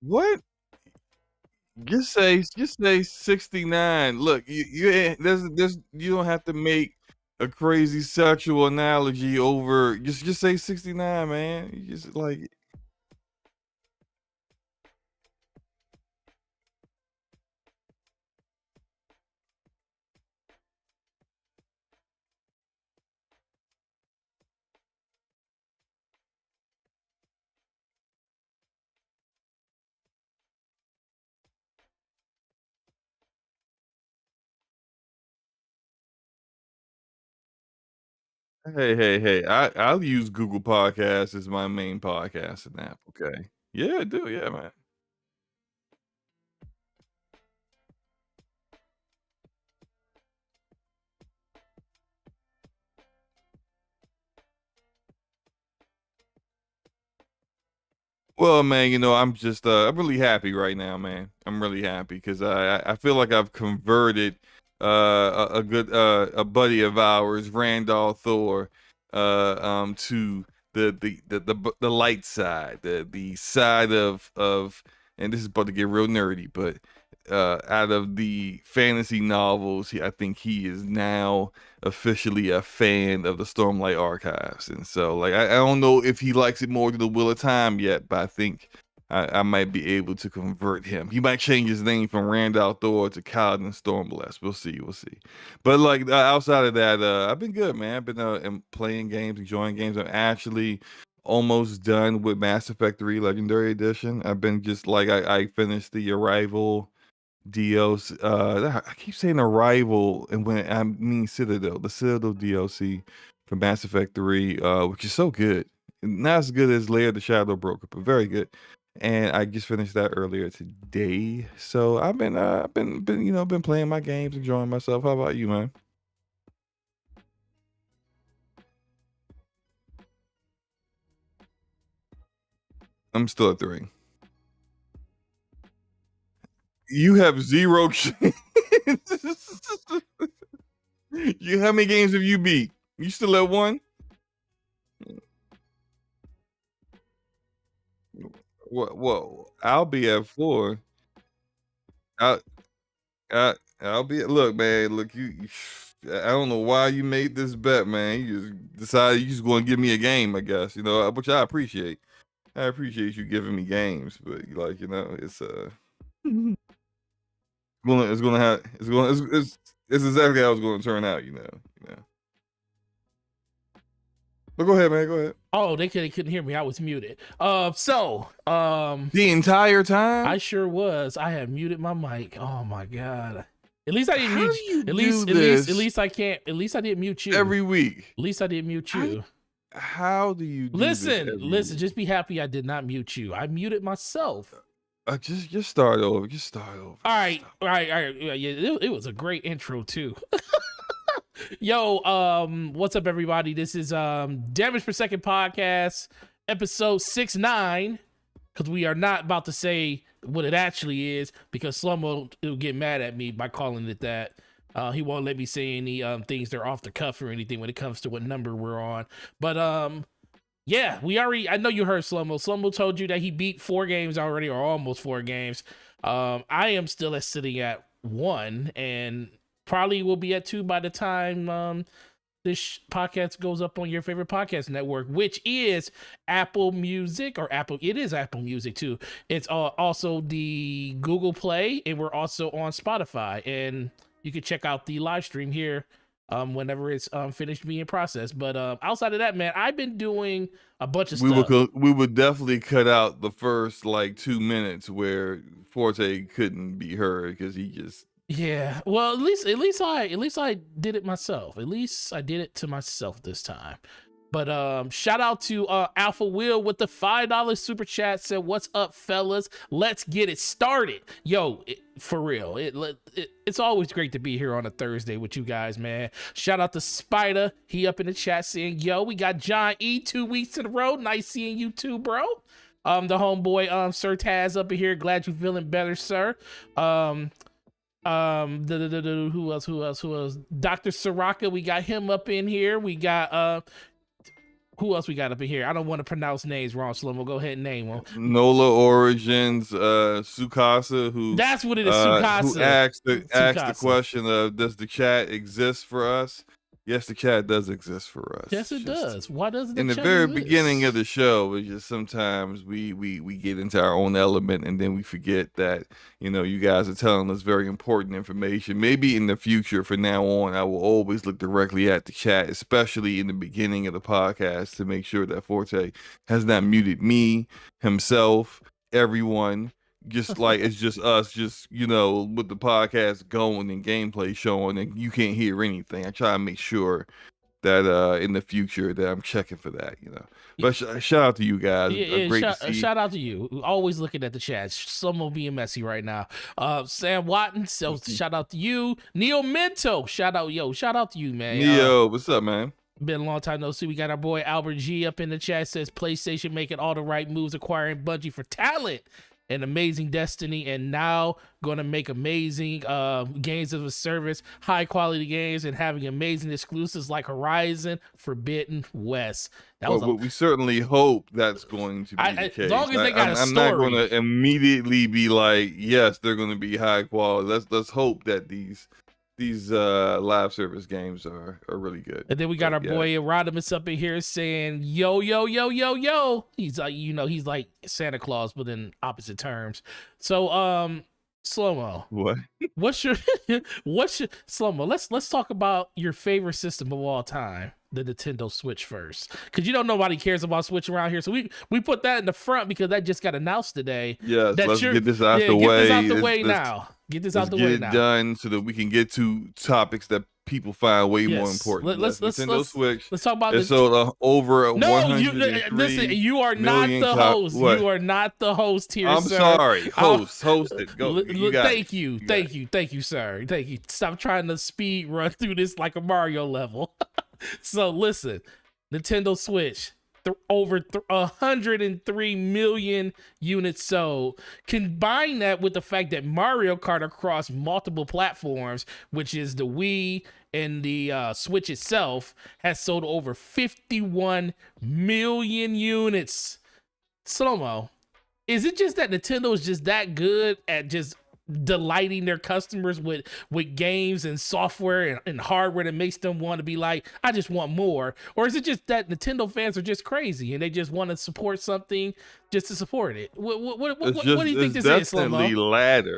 What? Just say 69. Look, you ain't there's you don't have to make a crazy sexual analogy over just say 69, man. You just like hey. I'll use Google Podcasts as my main podcasting app, okay? Yeah, I do, yeah, man. Well, man, I'm just I'm really happy right now, man. I'm really happy because I feel like I've converted a good a buddy of ours, Randolph Thor, to the light side, the side of and this is about to get real nerdy, but out of the fantasy novels, I think he is now officially a fan of the Stormlight Archives, and so like I don't know if he likes it more than the Wheel of Time yet, but I think I might be able to convert him. He might change his name from Randall Thor to Kaladin Stormblast. We'll see. But like outside of that, I've been good, man. I've been playing games, enjoying games. I'm actually almost done with Mass Effect 3 Legendary Edition. I've been just like I finished the Arrival DLC. I keep saying Arrival, and when I mean Citadel, the Citadel DLC from Mass Effect 3, which is so good. Not as good as Lair the Shadow Broker, but very good. And I just finished that earlier today. So I've been playing my games, enjoying myself. How about you, man? I'm still at 3. You have zero chance. How many games have you beat? You still at 1? Well, I'll be at 4. I I'll be look, man. Look, I don't know why you made this bet, man. You just decided you just going to give me a game, I guess. Which I appreciate. I appreciate you giving me games, but like it's it's gonna have it's exactly how it's going to turn out. You know. But go ahead, man. Go ahead. Oh, they couldn't hear me. I was muted. The entire time. I sure was. I had muted my mic. Oh my god. At least I didn't How mute do you at least do at least this at least I can't at least I didn't mute you. every week? At least I didn't mute How you. how do you do this Listen, every listen, week? just be happy I did not mute you. I muted myself. Just start over. Just start over. All right, all right, all right. Yeah, it was a great intro too. Yo, what's up, everybody? This is Damage Per Second Podcast, episode 69. Because we are not about to say what it actually is, because Slomo will get mad at me by calling it that. He won't let me say any things that are off the cuff or anything when it comes to what number we're on. But yeah, I know you heard Slomo. Slomo told you that he beat 4 games already, or almost 4 games. I am still sitting at 1, and probably will be at 2 by the time this podcast goes up on your favorite podcast network, which is Apple Music, or Apple. It is Apple Music too. It's also the Google Play, and we're also on Spotify. And you can check out the live stream here whenever it's finished being processed. But outside of that, man, I've been doing a bunch of stuff. We would definitely cut out the first like 2 minutes where Forte couldn't be heard because he just Yeah, well, at least I did it myself. At least I did it to myself this time. But shout out to Alpha Will with the $5 super chat. Said, "What's up, fellas? Let's get it started." Yo, for real, it's always great to be here on a Thursday with you guys, man. Shout out to Spider. He up in the chat saying, "Yo, we got John E 2 weeks in a row. Nice seeing you too, bro." The homeboy Sir Taz up in here. Glad you're feeling better, sir. Who else? Dr. Soraka, we got him up in here. We got Who else we got up in here? I don't want to pronounce names wrong, Slomo. Go ahead and name them. Nola Origins, Sukasa, That's what it is. who Sukasa. asked the Sukasa. question of, does the chat exist for us? Yes, the chat does exist for us. Yes, It's it just does. Why doesn't the in the chat very exist? beginning of the show, it's just sometimes we get into our own element, and then we forget that, you know, you guys are telling us very important information. Maybe in the future, from now on, I will always look directly at the chat, especially in the beginning of the podcast, to make sure that Forte has not muted me, himself, everyone. Just like it's just us, just, you know, with the podcast going and gameplay showing, and you can't hear anything. I try to make sure that in the future that I'm checking for that, you know. But shout out to you guys. Yeah, Great to see. shout out to you. Always looking at the chat. Someone being messy right now. Sam Watton, so shout out to you. Neo Minto, shout out, shout out to you, man. Neo, what's up, man? Been a long time no see. We got our boy Albert G up in the chat. Says PlayStation making all the right moves, acquiring Bungie for talent and amazing Destiny, and now going to make amazing games as a service, high quality games, and having amazing exclusives like Horizon Forbidden West. That was we certainly hope that's going to be the case. As long as they got a I'm story. not going to immediately be like, yes, they're going to be high quality. Let's hope that these live service games are really good. And then we got our boy Rodimus up in here saying, yo. He's like, he's like Santa Claus, but in opposite terms. So, Slow-mo. What? What's your Slow-mo? Let's talk about your favorite system of all time, the Nintendo Switch first. Because nobody cares about Switch around here. So we put that in the front because that just got announced today. Yes, let's get this out the way. Get this out the way now. Get this out the way now. Let's get it done so that we can get to topics that people find way more important. Nintendo Switch. Let's talk about this. So over 103 listen. You are not the host. You are not the host here. I'm sir. sorry. Host it. Go. Thank you, sir. Thank you. Stop trying to speed run through this like a Mario level. So listen, Nintendo Switch. Over 103 million units sold. Combine that with the fact that Mario Kart across multiple platforms, which is the Wii and the Switch itself, has sold over 51 million units. Slow-mo, is it just that Nintendo is just that good at just delighting their customers with games and software and hardware that makes them want to be like, I just want more? Or is it just that Nintendo fans are just crazy and they just want to support something just to support it? What do you think this is, Slow-mo?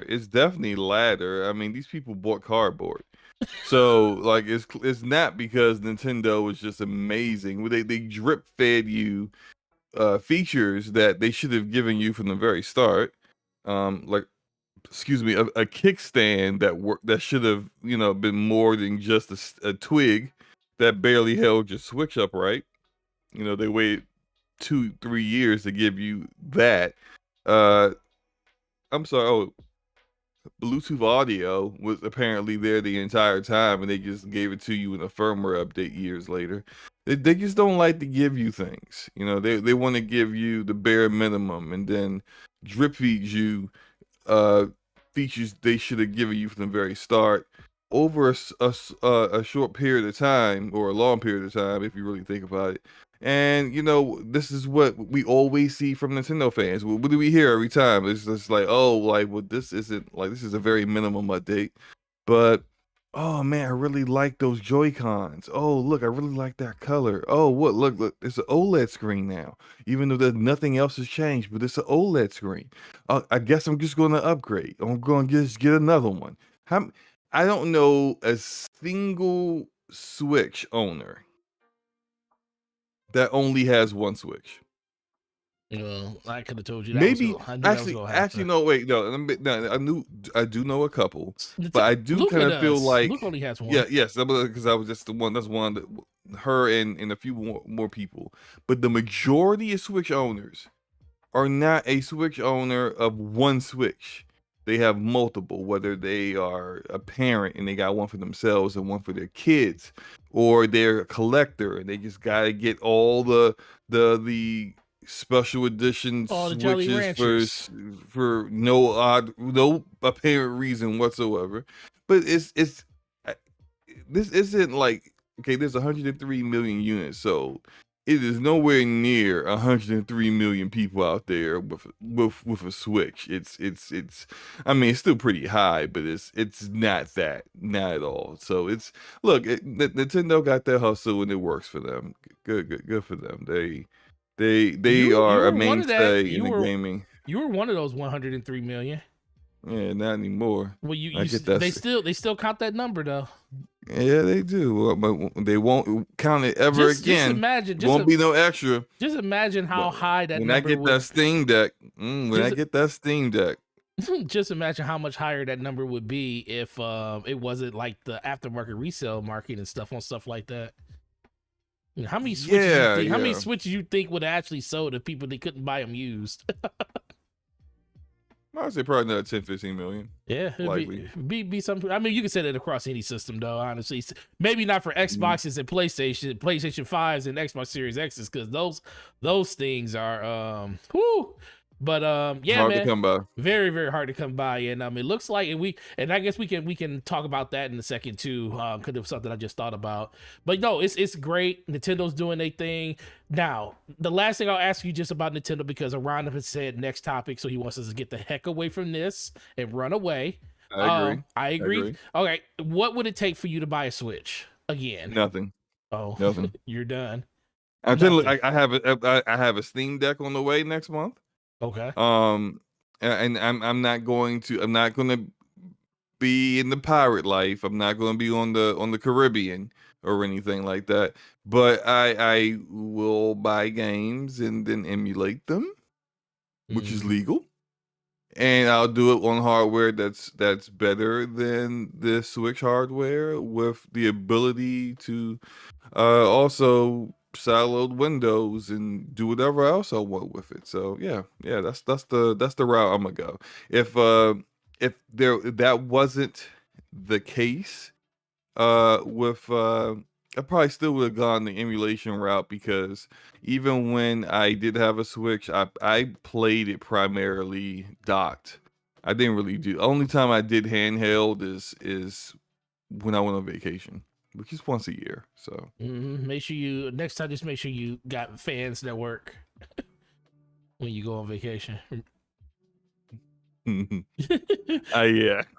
It's definitely ladder. I mean, these people bought cardboard. So like it's not because Nintendo is just amazing. They drip fed you features that they should have given you from the very start. Like, excuse me, a kickstand that should have, been more than just a twig that barely held your Switch upright. They waited 2-3 years to give you that. I'm sorry. Oh, Bluetooth audio was apparently there the entire time, and they just gave it to you in a firmware update years later. They just don't like to give you things. They want to give you the bare minimum and then drip feed you features they should have given you from the very start over a short period of time, or a long period of time if you really think about it. And this is what we always see from Nintendo fans. What do we hear every time? It's just like, this isn't like, this is a very minimum update, but oh man, I really like those Joy-Cons. Oh look, I really like that color. Oh look, it's an OLED screen now, even though nothing else has changed, but it's an OLED screen. I guess I'm just going to upgrade. I'm going to just get another one. I don't know a single Switch owner that only has one Switch. Well, I could have told you that. Maybe actually, no, wait, no. I do know a couple, but I do kind of feel like Luke only has one. Yes, because I was just the one. That's one that her and a few more people. But the majority of Switch owners are not a Switch owner of one Switch. They have multiple, whether they are a parent and they got one for themselves and one for their kids, or they're a collector and they just gotta get all the special edition Switches for no apparent reason whatsoever. But this isn't like, okay, there's 103 million units sold. it is nowhere near 103 million people out there with a Switch. It's I mean it's still pretty high, but it's not at all. So Nintendo got their hustle and it works for them. Good for them. They You are a were one of that. mainstay in the gaming. You were one of those 103 million. Yeah, not anymore. Well, I get that. they still count that number though. Yeah, they do. But they won't count it ever again. Just imagine. Won't be no extra. Just imagine how high that when number I get would. that Steam Deck. When I get that Steam Deck. Just imagine how much higher that number would be if it wasn't like the aftermarket resale market and stuff like that. You know, how many Switches? How many Switches you think would actually sold if people they couldn't buy them used? I'd say probably another 10, 15 million. Yeah, likely. Be something. I mean, you can say that across any system, though. Honestly, maybe not for Xboxes and PlayStation 5s and Xbox Series X's, because those things are whoo. But yeah, hard man, to come by. Very, very hard to come by, and it looks like, and I guess we can talk about that in a second too, because it was something I just thought about. But no, it's great. Nintendo's doing their thing. Now, the last thing I'll ask you just about Nintendo, because Aron has said next topic, so he wants us to get the heck away from this and run away. I agree. Okay, what would it take for you to buy a Switch again? Nothing. Oh, nothing. You're done. I'm telling you, I have a Steam Deck on the way next month. Okay. And I'm not going to be in the pirate life. I'm not going to be on the Caribbean or anything like that. But I will buy games and then emulate them, which is legal. And I'll do it on hardware that's better than the Switch hardware, with the ability to also sideload Windows and do whatever else I want with it. So yeah, that's the route I'm gonna go. If that wasn't the case, I probably still would have gone the emulation route, because even when I did have a Switch, I played it primarily docked. I didn't really do. Only time I did handheld is when I went on vacation, which is once a year. So make sure you next time just make sure you got fans that work when you go on vacation. Yeah.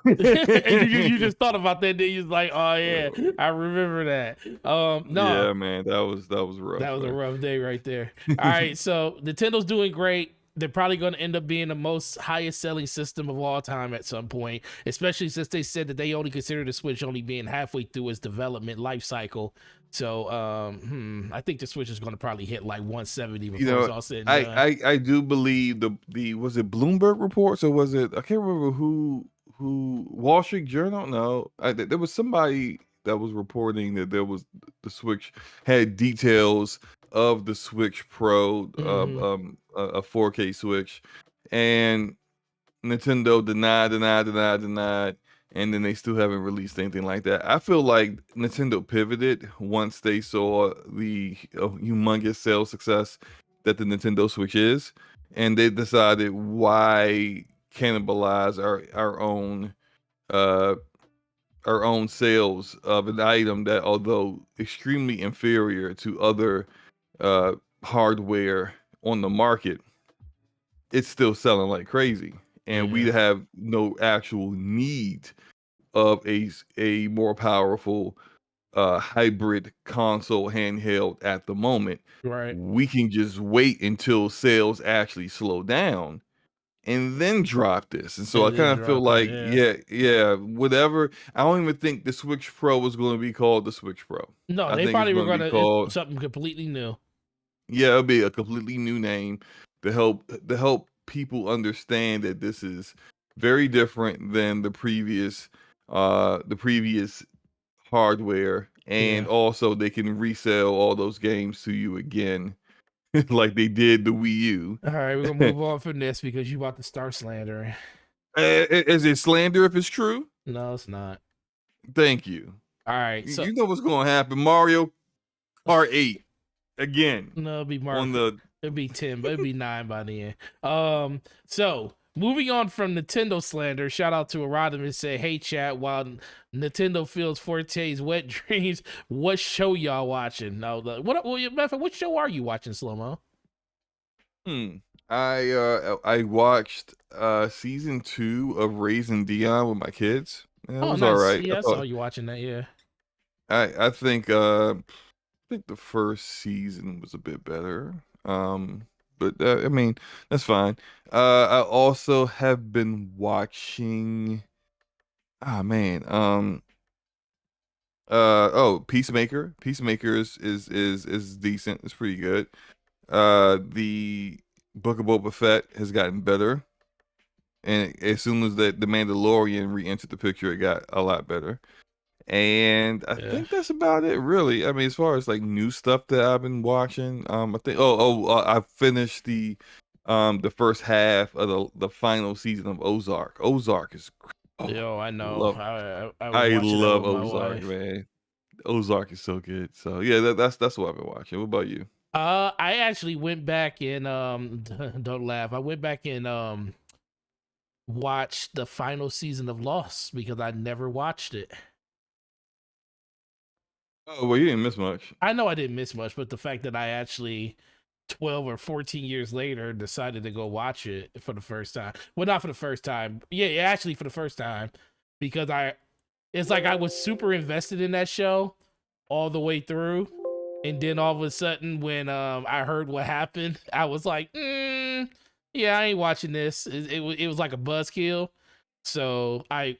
you just thought about that, then you was like, oh yeah, I remember that. No, yeah, man, that was rough. That was a rough day right there. All right, so Nintendo's doing great. They're probably going to end up being the most highest selling system of all time at some point, especially since they said that they only consider the Switch only being halfway through its development life cycle. So I think the Switch is going to probably hit like 170 before it's all said and done. I do believe the was it Bloomberg reports, or was it, I can't remember who Wall Street Journal? No, there was somebody that was reporting that the Switch had details of the Switch Pro, a 4K Switch, and Nintendo denied, and then they still haven't released anything like that. I feel like Nintendo pivoted once they saw the humongous sales success that the Nintendo Switch is, and they decided, why cannibalize our own sales of an item that, although extremely inferior to other hardware on the market, it's still selling like crazy, and we have no actual need of a more powerful hybrid console handheld at the moment. Right. We can just wait until sales actually slow down and then drop this. And so I kind of feel like, whatever. I don't even think the Switch Pro was going to be called the Switch Pro. No, they probably were going to call something completely new. Yeah, it'll be a completely new name to help people understand that this is very different than the previous hardware, and also they can resell all those games to you again, like they did the Wii U. All right, we're gonna move on from this because you about to start slandering. Is it slander if it's true? No, it's not. Thank you. All right, so you know what's gonna happen. Mario Kart 8 again. No, it'll be Mario. It'd be 10, but it'd be 9 by the end. So moving on from Nintendo slander, shout out to Erodimus said, "Hey chat, while Nintendo feels Forte's wet dreams, what show y'all watching?" No, matter of fact, what show are you watching, Slow Mo? Hmm. I watched season 2 of Raising Dion with my kids. Yeah, it Oh, was all nice. right. Yeah, I saw you watching that. Yeah. I think the first season was a bit better. But I mean, that's fine. I also have been watching. Ah man. Oh, Peacemaker. Peacemaker is decent. It's pretty good. The Book of Boba Fett has gotten better, and as soon as the Mandalorian re-entered the picture, it got a lot better. And I Yeah. think that's about it, really. I mean, as far as like new stuff that I've been watching, I think I finished the first half of the final season of Ozark. Ozark is Yo, I know. love I was I watching that love with my Ozark, wife. man. Ozark is so good. So yeah, that's what I've been watching. What about you? I actually went back and don't laugh. I went back and watched the final season of Lost because I never watched it. Oh well, you didn't miss much. I know I didn't miss much, but the fact that I actually 12 or 14 years later decided to go watch it for the first time. Well, not for the first time. Yeah, actually for the first time because it's like I was super invested in that show all the way through. And then all of a sudden when I heard what happened, I was like, yeah, I ain't watching this. It was like a buzzkill. So I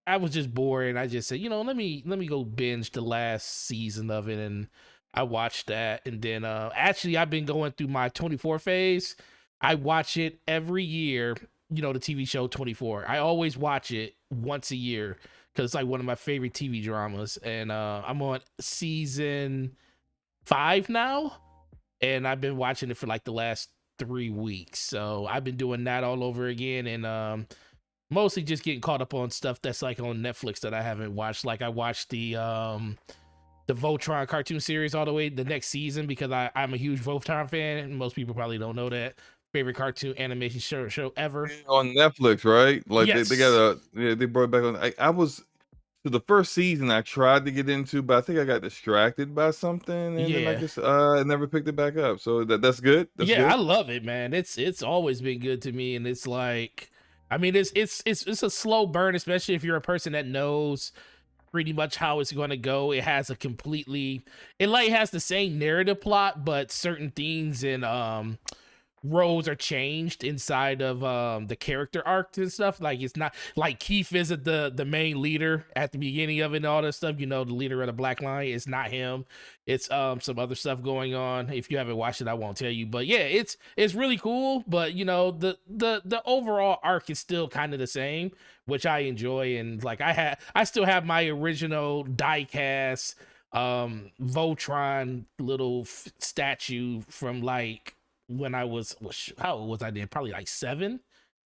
was just bored and I just said, let me go binge the last season of it, and I watched that. And then actually I've been going through my 24 phase. I watch it every year, the TV show 24. I always watch it once a year because it's like one of my favorite TV dramas. And I'm on season 5 now, and I've been watching it for like the last 3 weeks. So I've been doing that all over again, and mostly just getting caught up on stuff that's like on Netflix that I haven't watched. Like I watched the Voltron cartoon series all the way the next season because I'm a huge Voltron fan, and most people probably don't know that. Favorite cartoon animation show ever. On Netflix, right? Like they got Yes. they brought it back on. I was so the first season I tried to get into, but I think I got distracted by something, and then I Yeah. just I never picked it back up. So that's good. That's Yeah, I good. love it, man. It's always been good to me, and it's like, I mean, it's a slow burn, especially if you're a person that knows pretty much how it's going to go. It has it like has the same narrative plot, but certain things and roles are changed inside of the character arcs and stuff. Like it's not like Keith isn't the main leader at the beginning of it and all that stuff. The leader of the Black Line. It's not him. It's some other stuff going on. If you haven't watched it, I won't tell you. But yeah, it's really cool. But the overall arc is still kind of the same, which I enjoy. And like I still have my original diecast Voltron little statue from like when I was how old was I then? Probably like 7,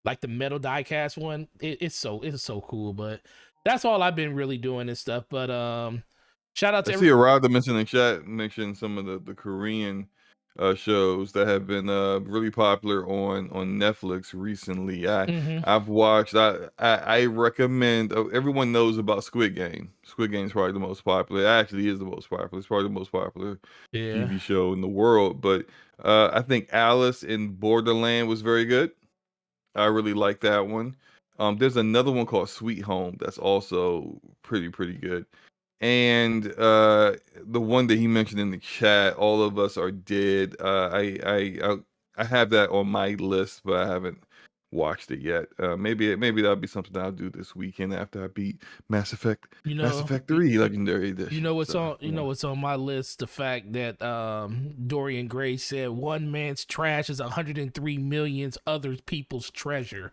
like the metal diecast one. It's so cool. But that's all I've been really doing and stuff. But shout out I to see a Rod mentioned in chat mentioned some of the Korean shows that have been really popular on Netflix recently. hmm I've watched. I recommend. Everyone knows about Squid Game. Squid Game is probably the most popular. It actually is the most popular. It's probably the most popular yeah. TV show in the world. But I think Alice in Borderland was very good. I really like that one. There's another one called Sweet Home that's also pretty good. And the one that he mentioned in the chat, All of Us Are Dead. I have that on my list, but I haven't watched it yet. Maybe that'll be something I'll do this weekend after I beat You Mass know, Effect 3 Legendary you Edition. know what's So on you know what's on my list? The fact that Dorian Gray said one man's trash is 103 million other people's treasure.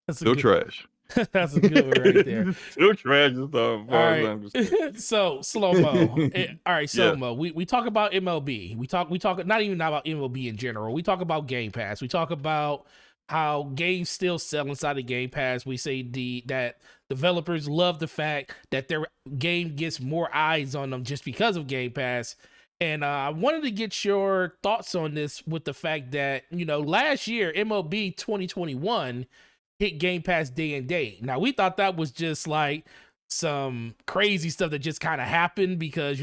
That's a still good trash. that's a good one right there. Still trash as All far as right. I'm concerned. So slow mo. All right, slow Yeah. mo. We talk about MLB. We talk not even about MLB in general. We talk about Game Pass. We talk about how games still sell inside of Game Pass. We say that developers love the fact that their game gets more eyes on them just because of Game Pass. And I wanted to get your thoughts on this with the fact that, last year, MLB 2021 hit Game Pass day and date. Now, we thought that was just like some crazy stuff that just kind of happened because,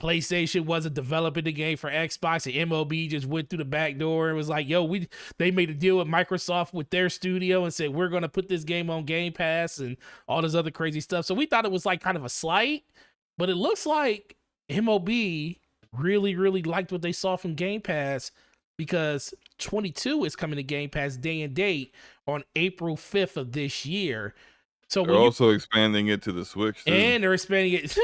PlayStation wasn't developing the game for Xbox, and MLB just went through the back door and was like, yo, they made a deal with Microsoft with their studio and said, we're going to put this game on Game Pass and all this other crazy stuff. So we thought it was like kind of a slight, but it looks like MLB really, really liked what they saw from Game Pass because 22 is coming to Game Pass day and date on April 5th of this year. So they're also expanding it to the Switch too. And they're expanding it.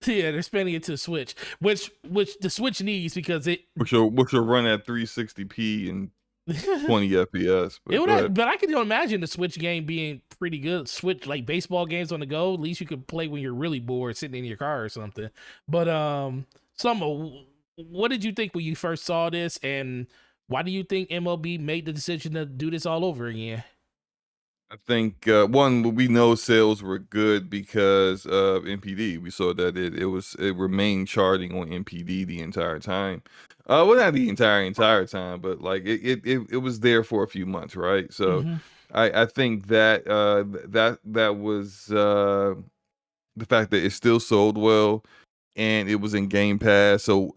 Yeah, they're expanding it to the Switch, which the Switch needs because which will run at 360p and 20 FPS. But I can imagine the Switch game being pretty good. Switch like baseball games on the go. At least you could play when you're really bored, sitting in your car or something. But what did you think when you first saw this, and why do you think MLB made the decision to do this all over again? I think one, we know sales were good because of NPD. We saw that it remained charting on NPD the entire time. Well, not the entire time, but like it was there for a few months, right? So I think that that was the fact that it still sold well and it was in Game Pass. So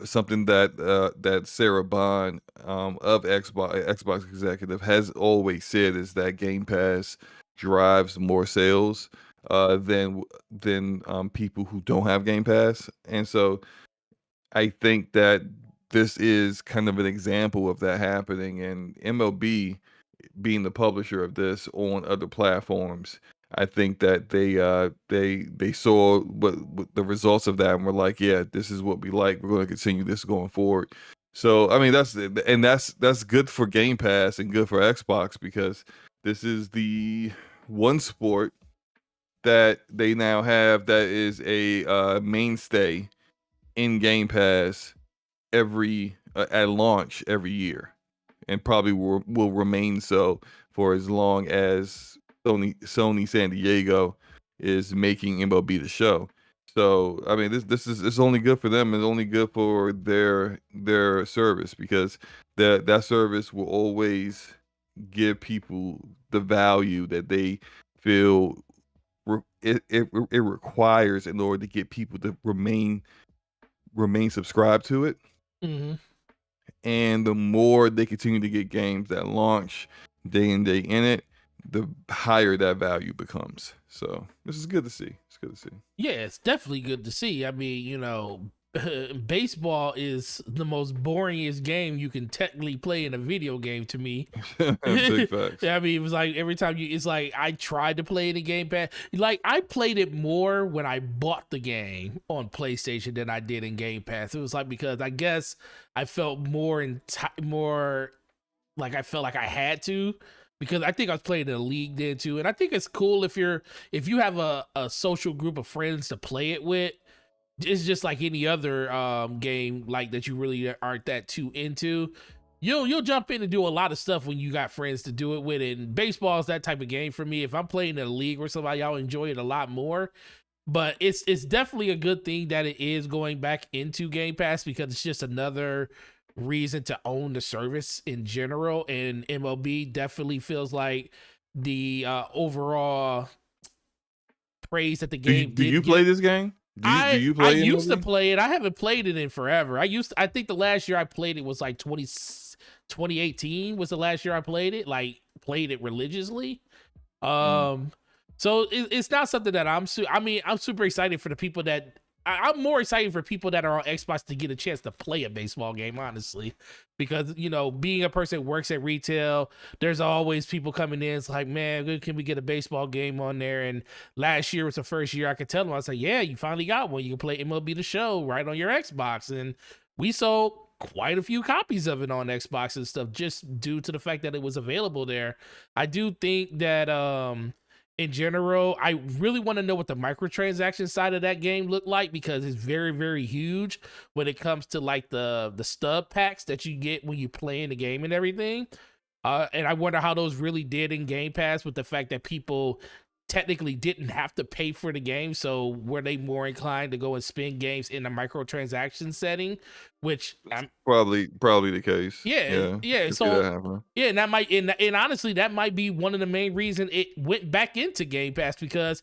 something that Sarah Bond of Xbox executive has always said is that Game Pass drives more sales than people who don't have Game Pass, and so I think that this is kind of an example of that happening, and MLB being the publisher of this on other platforms, I think that they saw what the results of that and were like, yeah, this is what we like. We're going to continue this going forward. So I mean that's good for Game Pass and good for Xbox because this is the one sport that they now have that is a mainstay in Game Pass at launch every year, and probably will remain so for as long as Sony San Diego is making MLB the show. So I mean, this is it's only good for them. It's only good for their service because that service will always give people the value that they feel it requires in order to get people to remain subscribed to it. Mm-hmm. And the more they continue to get games that launch day in day in it, the higher that value becomes. So this is good to see. It's good to see. Yeah, it's definitely good to see. I mean, baseball is the most boringest game you can technically play in a video game to me. Big facts. I mean, it was like every time it's like I tried to play it in Game Pass. Like I played it more when I bought the game on PlayStation than I did in Game Pass. It was like because I guess I felt more like I felt like I had to. Because I think I was playing in a league then too, and I think it's cool if you have a social group of friends to play it with. It's just like any other game like that you really aren't that too into. You'll jump in and do a lot of stuff when you got friends to do it with. And baseball is that type of game for me. If I'm playing in a league or somebody, I'll enjoy it a lot more. But it's definitely a good thing that it is going back into Game Pass because it's just another reason to own the service in general, and MLB definitely feels like the overall praise that the game do you play this game? Do you play I used to play it. I haven't played it in forever. I think the last year I played it was like 2018 was the last year I played it, like played it religiously. So it's not something that I'm super excited for the people that I'm more excited for people that are on Xbox to get a chance to play a baseball game, honestly, because, being a person that works at retail, there's always people coming in. It's like, man, can we get a baseball game on there? And last year was the first year I could tell them. I was like, yeah, you finally got one. You can play MLB The Show right on your Xbox. And we sold quite a few copies of it on Xbox and stuff just due to the fact that it was available there. I do think that, in general, I really want to know what the microtransaction side of that game looked like because it's very, very huge when it comes to like the stub packs that you get when you play in the game and everything. And I wonder how those really did in Game Pass with the fact that people technically didn't have to pay for the game, so were they more inclined to go and spend games in a microtransaction setting, which Probably the case. yeah, Yeah, yeah. could see that So happening. yeah, and that might and honestly that might be one of the main reasons it went back into Game Pass, because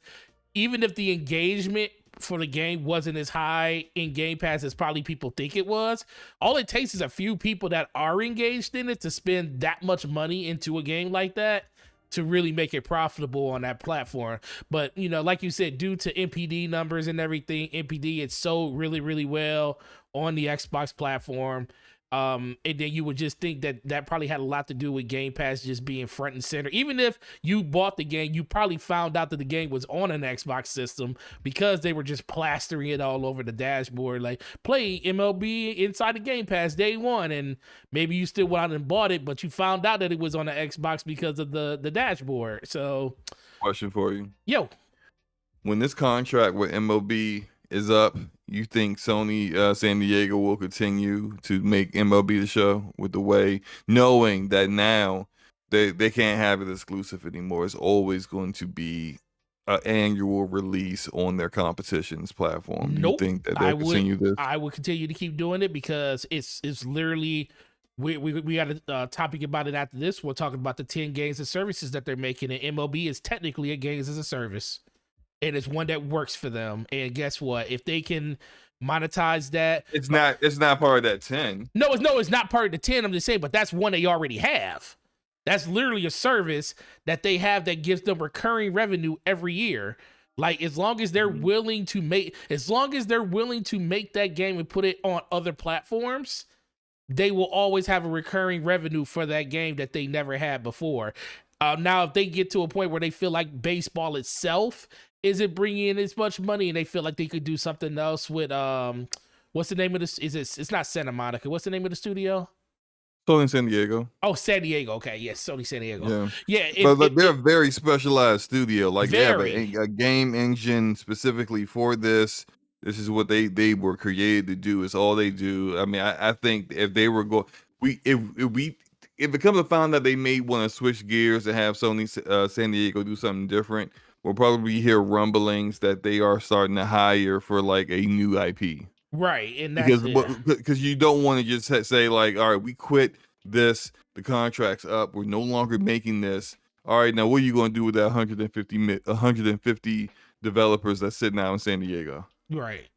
even if the engagement for the game wasn't as high in Game Pass as probably people think it was, all it takes is a few people that are engaged in it to spend that much money into a game like that to really make it profitable on that platform. But you know, like you said, due to NPD numbers and everything, NPD it's sold really, really well on the Xbox platform. And then you would just think that that probably had a lot to do with Game Pass just being front and center. Even if you bought the game, you probably found out that the game was on an Xbox system because they were just plastering it all over the dashboard. Like, play MLB inside the Game Pass day one, and maybe you still went out and bought it, but you found out that it was on the Xbox because of the dashboard. So, Question for you: yo, when this contract with MLB is up, you think Sony San Diego will continue to make MLB the show with the way, knowing that now they can't have it exclusive anymore? It's always going to be an annual release on their competition's platform. Do you nope. think that they'll continue this? I would continue to keep doing it because it's literally we got a topic about it after this. We're talking about the 10 games and services that they're making, and MLB is technically a games as a service, and it's one that works for them. And guess what? If they can monetize that, It's not part of that 10. no, it's not part of the 10. I'm just saying, but that's one they already have. That's literally a service that they have that gives them recurring revenue every year. Like, as long as they're willing to make that game and put it on other platforms, they will always have a recurring revenue for that game that they never had before. Now, if they get to a point where they feel like baseball itself isn't bringing in as much money, and they feel like they could do something else with what's the name of this? It's not Santa Monica. What's the name of the studio? Sony San Diego. Oh, San Diego. Okay, yes, Sony San Diego. Yeah, Yeah, but they're a very specialized studio. Like, they have very. a game engine specifically for this. This is what they were created to do. It's all they do. I mean, I think if they were if it comes to find that they may want to switch gears and have Sony San Diego do something different, we'll probably hear rumblings that they are starting to hire for like a new IP. Right, and that's Because you don't want to just say like, all right, we quit this, the contract's up, we're no longer making this. All right, now what are you going to do with that 150 developers that's sitting out in San Diego? right.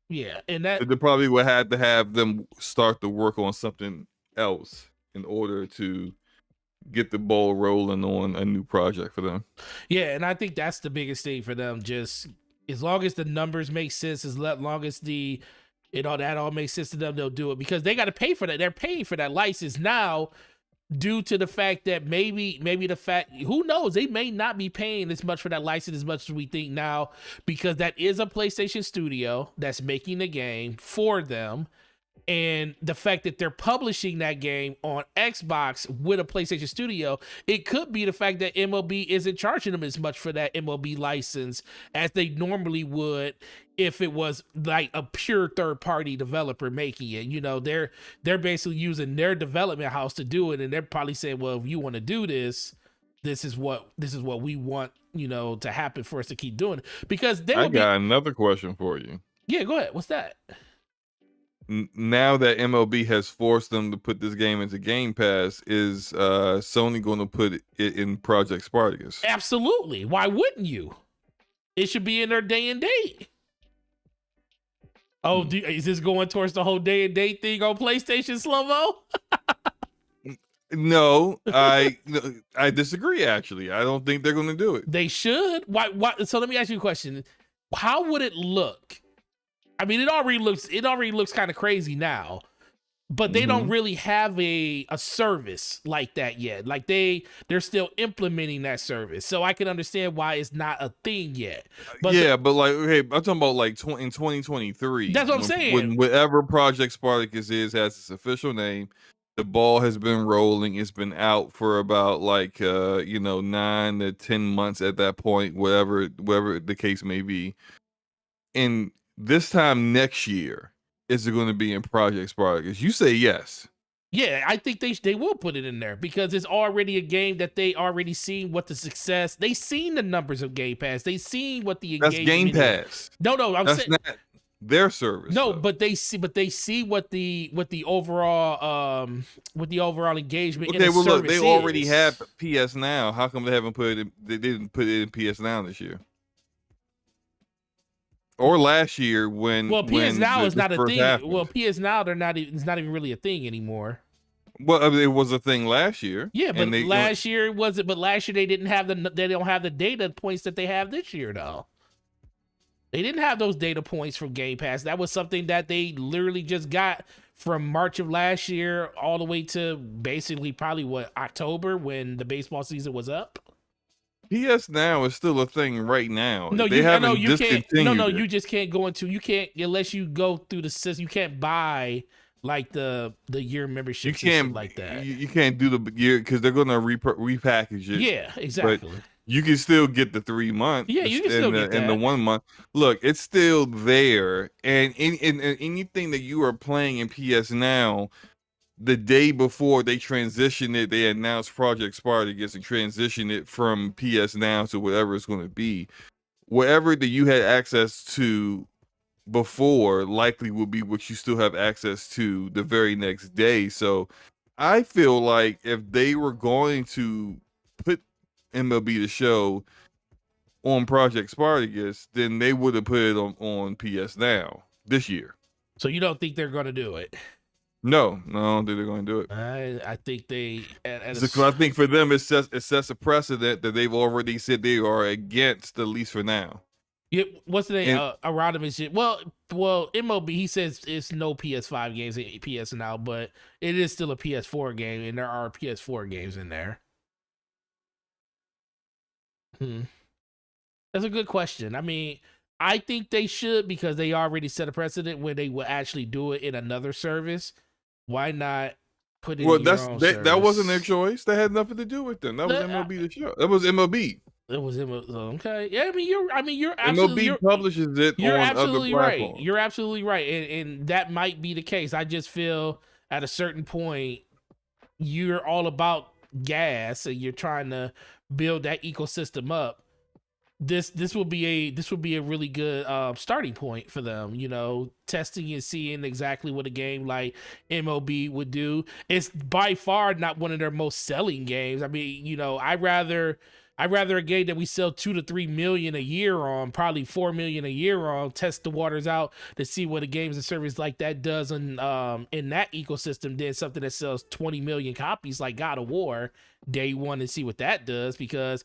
Yeah, and that They probably would have to have them start to work on something else in order to get the ball rolling on a new project for them. yeah, and I think that's the biggest thing for them. Just as long as the numbers make sense, as long as that all makes sense to them, they'll do it, because they got to pay for that. They're paying for that license now, due to the fact that maybe who knows, they may not be paying as much for that license as much as we think now, because that is a PlayStation studio that's making the game for them. And the fact that they're publishing that game on Xbox with a PlayStation studio, it could be the fact that MLB isn't charging them as much for that MLB license as they normally would if it was like a pure third party developer making it. You know, they're basically using their development house to do it, and they're probably saying, well, if you want to do this, this is what we want, you know, to happen for us to keep doing it. Because I got another question for you. Yeah, go ahead. What's that? Now that MLB has forced them to put this game into Game Pass, is Sony going to put it in Project Spartacus? Absolutely. Why wouldn't you? It should be in their day and date. Oh, is this going towards the whole day and date thing on PlayStation, Slow-Mo? No, I disagree. Actually, I don't think they're going to do it. They should. Why? So let me ask you a question. How would it look? I mean, it already looks kind of crazy now, but they don't really have a service like that yet. Like they're still implementing that service, so I can understand why it's not a thing yet. But but like, okay, I'm talking about like in 2023. That's what I'm saying. When whatever Project Spartacus has its official name, the ball has been rolling. It's been out for about like 9 to 10 months at that point, whatever the case may be. And this time next year, is it going to be in Project Spartacus? You say yes. Yeah, I think they will put it in there because it's already a game that they already seen what the success. They seen the numbers of Game Pass. They seen what the That's Game engagement is. Pass. No, I'm That's saying not their service no, though. but they see what the overall engagement in Okay, a well look, they service already is. have PS Now. How come they haven't put it in, they didn't put it in PS Now this year? Or last year Well, PS when Now is this not a first thing. Well, happened. PS Now they're not. It's not even really a thing anymore. Well, I mean, it was a thing last year, Yeah, and but they last year was it? But last year they didn't have they don't have the data points that they have this year though. They didn't have those data points from Game Pass. That was something that they literally just got from March of last year all the way to basically probably October when the baseball season was up. PS Now is still a thing right now. No, They no, haven't you can't. No, discontinued it. you just can't go into. You can't unless you go through the system. You can't buy like the year You memberships and shit can't like that. you can't do the year because they're gonna repackage it. Yeah, But exactly. you can still get the 3 month Yeah, you can still get and the that. 1 month. Look, it's still there, and in anything that you are playing in PS Now, the day before they transition it, they announced Project Spartacus and transition it from PS Now to whatever it's going to be. Whatever that you had access to before likely will be what you still have access to the very next day. So I feel like if they were going to put MLB The Show on Project Spartacus, then they would have put it on PS Now this year. So you don't think they're gonna do it? No, I don't think they're going to do it. I think they Because I think for them, it sets a precedent that they've already said they are against, at least for now. yeah, what's the name? And Aronomus shit. Well, MLB he says it's no PS5 games in PS Now, but it is still a PS4 game, and there are PS4 games in there. Hmm. That's a good question. I mean, I think they should because they already set a precedent when they will actually do it in another service. Why not put it well, in your own that wasn't their service? choice. That had nothing to do with them. That was The- MLB The Show. That was MLB. It was okay. Yeah, you're absolutely MLB publishes it you're on other absolutely right. platforms. You're absolutely right, and that might be the case. I just feel at a certain point you're all about gas and you're trying to build that ecosystem up. This will be a really good starting point for them. You know, testing and seeing exactly what a game like MLB would do. It's by far not one of their most selling games. I mean, you know, I rather a game that we sell 2 to 3 million a year on, probably 4 million a year on, test the waters out to see what a games and service like that does in that ecosystem than something that sells 20 million copies like God of War day one and see what that does. Because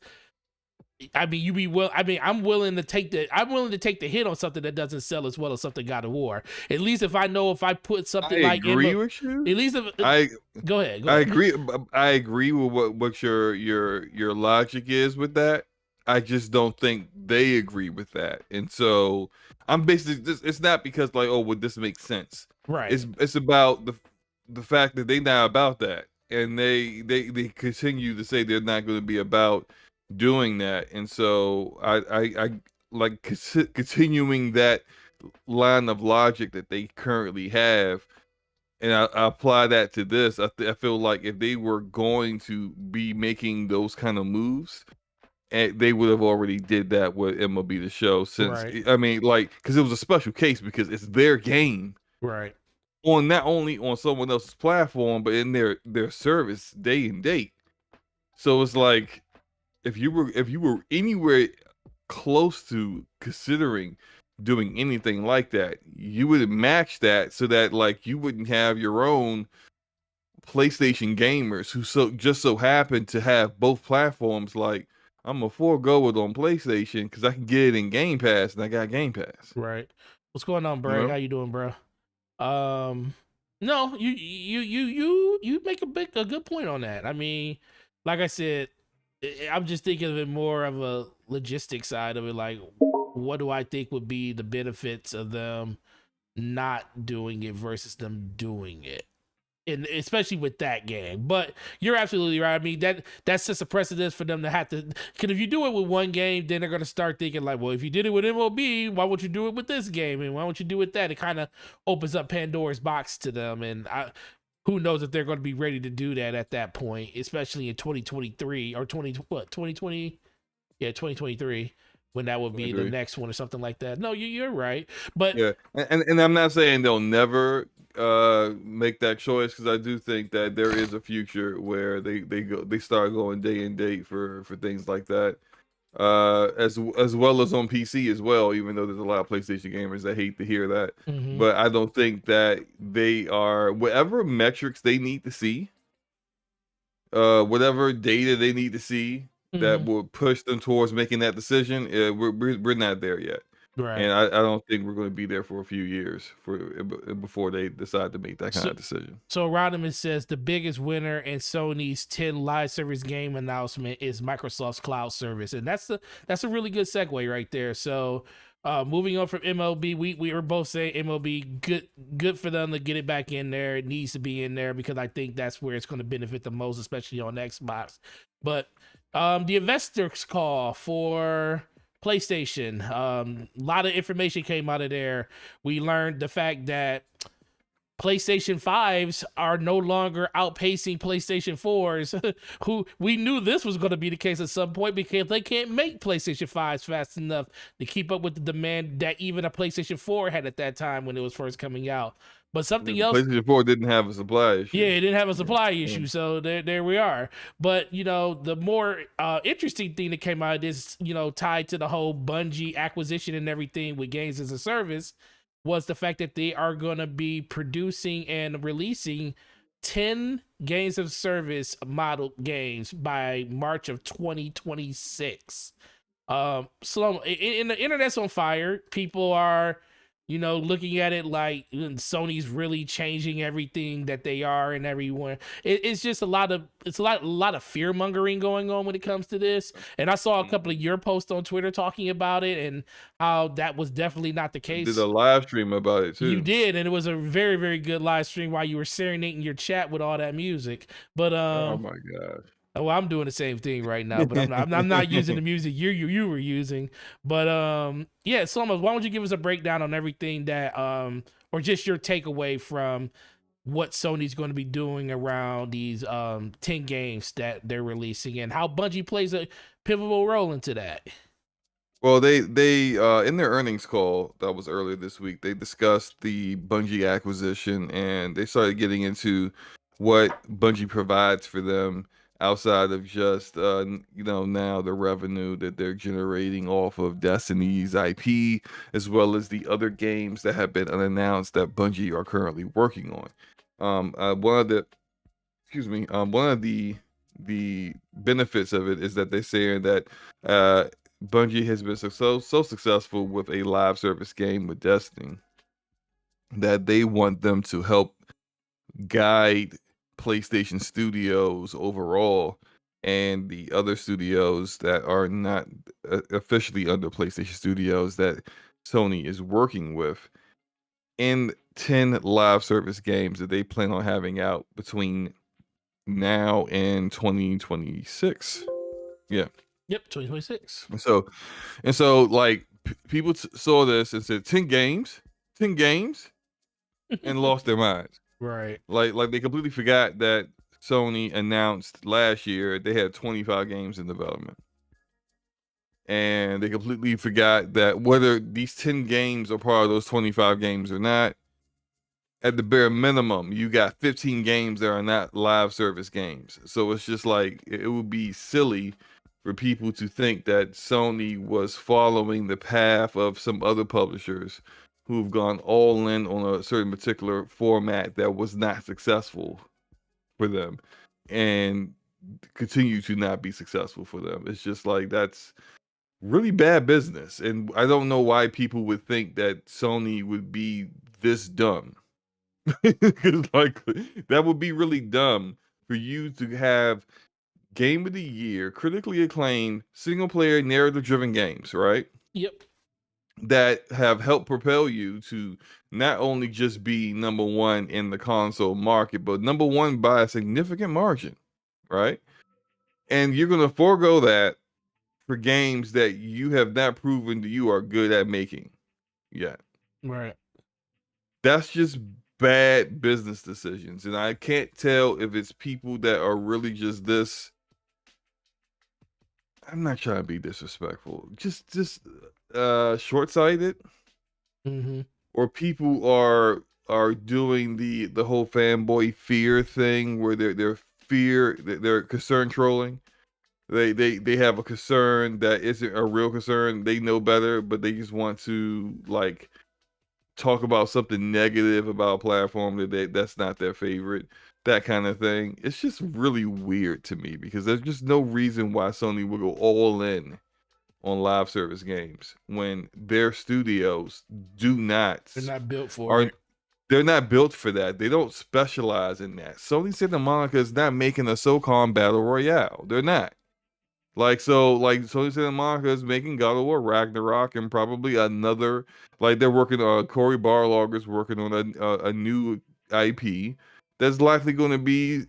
I mean, I'm willing to take the hit on something that doesn't sell as well as something God of War. At least if I know if I put I something like agree with you. at least if I go ahead, I agree. I agree with what your logic is with that. I just don't think they agree with that, and so I'm basically it's not because like, oh, would this make sense? Right, It's about the fact that they not about that, and they continue to say they're not going to be about doing that, and so I like continuing that line of logic that they currently have, and I apply that to this. I feel like if they were going to be making those kind of moves, and they would have already did that with MLB The Show. Since right, I mean, like, because it was a special case because it's their game right, on not only on someone else's platform but in their service day and date. So it's like if you were anywhere close to considering doing anything like that, you would match that so that like you wouldn't have your own PlayStation gamers who just so happen to have both platforms. Like, I'm gonna forego it on PlayStation because I can get it in Game Pass and I got Game Pass. right. What's going on, You bro? know? How you doing, bro? No, you make a good point on that. I mean, like I said, I'm just thinking of it more of a logistic side of it. Like, what do I think would be the benefits of them not doing it versus them doing it? And especially with that game. But you're absolutely right. I mean, that sets a precedent for them to have to, because if you do it with one game, then they're going to start thinking like, well, if you did it with MLB, why won't you do it with this game? And why won't you do it with that? It kind of opens up Pandora's box to them. And who knows if they're going to be ready to do that at that point, especially in 2023 or 2020? Yeah, 2023, when that would be the 23. next one or something like that. No, you're right. But Yeah, and I'm not saying they'll never make that choice, because I do think that there is a future where they start going day and date for things like that. As well as on PC as well, even though there's a lot of PlayStation gamers that hate to hear that. mhm, But I don't think that they are, whatever metrics they need to see, whatever data they need to see that mhm, will push them towards making that decision. We're not there yet, right. and I don't think we're going to be there for a few years before they decide to make that kind So of decision. So Rodimus says the biggest winner in Sony's 10 live service game announcement is Microsoft's cloud service, and that's a really good segue right there. So, moving on from MLB, we were both saying MLB good for them to get it back in there. It needs to be in there because I think that's where it's going to benefit the most, especially on Xbox. But the investors call for PlayStation, a lot of information came out of there. We learned the fact that PlayStation 5s are no longer outpacing PlayStation 4s, who we knew this was going to be the case at some point because they can't make PlayStation 5s fast enough to keep up with the demand that even a PlayStation 4 had at that time when it was first coming out. But The something else, PlayStation 4 didn't have a supply yeah, issue. it didn't have a Yeah. supply issue, so there we are. But the more interesting thing that came out of this, tied to the whole Bungie acquisition and everything with games as a service, was the fact that they are going to be producing and releasing 10 games of service model games by March of 2026. So in the internet's on fire. People are, looking at it like Sony's really changing everything that they are and everyone. It's just a lot of fear mongering going on when it comes to this. And I saw a couple of your posts on Twitter talking about it and how that was definitely not the I did a case. live stream about it You too. did, and it was a very, very good live stream while you were serenading your chat with all that music. But Oh my gosh. well, I'm doing the same thing right now, but I'm not using the music you were using. But yeah, Slumos, why don't you give us a breakdown on everything that or just your takeaway from what Sony's going to be doing around these 10 games that they're releasing and how Bungie plays a pivotal role into that. Well, they in their earnings call that was earlier this week, they discussed the Bungie acquisition, and they started getting into what Bungie provides for them outside of just now the revenue that they're generating off of Destiny's IP, as well as the other games that have been unannounced that Bungie are currently working on. One of the one of the benefits of it is that they're saying that Bungie has been so successful with a live service game with Destiny that they want them to help guide PlayStation Studios overall and the other studios that are not officially under PlayStation Studios that Sony is working with in 10 live service games that they plan on having out between now and 2026. Yeah. Yep, 2026. And so like people saw this and said 10 games, 10 games, and lost their minds. Right. Like they completely forgot that Sony announced last year they had 25 games in development. And they completely forgot that whether these 10 games are part of those 25 games or not, at the bare minimum, you got 15 games that are not live service games. So it's just like it would be silly for people to think that Sony was following the path of some other publishers who've gone all in on a certain particular format that was not successful for them and continue to not be successful for them. It's just like that's really bad business. And I don't know why people would think that Sony would be this dumb. Because like that would be really dumb for you to have game of the year, critically acclaimed, single player, narrative driven games, right? Yep. That have helped propel you to not only just be number one in the console market, but number one by a significant margin, right? And you're going to forego that for games that you have not proven that you are good at making yet. Right. That's just bad business decisions, and I can't tell if it's people that are really just this. I'm not trying to be disrespectful. Just short-sighted, Mm-hmm. or people are doing the whole fanboy fear thing where they're concern trolling. They have a concern that isn't a real concern. They know better, but they just want to like talk about something negative about a platform that's not their favorite. That kind of thing. It's just really weird to me because there's just no reason why Sony would go all in on live service games when their studios do not They're not built for are it. they're not built for that. They don't specialize in that. Sony Santa Monica is not making a SOCOM battle royale. They're not. Like Sony Santa Monica is making God of War Ragnarok and probably another, like they're working Cory Barlog is working on a new IP that's likely going to be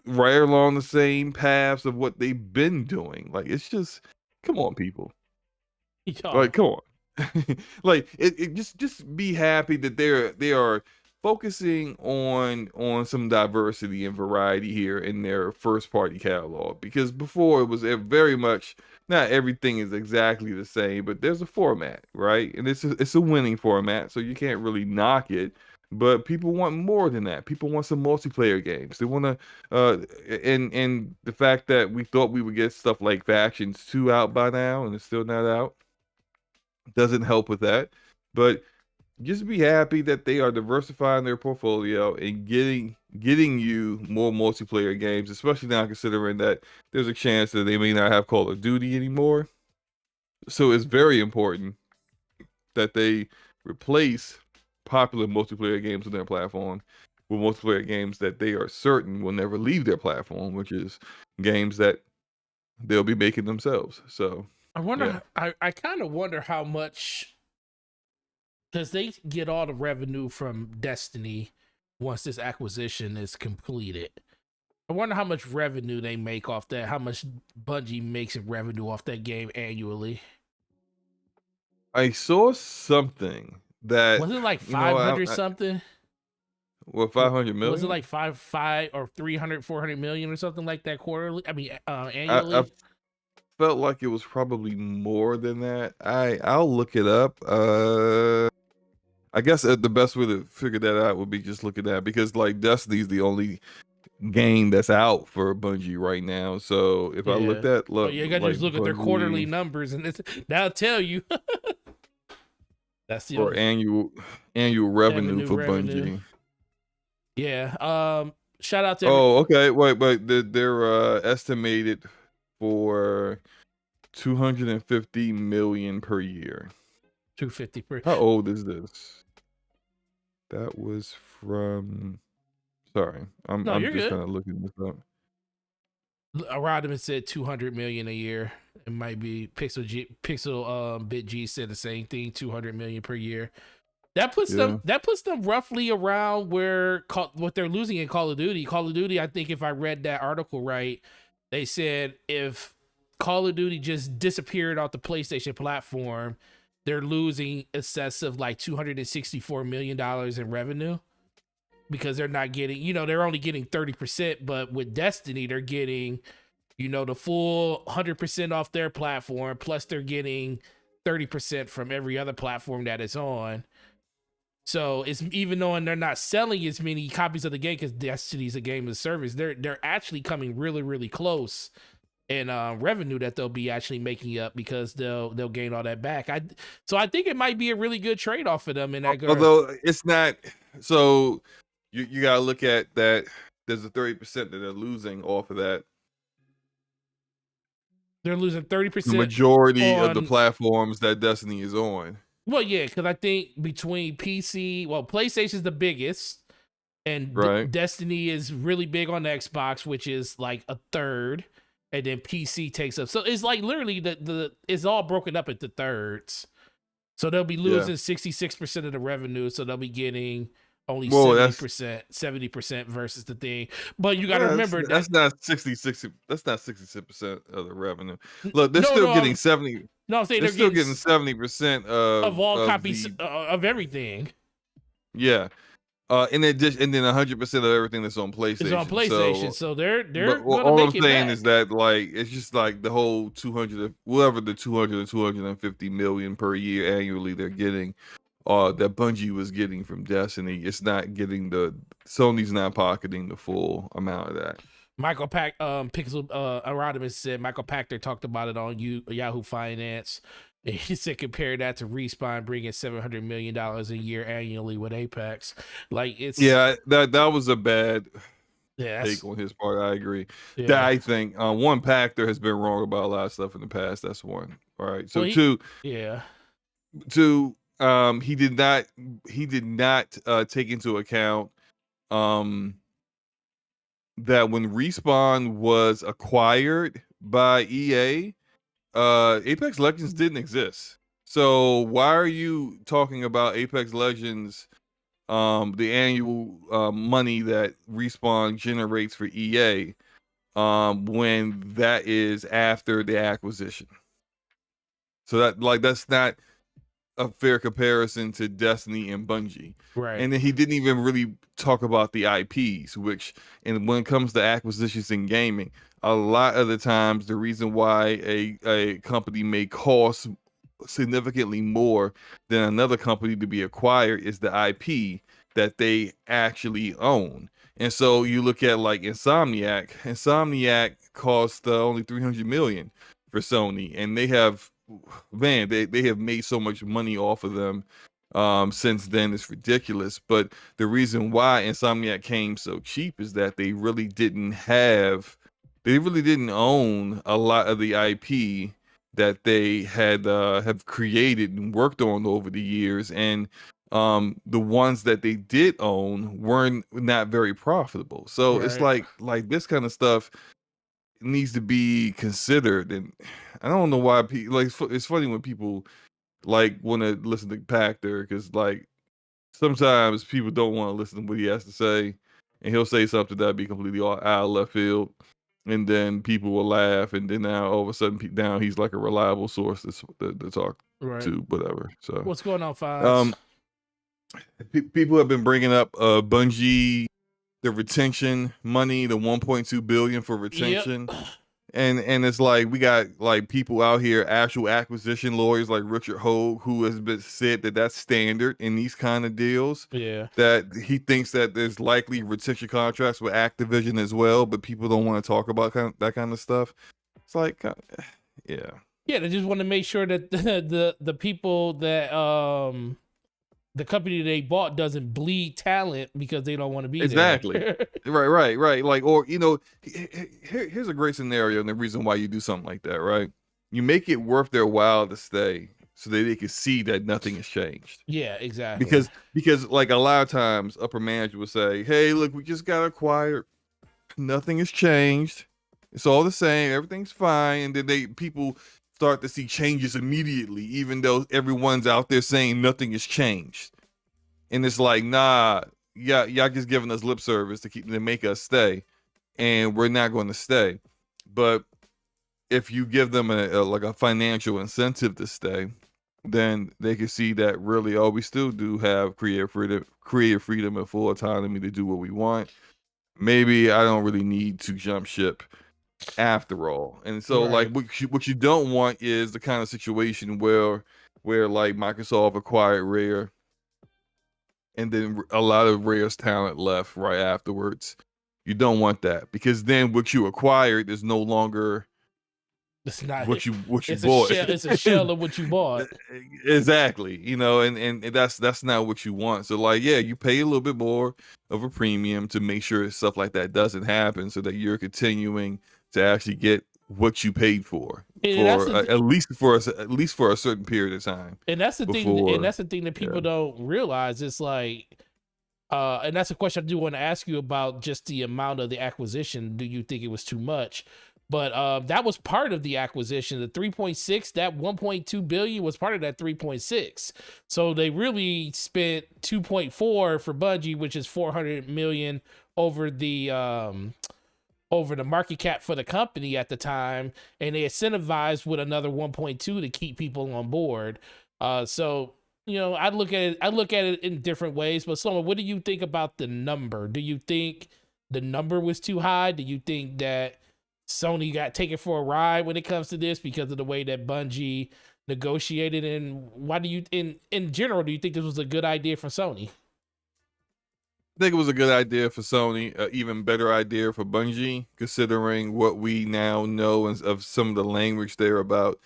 right along the same paths of what they've been doing. Like it's just, come on, people. Yo, Like, come on. Like it just be happy that they are focusing on some diversity and variety here in their first party catalog, because before it was very much not everything is exactly the same, but there's a format, right? And it's a winning format, so you can't really knock it. But people want more than that. People want some multiplayer games. They want to, and the fact that we thought we would get stuff like Factions 2 out by now and it's still not out doesn't help with that. But just be happy that they are diversifying their portfolio and getting you more multiplayer games, especially now considering that there's a chance that they may not have Call of Duty anymore. So it's very important that they replace popular multiplayer games on their platform with multiplayer games that they are certain will never leave their platform, which is games that they'll be making themselves. So I wonder. yeah. I kind of wonder how much, because they get all the revenue from Destiny once this acquisition is completed. I wonder how much revenue they make off that. How much Bungie makes in revenue off that game annually? I saw something that, Was it like you know, 500 something? well, 500 Was it million. like five or 300, 400 million or something like that quarterly? I mean, I annually. felt like it was probably more than that. I'll look it up. I guess the best way to figure that out would be just look at that, because like Destiny's the only game that's out for Bungie right now. So if I Yeah. looked at Oh, look yeah, you gotta like just look at their quarterly Bungie numbers, and that'll tell you. That's the or only annual revenue for revenue. Bungie. Yeah. Shout out to Oh, okay. Wait. They're estimated for 250 million per year. 250 per. How old is this? That was from. Sorry, No, I'm you're just good. kind of looking this up. Rodman said 200 million a year. It might be Pixel Bit G said the same thing, 200 million per year. That puts Yeah, them roughly around what they're losing in Call of Duty. Call of Duty, I think if I read that article right, they said if Call of Duty just disappeared off the PlayStation platform, they're losing excess of like $264 million in revenue, because they're not getting, they're only getting 30%, but with Destiny, they're getting, the full 100% off their platform, plus they're getting 30% from every other platform that it's on. So it's, even though they're not selling as many copies of the game because Destiny is a game as a service, they're actually coming really, really close in revenue that they'll be actually making up, because they'll gain all that back. So I think it might be a really good trade off for them in that. although it's not. So you gotta look at that. There's a 30% that they're losing off of that. They're losing The 30% majority of the on. platforms that Destiny is on. Well, yeah, because I think between PC, PlayStation's the biggest, and Right. Destiny is really big on Xbox, which is like a third, and then PC takes up. So it's like literally it's all broken up into thirds. So they'll be Yeah. losing 66% of the revenue, so they'll be getting only Well, that's 70% versus the thing. But you got to remember that. that's not 66. That's not 66% of the revenue. Look, they're No, still no, getting 70. I'm saying They're they're still getting getting 70% of of all copies the of everything. yeah. In addition, and then 100% of everything that's on It's on PlayStation. PlayStation, So, so they're but gonna all I'm make it saying is back. that like it's just like the whole 200, whatever the 200 to 250 million per year annually they're getting, that Bungie was getting from Destiny. It's not getting Sony's not pocketing the full amount of that. Michael Pack, Pixel, Erodimus said Michael Pachter talked about it on Yahoo Finance. He said compare that to Respawn bringing $700 million a year annually with Apex. Like it's Yeah, that was a bad yeah, take on his part. I agree. That yeah. I think one, Pactor has been wrong about a lot of stuff in the past. That's one. All right. So Well, yeah, two, he did not take into account um that when Respawn was acquired by EA, Apex Legends didn't exist. So why are you talking about Apex Legends, the annual money that Respawn generates for EA, when that is after the acquisition? So that's not a fair comparison to Destiny and Bungie. right, And then he didn't even really talk about the IPs, which, and when it comes to acquisitions in gaming, a lot of the times the reason why a company may cost significantly more than another company to be acquired is the IP that they actually own. And so you look at like Insomniac cost only 300 million for Sony, and they have, man, they have made so much money off of them since then. It's ridiculous. But the reason why Insomniac came so cheap is that they really didn't own a lot of the IP that they had have created and worked on over the years. And the ones that they did own weren't not very profitable. So it's right. like this kind of stuff needs to be considered. And I don't know why people like it's funny when people like want to listen to Pactor, because like sometimes people don't want to listen to what he has to say, and he'll say something that be completely out of left field, and then people will laugh, and then now all of a sudden now he's like a reliable source to talk Right. to, whatever. So What's going on, Fives? um people have been bringing up Bungie, the retention money, the 1.2 billion for Yep. retention. And it's like we got like people out here, actual acquisition lawyers like Richard Hogue, who has been said that that's standard in these kind of deals. Yeah. That he thinks that there's likely retention contracts with Activision as well, but people don't want to talk about that kind of stuff. It's like, yeah, Yeah, they just want to make sure that the people that the company they bought doesn't bleed talent because they don't want to be exactly. there. Right. Like, or here's a great scenario, and the reason why you do something like that, right? You make it worth their while to stay, so that they can see that nothing has changed. Yeah, exactly. Because like a lot of times upper management would say, hey, look, we just got acquired, nothing has changed, it's all the same, everything's fine. And then people start to see changes immediately, even though everyone's out there saying nothing has changed. And it's like, nah, yeah, y'all just giving us lip service to make us stay, and we're not going to stay. But if you give them like a financial incentive to stay, then they can see that really, oh, we still do have creative freedom and full autonomy to do what we want. Maybe I don't really need to jump ship after all. And so like Right. what you don't want is the kind of situation where like Microsoft acquired Rare, and then a lot of Rare's talent left right afterwards. You don't want that, because then what you acquired is no longer It's not. what you It's a bought. shell. It's a shell of what you bought. Exactly. And that's not what you want. So like, yeah, you pay a little bit more of a premium to make sure stuff like that doesn't happen, so that you're continuing to actually get what you paid for And that's at least for a certain period of time and that's the thing. And before. that's the thing that Yeah. people don't realize. It's like, and that's a question I do want to ask you about, just the amount of the acquisition. Do you think it was too much? But that was part of the acquisition. The 3.6, that 1.2 billion was part of that 3.6. So they really spent 2.4 for Bungie, which is 400 million over the market cap for the company at the time, and they incentivized with another 1.2 to keep people on board. So I look at it. I look at it in different ways. But Soma, what do you think about the number? Do you think the number was too high? Do you think that Sony got taken for a ride when it comes to this because of the way that Bungie negotiated? And why do you, in general, do you think this was a good idea for Sony? I think it was a good idea for Sony, even better idea for Bungie, considering what we now know of some of the language there about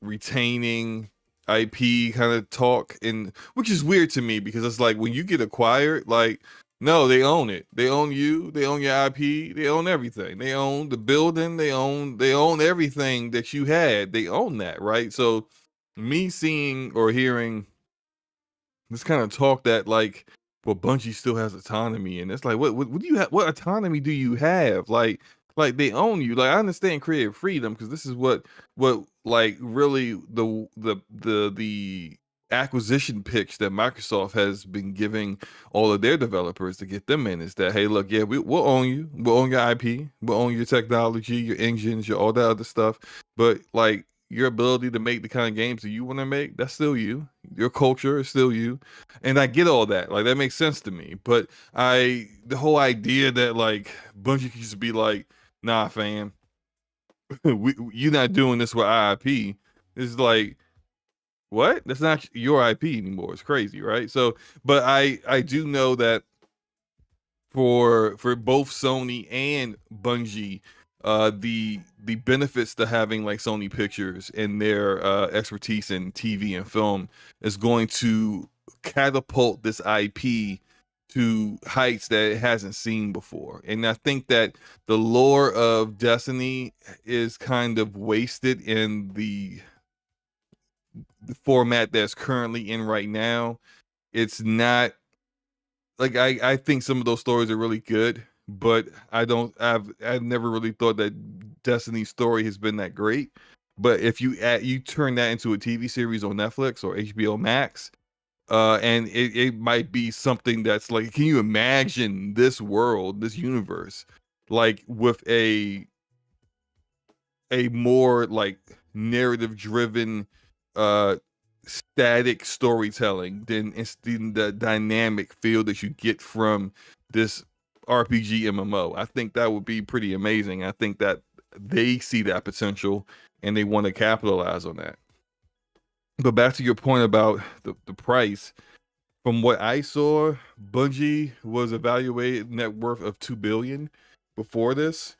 retaining IP kind of talk, and which is weird to me because it's like when you get acquired, like no, they own it. They own you, they own your IP, they own everything. They own the building, they own everything that you had. They own that, right? So me seeing or hearing this kind of talk that like, well, Bungie still has autonomy, and it's like, what do you have? What autonomy do you have? Like they own you. Like I understand creative freedom because this is what like really the acquisition pitch that Microsoft has been giving all of their developers to get them in is that, hey, look, yeah, we'll own you, we'll own your IP, we'll own your technology, your engines, your all that other stuff, but like your ability to make the kind of games that you want to make, that's still you. Your culture is still you. And I get all that. Like that makes sense to me. But the whole idea that like Bungie could just be like, nah, fam, you're not doing this with our IP. It's like, what? That's not your IP anymore. It's crazy, right? So, but I do know that for both Sony and Bungie, the benefits to having like Sony Pictures and their expertise in TV and film is going to catapult this IP to heights that it hasn't seen before. And I think that the lore of Destiny is kind of wasted in the format that's currently in right now. It's not like I think some of those stories are really good, but I've never really thought that Destiny's story has been that great. But if you turn that into a TV series on Netflix or HBO Max, and it might be something that's like, can you imagine this world, this universe, like with a more like narrative driven uh static storytelling than instead the dynamic feel that you get from this RPG MMO. I think that would be pretty amazing. I think that they see that potential and they want to capitalize on that. But back to your point about the price, from what I saw, Bungie was evaluated net worth of 2 billion before this.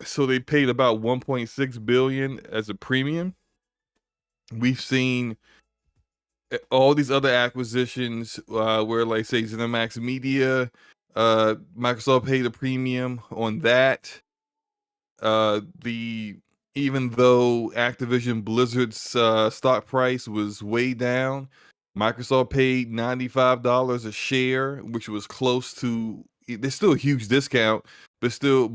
So they paid about 1.6 billion as a premium. We've seen all these other acquisitions where like say ZeniMax Media, Microsoft paid a premium on that. The Even though Activision Blizzard's stock price was way down, Microsoft paid $95 a share, which was close to. There's still a huge discount, but still,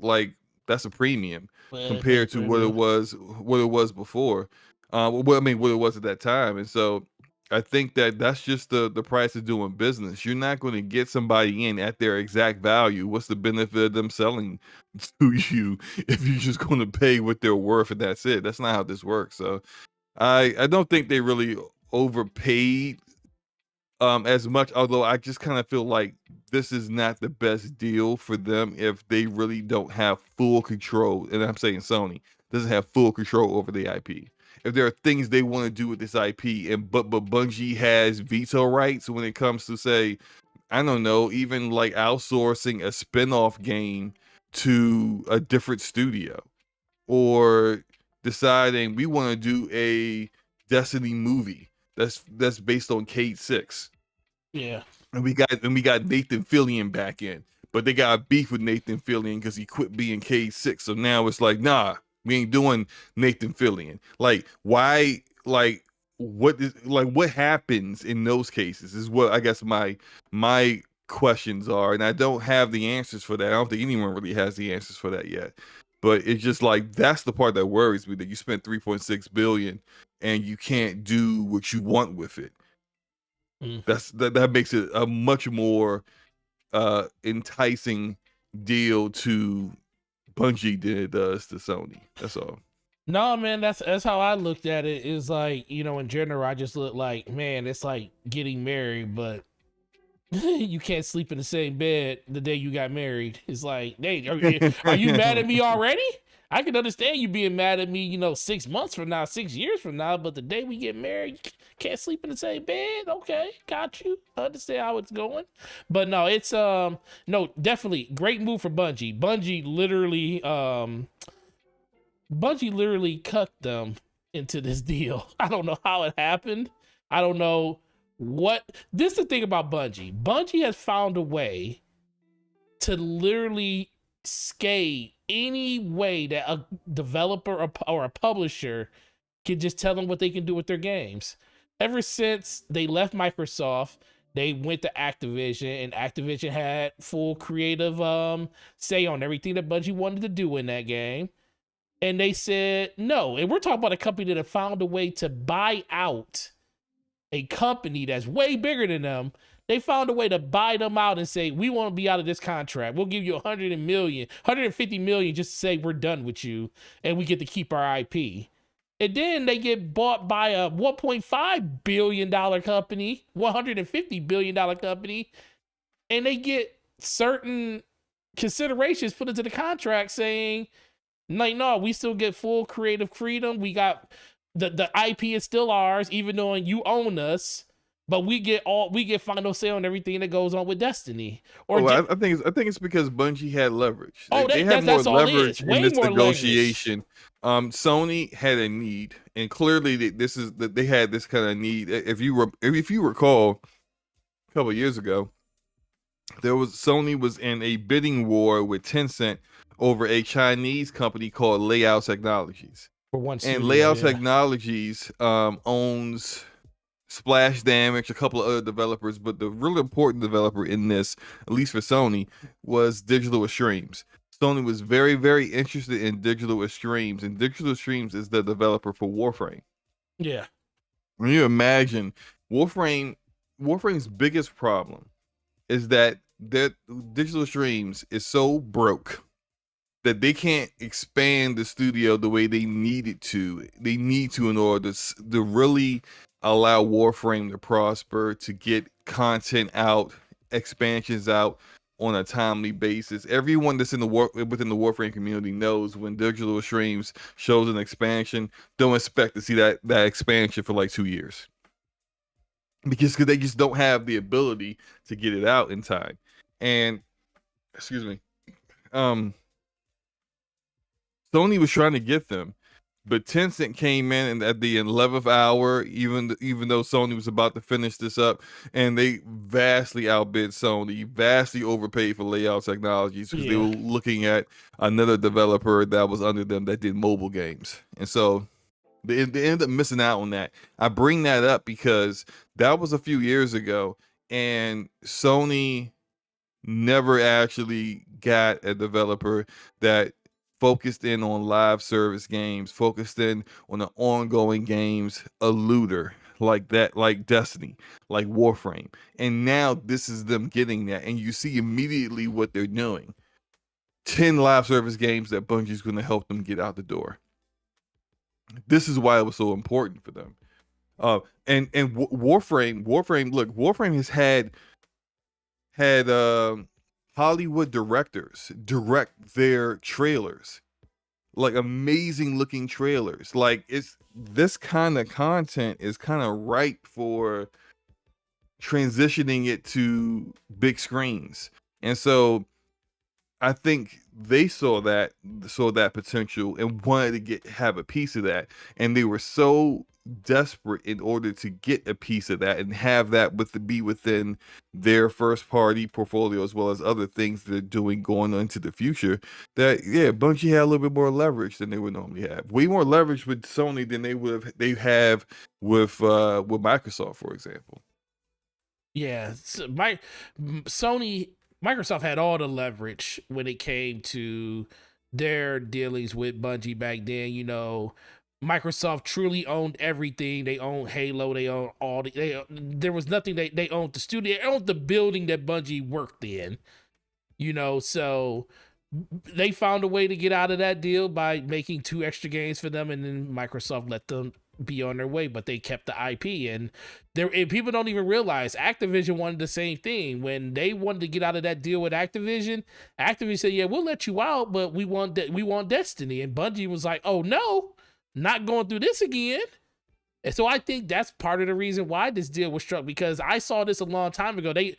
like that's a premium Well, big compared to premium. what it was before. Well, I mean, what it was at that time, and so I think that that's just the price of doing business. You're not going to get somebody in at their exact value. What's the benefit of them selling to you if you're just going to pay what they're worth and that's it? That's not how this works. So I don't think they really overpaid as much, although I just kind of feel like this is not the best deal for them if they really don't have full control, and I'm saying Sony doesn't have full control over the IP. If there are things they want to do with this IP, and but Bungie has veto rights when it comes to, say, I don't know, even like outsourcing a spin-off game to a different studio, or deciding we want to do a Destiny movie that's based on Cade 6. Yeah. And we got Nathan Fillion back in, but they got beef with Nathan Fillion because he quit being K6. So now it's like, nah, we ain't doing Nathan Fillion. Like, why? Like, what happens in those cases is what I guess my questions are, and I don't have the answers for that. I don't think anyone really has the answers for that yet. But it's just like that's the part that worries me, that you spent 3.6 billion and you can't do what you want with it. Mm. That makes it a much more enticing deal to Bungie than it does to Sony. That's all. No, man, that's how I looked at it. Is like, in general, I just look like, man, it's like getting married, but you can't sleep in the same bed the day you got married. It's like, hey, are you mad at me already? I can understand you being mad at me, 6 months from now, 6 years from now, but the day we get married, you can't sleep in the same bed. Okay, got you. I understand how it's going, but no, it's no, definitely great move for Bungie. Bungie literally cut them into this deal. I don't know how it happened. I don't know what. This is the thing about Bungie. Bungie has found a way to literally skate any way that a developer or a publisher can just tell them what they can do with their games. Ever since they left Microsoft, they went to Activision, and Activision had full creative say on everything that Bungie wanted to do in that game. And they said no. And we're talking about a company that have found a way to buy out a company that's way bigger than them. They found a way to buy them out and say, we want to be out of this contract. We'll give you 150 million just to say we're done with you and we get to keep our IP. And then they get bought by a $1.5 billion company, $150 billion company, and they get certain considerations put into the contract saying, like, no, we still get full creative freedom. We got the IP is still ours, even though you own us, but we get final say on everything that goes on with Destiny. Or Oh, I think it's because Bungie had leverage. They, oh, they had more that's all it is. leverage in Way this more leverage. negotiation. Sony had a need, and clearly this is that they had this kind of need. If you recall, a couple of years ago, Sony was in a bidding war with Tencent over a Chinese company called Layout Technologies. For one And studio, Layout yeah. Technologies owns Splash Damage, a couple of other developers, but the really important developer in this, at least for Sony, was Digital Extremes. Sony was very, very interested in Digital Extremes, and Digital Extremes is the developer for Warframe. Yeah. When you imagine Warframe's biggest problem is that their Digital Extremes is so broke that they can't expand the studio the way they need it to. They need to in order to really allow Warframe to prosper, to get content out, expansions out on a timely basis. Everyone that's within the Warframe community knows when Digital Extremes shows an expansion, don't expect to see that expansion for like 2 years because they just don't have the ability to get it out in time. And excuse me, um Sony was trying to get them, but Tencent came in and at the 11th hour, even though Sony was about to finish this up, and they vastly outbid Sony, vastly overpaid for Layout Technologies because they were Yeah. looking at another developer that was under them that did mobile games, and so they ended up missing out on that. I bring that up because that was a few years ago, and Sony never actually got a developer that focused in on live service games, focused in on the ongoing games, a looter like that, like Destiny, like Warframe. And now this is them getting that. And you see immediately what they're doing. 10 live service games that Bungie's going to help them get out the door. This is why it was so important for them. And Warframe. Look, Warframe has had Hollywood directors direct their trailers, like amazing looking trailers. Like it's this kind of content is kind of ripe for transitioning it to big screens. And so I think they saw that potential and wanted to have a piece of that, and they were so desperate in order to get a piece of that and have that be within their first party portfolio as well as other things that they're doing going into the future. That yeah, Bungie had a little bit more leverage than they would normally have. Way more leverage with Sony than they have with Microsoft, for example. Yeah. So Sony, Microsoft had all the leverage when it came to their dealings with Bungie back then. Microsoft truly owned everything. They owned Halo. They owned there was nothing they owned the studio. They owned the building that Bungie worked in. So they found a way to get out of that deal by making 2 extra games for them, and then Microsoft let them be on their way, but they kept the IP. And people don't even realize Activision wanted the same thing when they wanted to get out of that deal with Activision. Activision said, "Yeah, we'll let you out, but we want Destiny." And Bungie was like, "Oh no, not going through this again." And so I think that's part of the reason why this deal was struck, because I saw this a long time ago. They,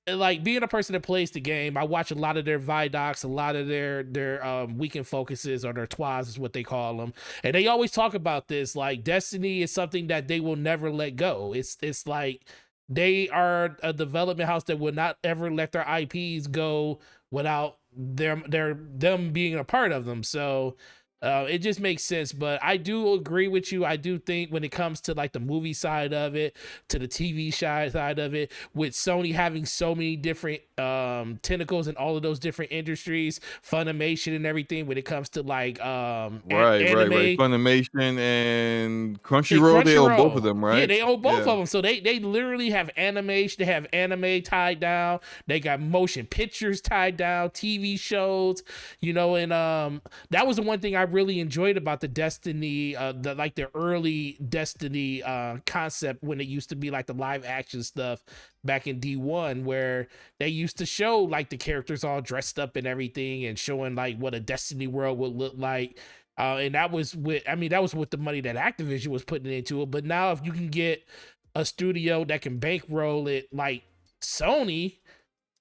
like, being a person that plays the game, I watch a lot of their Vidocs, a lot of their weekend focuses, or their TWAs is what they call them, and they always talk about this. Like, Destiny is something that they will never let go. It's like they are a development house that will not ever let their IPs go without them being a part of them. So it just makes sense. But I do agree with you. I do think when it comes to like the movie side of it, to the TV side of it, with Sony having so many different tentacles in all of those different industries, Funimation and everything, when it comes to like Right, right, right. anime. Funimation and Yeah, Crunchyroll, they own both of Crunchyroll. them, Yeah, right? they own both Yeah. of them. So they literally have animation. They have anime tied down. They got motion pictures tied down, TV shows, and that was the one thing I really enjoyed about the Destiny, the early Destiny concept, when it used to be like the live action stuff back in D1, where they used to show like the characters all dressed up and everything, and showing like what a Destiny world would look like. And that was with the money that Activision was putting into it. But now, if you can get a studio that can bankroll it like Sony,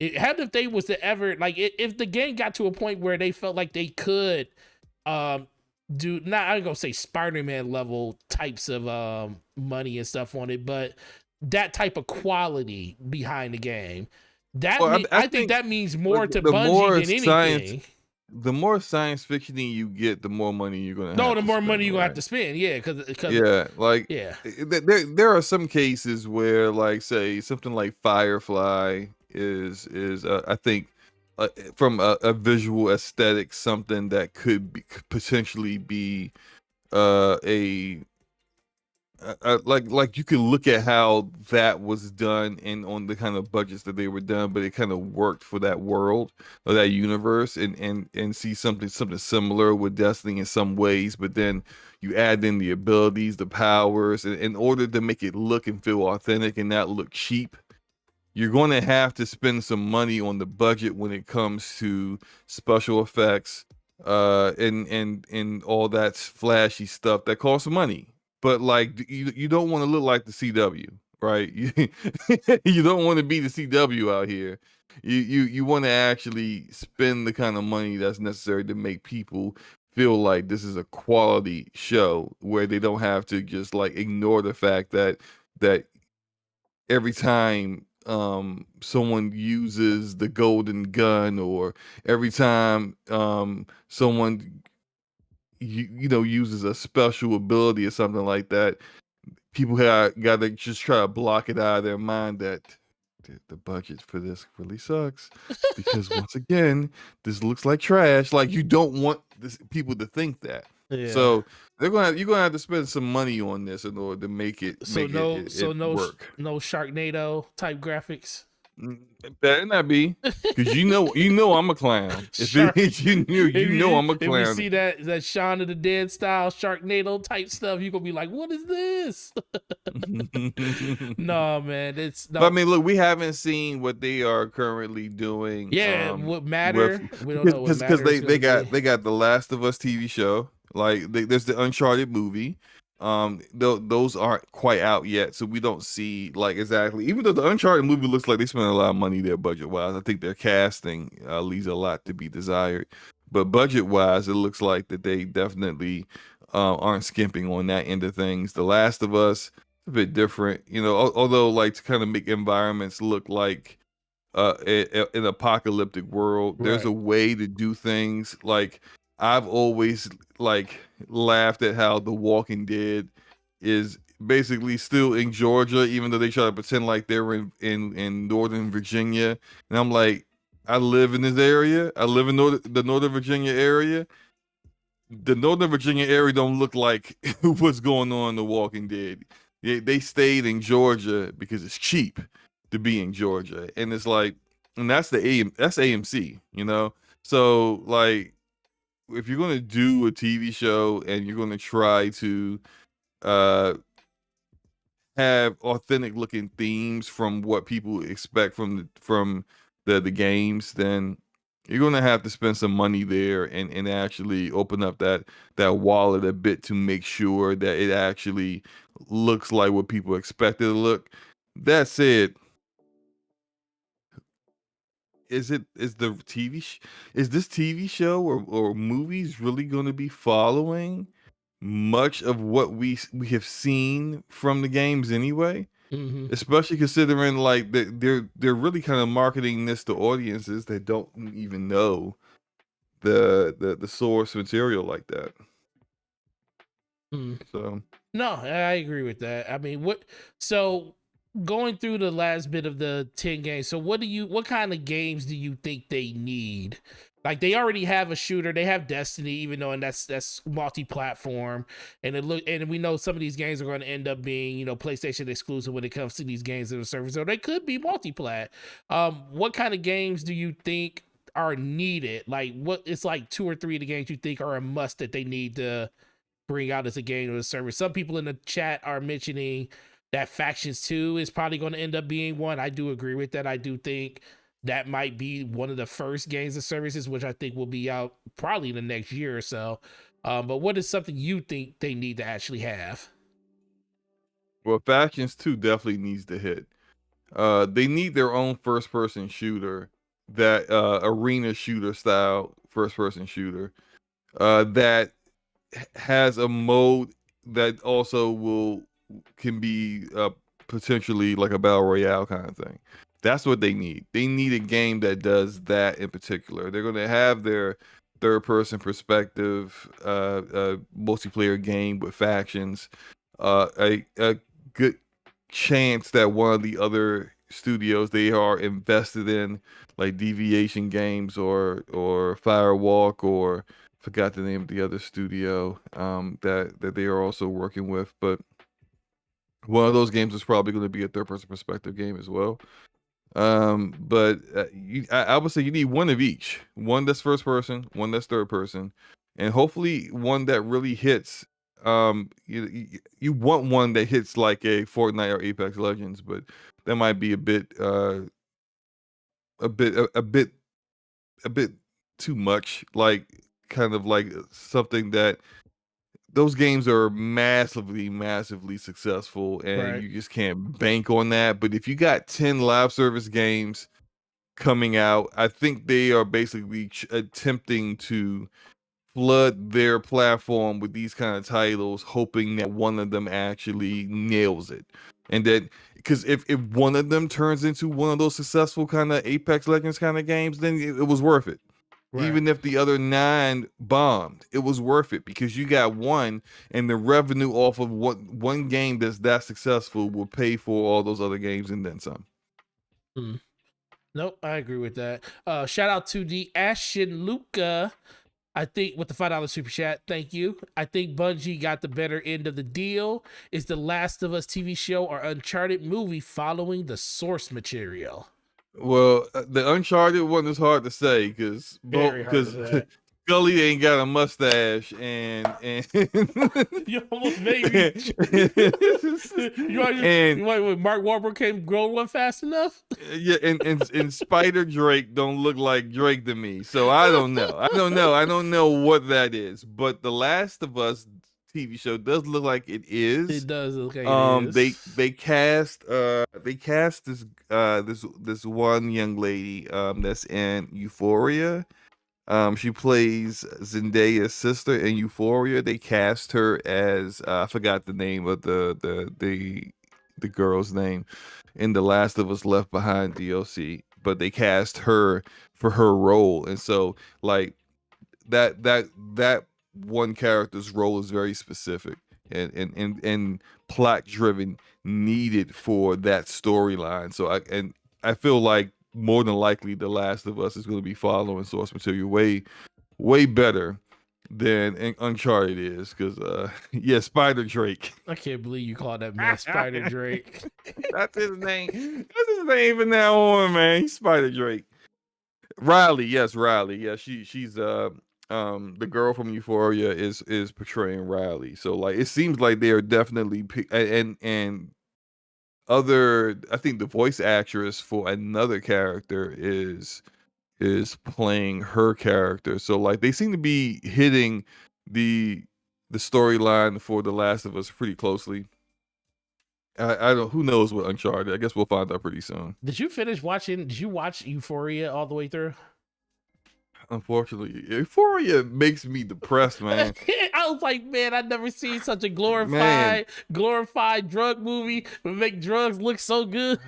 if they was to ever, like, if the game got to a point where they felt like they could do, not, I'm gonna say Spider-Man level types of money and stuff on it, but that type of quality behind the game, Well, I I think think that means like more to Bungie than anything. the more science fiction you get, the more money you're gonna No, have the to more spend, money you're gonna have right? to spend, yeah, because Yeah, like yeah, there are some cases where, like, say something like Firefly is I think from a visual aesthetic, something that could potentially be a like you can look at how that was done and on the kind of budgets that they were done, but it kind of worked for that world or that universe, and see something similar with Destiny in some ways, but then you add in the abilities, the powers, in order to make it look and feel authentic and not look cheap. You're going to have to spend some money on the budget when it comes to special effects, and all that flashy stuff that costs money. But like you don't want to look like the CW, right? You don't want to be the CW out here. You want to actually spend the kind of money that's necessary to make people feel like this is a quality show, where they don't have to just like ignore the fact that every time someone uses the golden gun, or every time someone uses a special ability or something like that, people have got to just try to block it out of their mind that the budget for this really sucks, because once again, this looks like trash. Like, you don't want people to think that. yeah. So you're gonna have to spend some money on this in order to make it So it work. no Sharknado type graphics. It better not be, because I'm a clown. If it Shark. is I'm a If you clown. see that Shaun of the Dead style Sharknado type stuff, you gonna be like, "What is this?" No, man, it's But I no. mean, look, we haven't seen what they are currently doing. Yeah, what With matter? We don't know what because matter is they gonna be. got the Last of Us TV show. Like, there's the Uncharted movie. Those aren't quite out yet, so we don't see like exactly. Even though the Uncharted movie looks like they spent a lot of money there budget wise, I think their casting leaves a lot to be desired. But budget wise, it looks like that they definitely aren't skimping on that end of things. The Last of Us, a bit different, although, like, to kind of make environments look like an apocalyptic world, there's Right. a way to do things. Like, I've always like laughed at how The Walking Dead is basically still in Georgia, even though they try to pretend like they're in Northern Virginia. And I'm like, I live in this area. I live in the Northern Virginia area. The Northern Virginia area don't look like what's going on in The Walking Dead. They stayed in Georgia because it's cheap to be in Georgia, and it's like, and that's that's AMC. So like, if you're gonna do a TV show and you're gonna try to uh have authentic looking themes from what people expect from the games, then you're gonna have to spend some money there and actually open up that wallet a bit to make sure that it actually looks like what people expect it to look. That said, is the is this TV show or movies really going to be following much of what we have seen from the games anyway? Mm-hmm. Especially considering like they're really kind of marketing this to audiences that don't even know the source material like that. Mm. So No, I agree with that. I mean, what? So going through the last bit of the 10 games, so what kind of games do you think they need? Like they already have a shooter, they have Destiny, even though and that's multi-platform, and we know some of these games are going to end up being PlayStation exclusive when it comes to these games in the service, so they could be multi-plat. What kind of games do you think are needed? Like what? It's like two or three of the games you think are a must that they need to bring out as a game or a service. Some people in the chat are mentioning that Factions 2 is probably going to end up being one. I do agree with that. I do think that might be one of the first games and services, which I think will be out probably in the next year or so. But what is something you think they need to actually have? well, Factions 2 definitely needs to hit. They need their own first person shooter, that arena shooter style first person shooter. That has a mode that also will can be potentially like a battle royale kind of thing. That's what they need. They need a game that does that in particular. They're going to have their third person perspective multiplayer game with factions. A good chance that one of the other studios they are invested in, like Deviation Games or Firewalk, or forgot the name of the other studio that they are also working with, but one of those games is probably going to be a third person perspective game as well. But I would say you need one of each, one that's first person, one that's third person, and hopefully one that really hits. You want one that hits like a Fortnite or Apex Legends, but that might be a bit a bit a bit too much, like kind of like something that those games are massively successful and Right. you just can't bank on that. But if you got 10 live service games coming out, I think they are basically attempting to flood their platform with these kind of titles, hoping that one of them actually nails it. And that because if one of them turns into one of those successful kind of Apex Legends kind of games, then it was worth it. Right. Even if the other nine bombed, it was worth it because you got one, and the revenue off of what one game that's that successful will pay for all those other games and then some. Hmm. Nope, I agree with that. Shout out to the Ashen Luca. I think with the $5 super chat, thank you. I think Bungie got the better end of the deal. Is the Last of Us TV show or Uncharted movie following the source material? Well, the Uncharted one is hard to say because both Very hard to because say. Scully ain't got a mustache and You almost made me. and you might when Mark Wahlberg came grow one fast enough. yeah, and Spider Drake don't look like Drake to me. So I don't know. I don't know what that is. But The Last of Us TV show does look like it is. It does look like it is. They cast this one young lady that's in Euphoria. She plays Zendaya's sister in Euphoria. They cast her as I forgot the name of the girl's name in The Last of Us Left Behind DLC, but they cast her for her role, and so like that one character's role is very specific and plot driven, needed for that storyline. So I feel like more than likely The Last of Us is going to be following source material way better than Uncharted is, because yeah, Spider Drake. I can't believe you called that man Spider Drake. That's his name. That's his name from now on, man. He's Spider Drake. Riley, yes, Riley. Yeah, she's the girl from Euphoria is portraying Riley. So like it seems like they are definitely and other I think the voice actress for another character is playing her character. So like they seem to be hitting the the storyline for The Last of Us pretty closely. I don't who knows what Uncharted. I guess we'll find out pretty soon. Did you finish watching? Did you watch Euphoria all the way through? Unfortunately, Euphoria makes me depressed, man. I was like, man, I've never seen such a Man, glorified drug movie but make drugs look so good.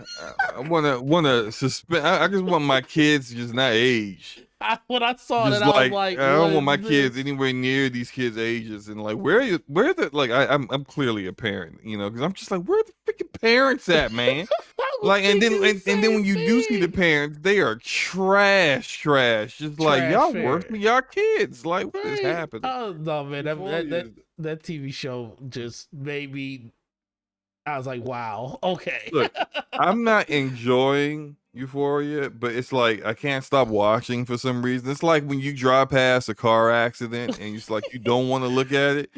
I wanna suspend. I just want my kids to just not age. When I saw Just that, I was like like, I what don't want my is kids this? anywhere near these kids' ages, and like where the like I'm clearly a parent, you know, because I'm just like where the freaking parents at, man? I was Like and then thinking the and then same when you do see the thing. parents, they are trash. Just like Trash y'all worse fair. than y'all kids. Like what is Right? happening? Oh no, man, Euphoria is that TV show just made me. I was like, wow, okay. Look, I'm not enjoying Euphoria, but it's like I can't stop watching for some reason. It's like when you drive past a car accident and it's like you don't want to look at it,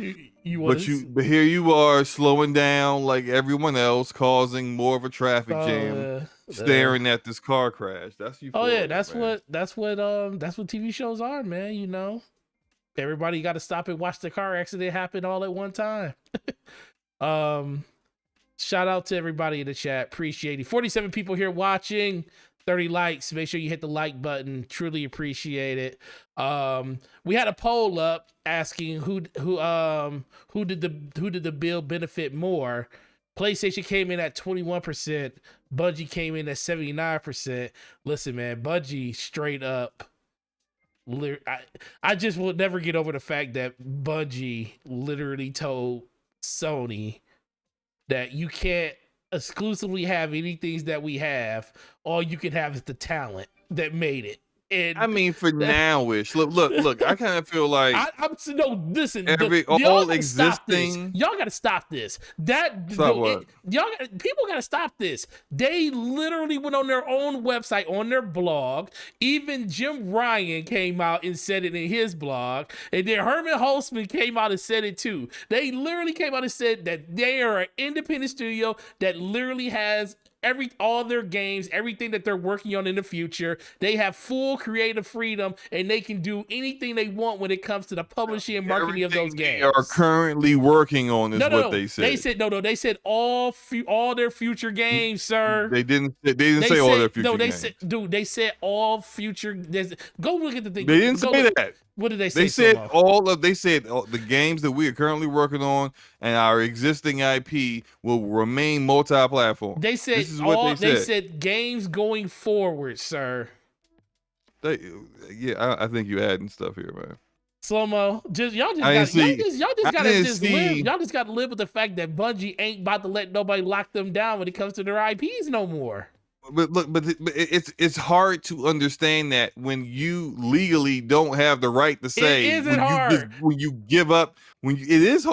You want but here you are slowing down like everyone else, causing more of a traffic jam, uh, staring at this car crash. That's oh yeah, Euphoria, man. that's what TV shows are, man. You know, everybody got to stop and watch the car accident happen all at one time. um, Shout out to everybody in the chat. Appreciate it. 47 people here watching. 30 likes. Make sure you hit the like button. Truly appreciate it. We had a poll up asking who did the bill benefit more. PlayStation came in at 21%. Bungie came in at 79%. Listen, man, Bungie straight up. I just will never get over the fact that Bungie literally told Sony that you can't exclusively have anything that we have. All you can have is the talent that made it. And I mean, for nowish. Look. I kind of feel like I'm no listen. Y'all all gotta stop this. existing. Y'all gotta stop this. Stop what? People gotta stop this. They literally went on their own website, on their blog. Even Jim Ryan came out and said it in his blog, and then Herman Holtzman came out and said it too. They literally came out and said that they are an independent studio that literally has all their games, everything that they're working on in the future. They have full creative freedom and they can do anything they want when it comes to the publishing and marketing of those games. They are currently working on is what they said. They said they said all their future games, sir. They didn't say all their future games. They said all future. Go look at the thing. They didn't say that. What did they say? They said all the games that we are currently working on and our existing IP will remain multi-platform. They said this is what they said games going forward, sir. I think you adding stuff here, man. Slow-mo, y'all just gotta live with the fact that Bungie ain't about to let nobody lock them down when it comes to their IPs no more. But look, but it's hard to understand that when you legally don't have the right to say it isn't hard. When you give up it is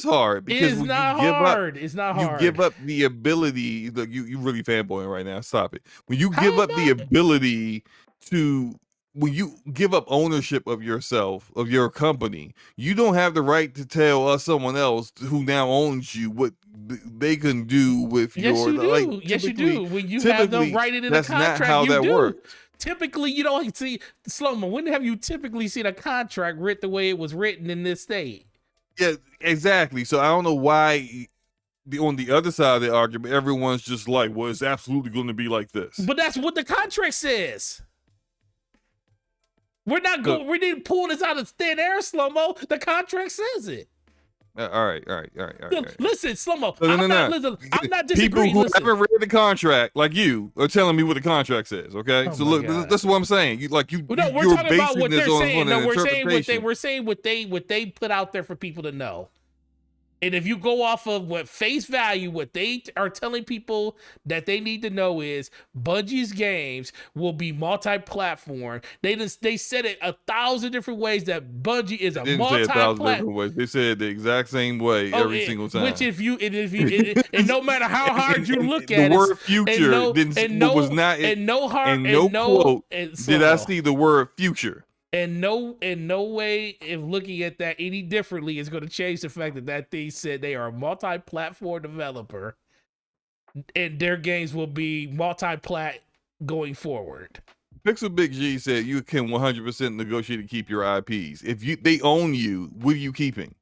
hard because it's when not you give hard. up It's not hard. you give up the ability. Look, you really fanboying right now. Stop it. When you give up the ability to when you give up ownership of yourself, of your company, you don't have the right to tell someone else who now owns you what they can do with yes, your. You do. Like, yes, you do. When you have them writing in a contract, not how you that do. works. Typically, you don't see Slow-mo. When have you typically seen a contract written the way it was written in this state? Yeah, exactly. So I don't know why. On the other side of the argument, everyone's just like, "Well, it's absolutely going to be like this." But that's what the contract says. We're not going. We didn't pull this out of thin air, Slow-mo. The contract says it. All right. Listen, Slow-mo. No. I'm not disagreeing. People who haven't read the contract, like you, are telling me what the contract says. Okay, so look, this is what I'm saying. We're talking about what they're saying. No, we're saying what they put out there for people to know. And if you go off of what face value, what they are telling people that they need to know is Bungie's games will be multi-platform. They said it 1,000 different ways that Bungie is They a didn't say 1,000 multi-plat. different ways. They said the exact same way Oh, every single time. which and no matter how hard you look the at word it, future was not and no hard and no quote and did I see the word future. And no way if looking at that any differently is going to change the fact that that thing said they are a multi-platform developer and their games will be multi-plat going forward. Pixel Big G said you can 100% negotiate to keep your IPs. If they own you, what are you keeping?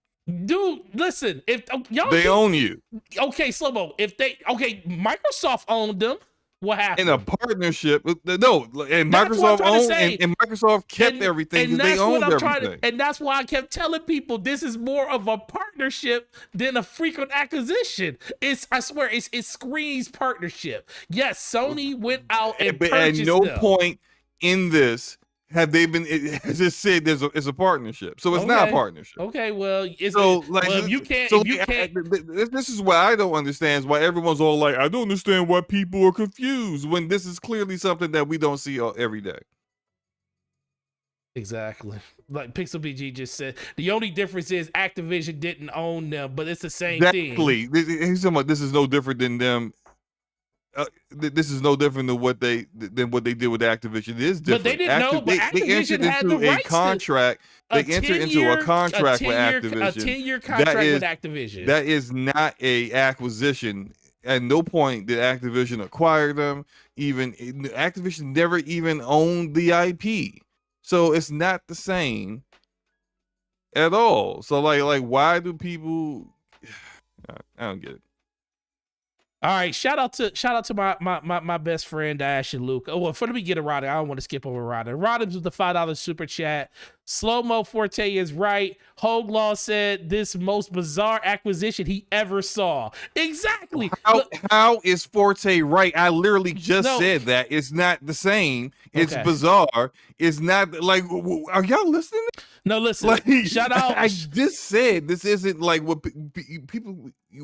Dude, listen, if y'all own you. Okay, Slow-Mo, Microsoft owned them. What happened? In a partnership, no, and Microsoft owned and Microsoft kept everything because they owned everything. And that's why I kept telling people this is more of a partnership than a frequent acquisition. I swear, it screams partnership. Yes, Sony went out and purchased at no them. point in this have they been? It has just said it's a partnership, so it's not a partnership. Okay, well, you can't. This is what I don't understand. Is why everyone's all like, I don't understand why people are confused when this is clearly something that we don't see every day. Exactly. Like Pixel BG just said, the only difference is Activision didn't own them, but it's the same thing. Exactly. He's talking about this is no different than them. This is no different than what they did with Activision. It is different. But they didn't know. But Activision had the rights contract. They entered into a contract with Activision. A 10-year contract with Activision. That is not a acquisition. At no point did Activision acquire them. Even Activision never even owned the IP, so it's not the same at all. So like why do people? I don't get it. All right, shout out to my best friend Ash and Luke. Oh, well, let me get a Rodder. I don't want to skip over Rodder. Rodder with the $5 super chat. Slow-Mo Forte is right. Hogue Law said this most bizarre acquisition he ever saw. Exactly. How is Forte right? I literally just said that. It's not the same. It's bizarre. It's not like, are y'all listening? No, listen. Like, shout out. I just said this isn't like what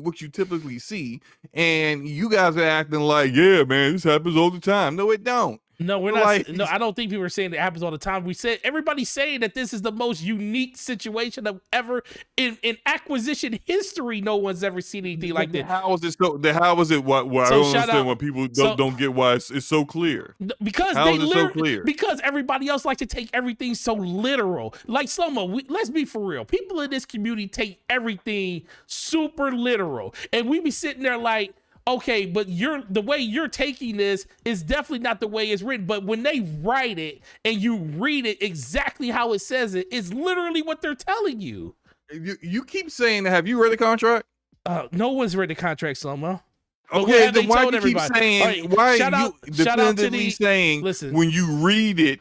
what you typically see, and you guys are acting like, yeah, man, this happens all the time. No, it don't. No, we're not. No, I don't think people are saying it happens all the time. We said everybody's saying that this is the most unique situation of ever in acquisition history. No one's ever seen anything like this. How is it so? How is it? What I don't understand when people don't get why it's so clear. Because how is it so clear? Because everybody else likes to take everything so literal. Like Slow-Mo, let's be for real. People in this community take everything super literal, and we be sitting there like, okay, but the way you're taking this is definitely not the way it's written. But when they write it and you read it exactly how it says it, it's literally what they're telling you. You keep saying, have you read the contract? No one's read the contract, Slow-Mo. Okay, then why do you keep saying, why are you definitively saying, listen, when you read it,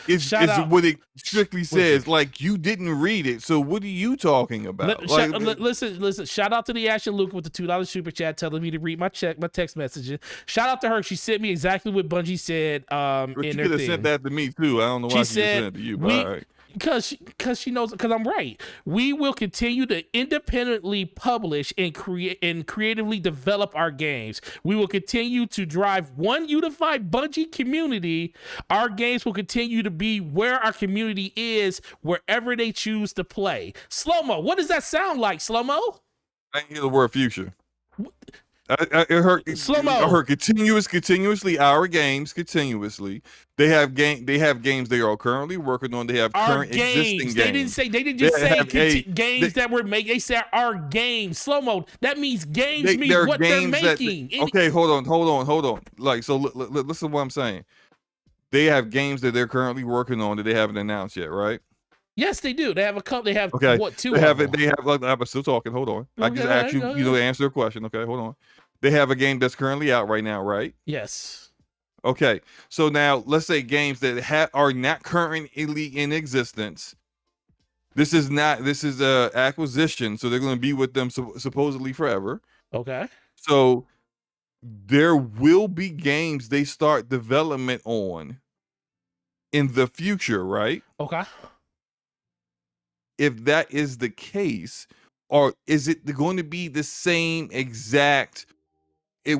it's what it strictly says. Like, you didn't read it, so what are you talking about? Listen. Shout out to the Ash and Luke with the $2 super chat telling me to read my text messages. Shout out to her. She sent me exactly what Bungie said. But you could have sent that to me too. I don't know why she sent it to you. But all right. Because she knows, because I'm right. We will continue to independently publish and creatively develop our games. We will continue to drive one unified Bungie community. Our games will continue to be where our community is, wherever they choose to play. Slow-Mo, what does that sound like, Slow-Mo? I hear the word future. I heard continuously our games continuously. They have games they are currently working on. They have current existing games. They didn't just say games that we're making. They said our games. Slow-Mo. That means games means what they're making. Okay, hold on. Like, so listen to what I'm saying. They have games that they're currently working on that they haven't announced yet, right? Yes, they do. They have a couple. They have what, two? They have. Like, I'm still talking. Hold on. I just asked you. You know, to answer the question. Okay, hold on. They have a game that's currently out right now, right? Yes. Okay. So now let's say games that are not currently in existence. This is a acquisition, so they're going to be with them supposedly forever. Okay. So there will be games they start development on in the future, right? Okay. If that is the case, or is it going to be the same exact? They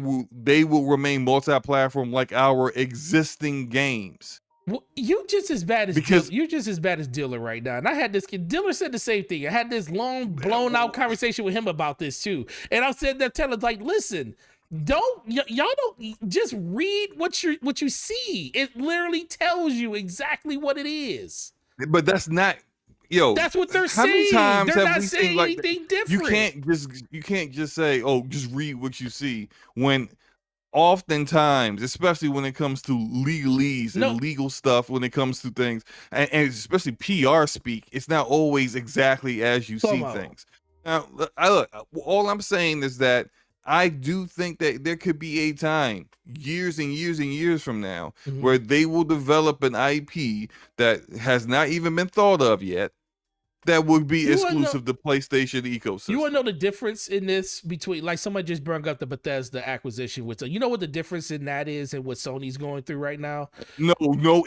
will remain multi-platform like our existing games. Well, you just as bad as Because You're just as bad as Diller right now. And I had this kid. Diller said the same thing. I had this long, blown out conversation with him about this too. And I said that tell him like, listen, y'all don't just read what you see. It literally tells you exactly what it is. but that's not, yo. That's what they're How many saying. times They're have not we saying seen like anything different. you can't just say, oh, just read what you see, when oftentimes, especially when it comes to legalese No, and legal stuff, when it comes to things, and especially PR speak, it's not always exactly as you see Tomo. things. Now, all I'm saying is that I do think that there could be a time, years and years and years from now, Mhm. where they will develop an IP that has not even been thought of yet, that would be You wanna know- exclusive to PlayStation ecosystem. You want to know the difference in this between, like, somebody just brought up the Bethesda acquisition with, you know what the difference in that is and what Sony's going through right now? No,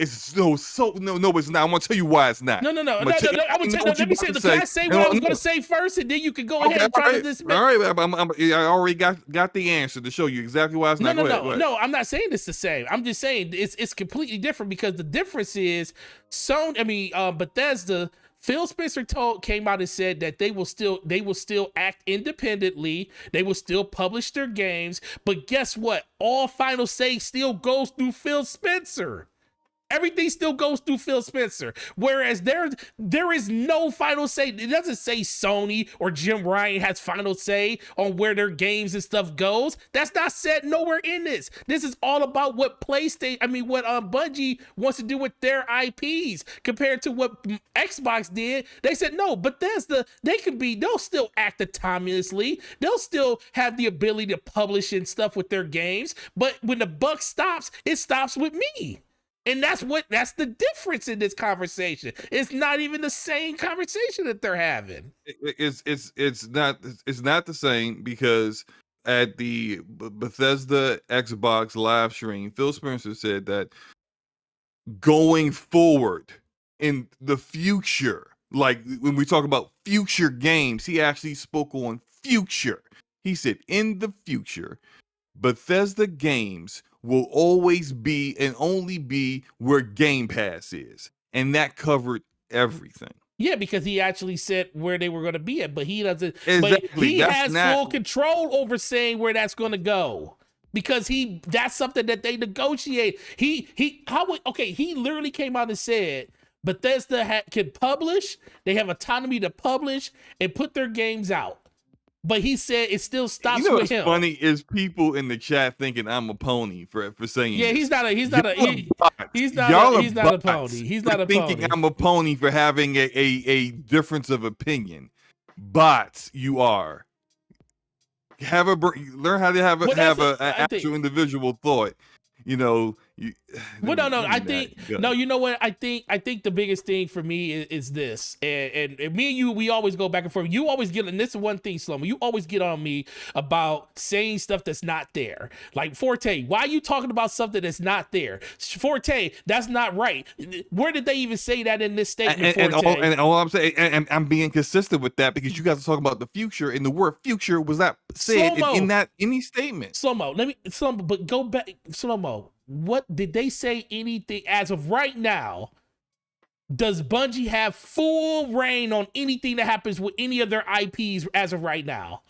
it's no, it's not. I'm gonna tell you why it's not. No. I'm I'm gonna tell you, gonna tell. what Let me you say. about to Can I say what I was gonna say first, and then you can go ahead and try to dismiss. All right, I already got the answer to show you exactly why it's not. Go ahead. No. I'm not saying it's the same. I'm just saying it's completely different because the difference is Bethesda. Phil Spencer came out and said that they will still act independently. They will still publish their games. But guess what? All final say still goes through Phil Spencer. Everything still goes through Phil Spencer. Whereas there is no final say. It doesn't say Sony or Jim Ryan has final say on where their games and stuff goes. That's not said nowhere in this. This is all about what Bungie wants to do with their IPs compared to what Xbox did. They said no, Bethesda, they'll still act autonomously. They'll still have the ability to publish and stuff with their games. But when the buck stops, it stops with me. And that's the difference in this conversation. It's not even the same conversation that they're having. It's not the same, because at the Bethesda Xbox live stream, Phil Spencer said that going forward in the future, like when we talk about future games, he actually spoke on future. He said in the future, Bethesda games will always be and only be where Game Pass is. And that covered everything. Yeah, because he actually said where they were going to be at, but he doesn't. Exactly. But he has full control over saying where that's going to go, because that's something that they negotiate. He literally came out and said Bethesda can publish. They have autonomy to publish and put their games out. But he said it still stops with him. What's funny is people in the chat thinking I'm a pony for saying yeah, this. He's not a pony. He's not a thinking pony. I'm a pony for having a difference of opinion. Bots, you are. Learn how to have an actual individual thought. You know. Well, no. I think no. You know what? I think the biggest thing for me is this, and me and you, we always go back and forth. You always get, and this is one thing, Slomo. You always get on me about saying stuff that's not there. Like Forte, why are you talking about something that's not there? Forte, that's not right. Where did they even say that in this statement? Forte? And all I'm saying, and I'm being consistent with that, because you guys are talking about the future, and the word "future" was not said in any statement. Slomo, but go back, Slomo. What did they say? Anything as of right now? Does Bungie have full reign on anything that happens with any of their IPs as of right now?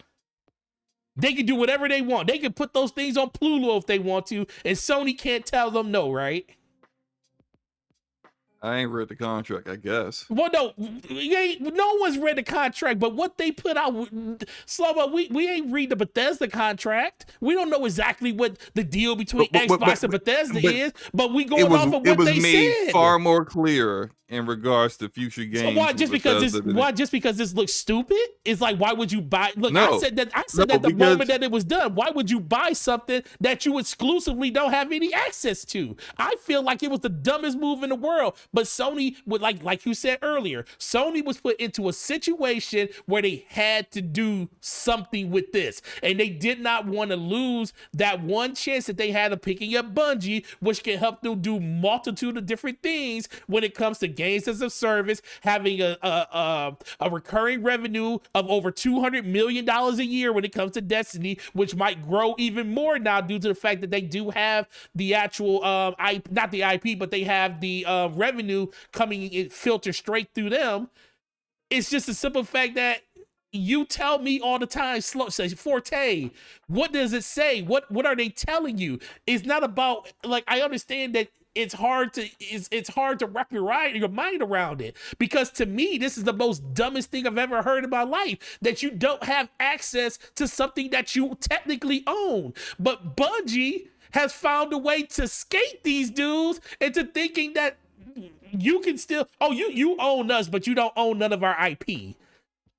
They can do whatever they want. They can put those things on Pluto if they want to, and Sony can't tell them no, right? I ain't read the contract, I guess. Well, no one's read the contract, but what they put out, Slobo, we ain't read the Bethesda contract. We don't know exactly what the deal between Xbox and Bethesda is, but we going off of what they said. It was made far more clear in regards to future games. So why just because this looks stupid? It's like, why would you buy? Look, I said that the moment that it was done. Why would you buy something that you exclusively don't have any access to? I feel like it was the dumbest move in the world. But Sony would, like you said earlier, Sony was put into a situation where they had to do something with this, and they did not want to lose that one chance that they had of picking up Bungie, which can help them do multitude of different things when it comes to games as a service, having a recurring revenue of over $200 million a year when it comes to Destiny, which might grow even more now due to the fact that they do have the actual not the IP, but they have the revenue coming in, filter straight through them. It's just a simple fact that you tell me all the time, says Forte, what does it say? What are they telling you? It's not about, like, I understand that it's hard to wrap your mind around it, because to me this is the most dumbest thing I've ever heard in my life, that you don't have access to something that you technically own. But Bungie has found a way to skate these dudes into thinking that you can still, you own us, but you don't own none of our IP.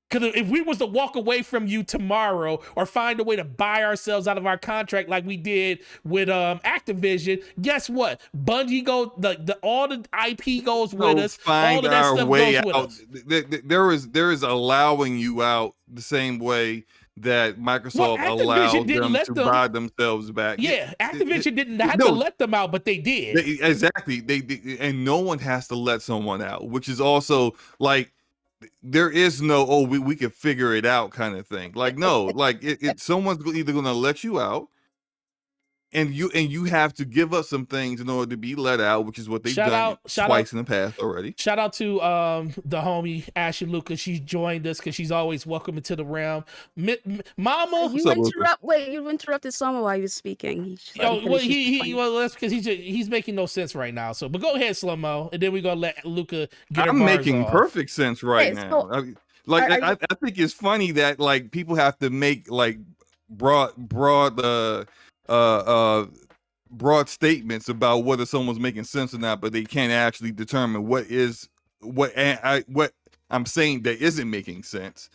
Because if we was to walk away from you tomorrow or find a way to buy ourselves out of our contract like we did with Activision, guess what? Bungie goes, all the IP goes with us. All of that stuff goes with us. There is allowing you out the same way that Microsoft allowed them to buy themselves back. Yeah, Activision didn't have to let them out, but they did. Exactly. They and no one has to let someone out, which is also like, there is no, we can figure it out kind of thing. Like, no, like someone's either going to let you out, and you have to give up some things in order to be let out, which is what they've done twice in the past already. Shout out to the homie Ashley Lucas. She joined us because she's always welcome into the realm. Mama, you interrupted Slomo while you were speaking. That's because he's making no sense right now. So, but go ahead, Slomo, and then we're gonna let Luca get. I'm making perfect sense right now. I think it's funny that like people have to make like broad statements about whether someone's making sense or not, but they can't actually determine what I'm saying that isn't making sense,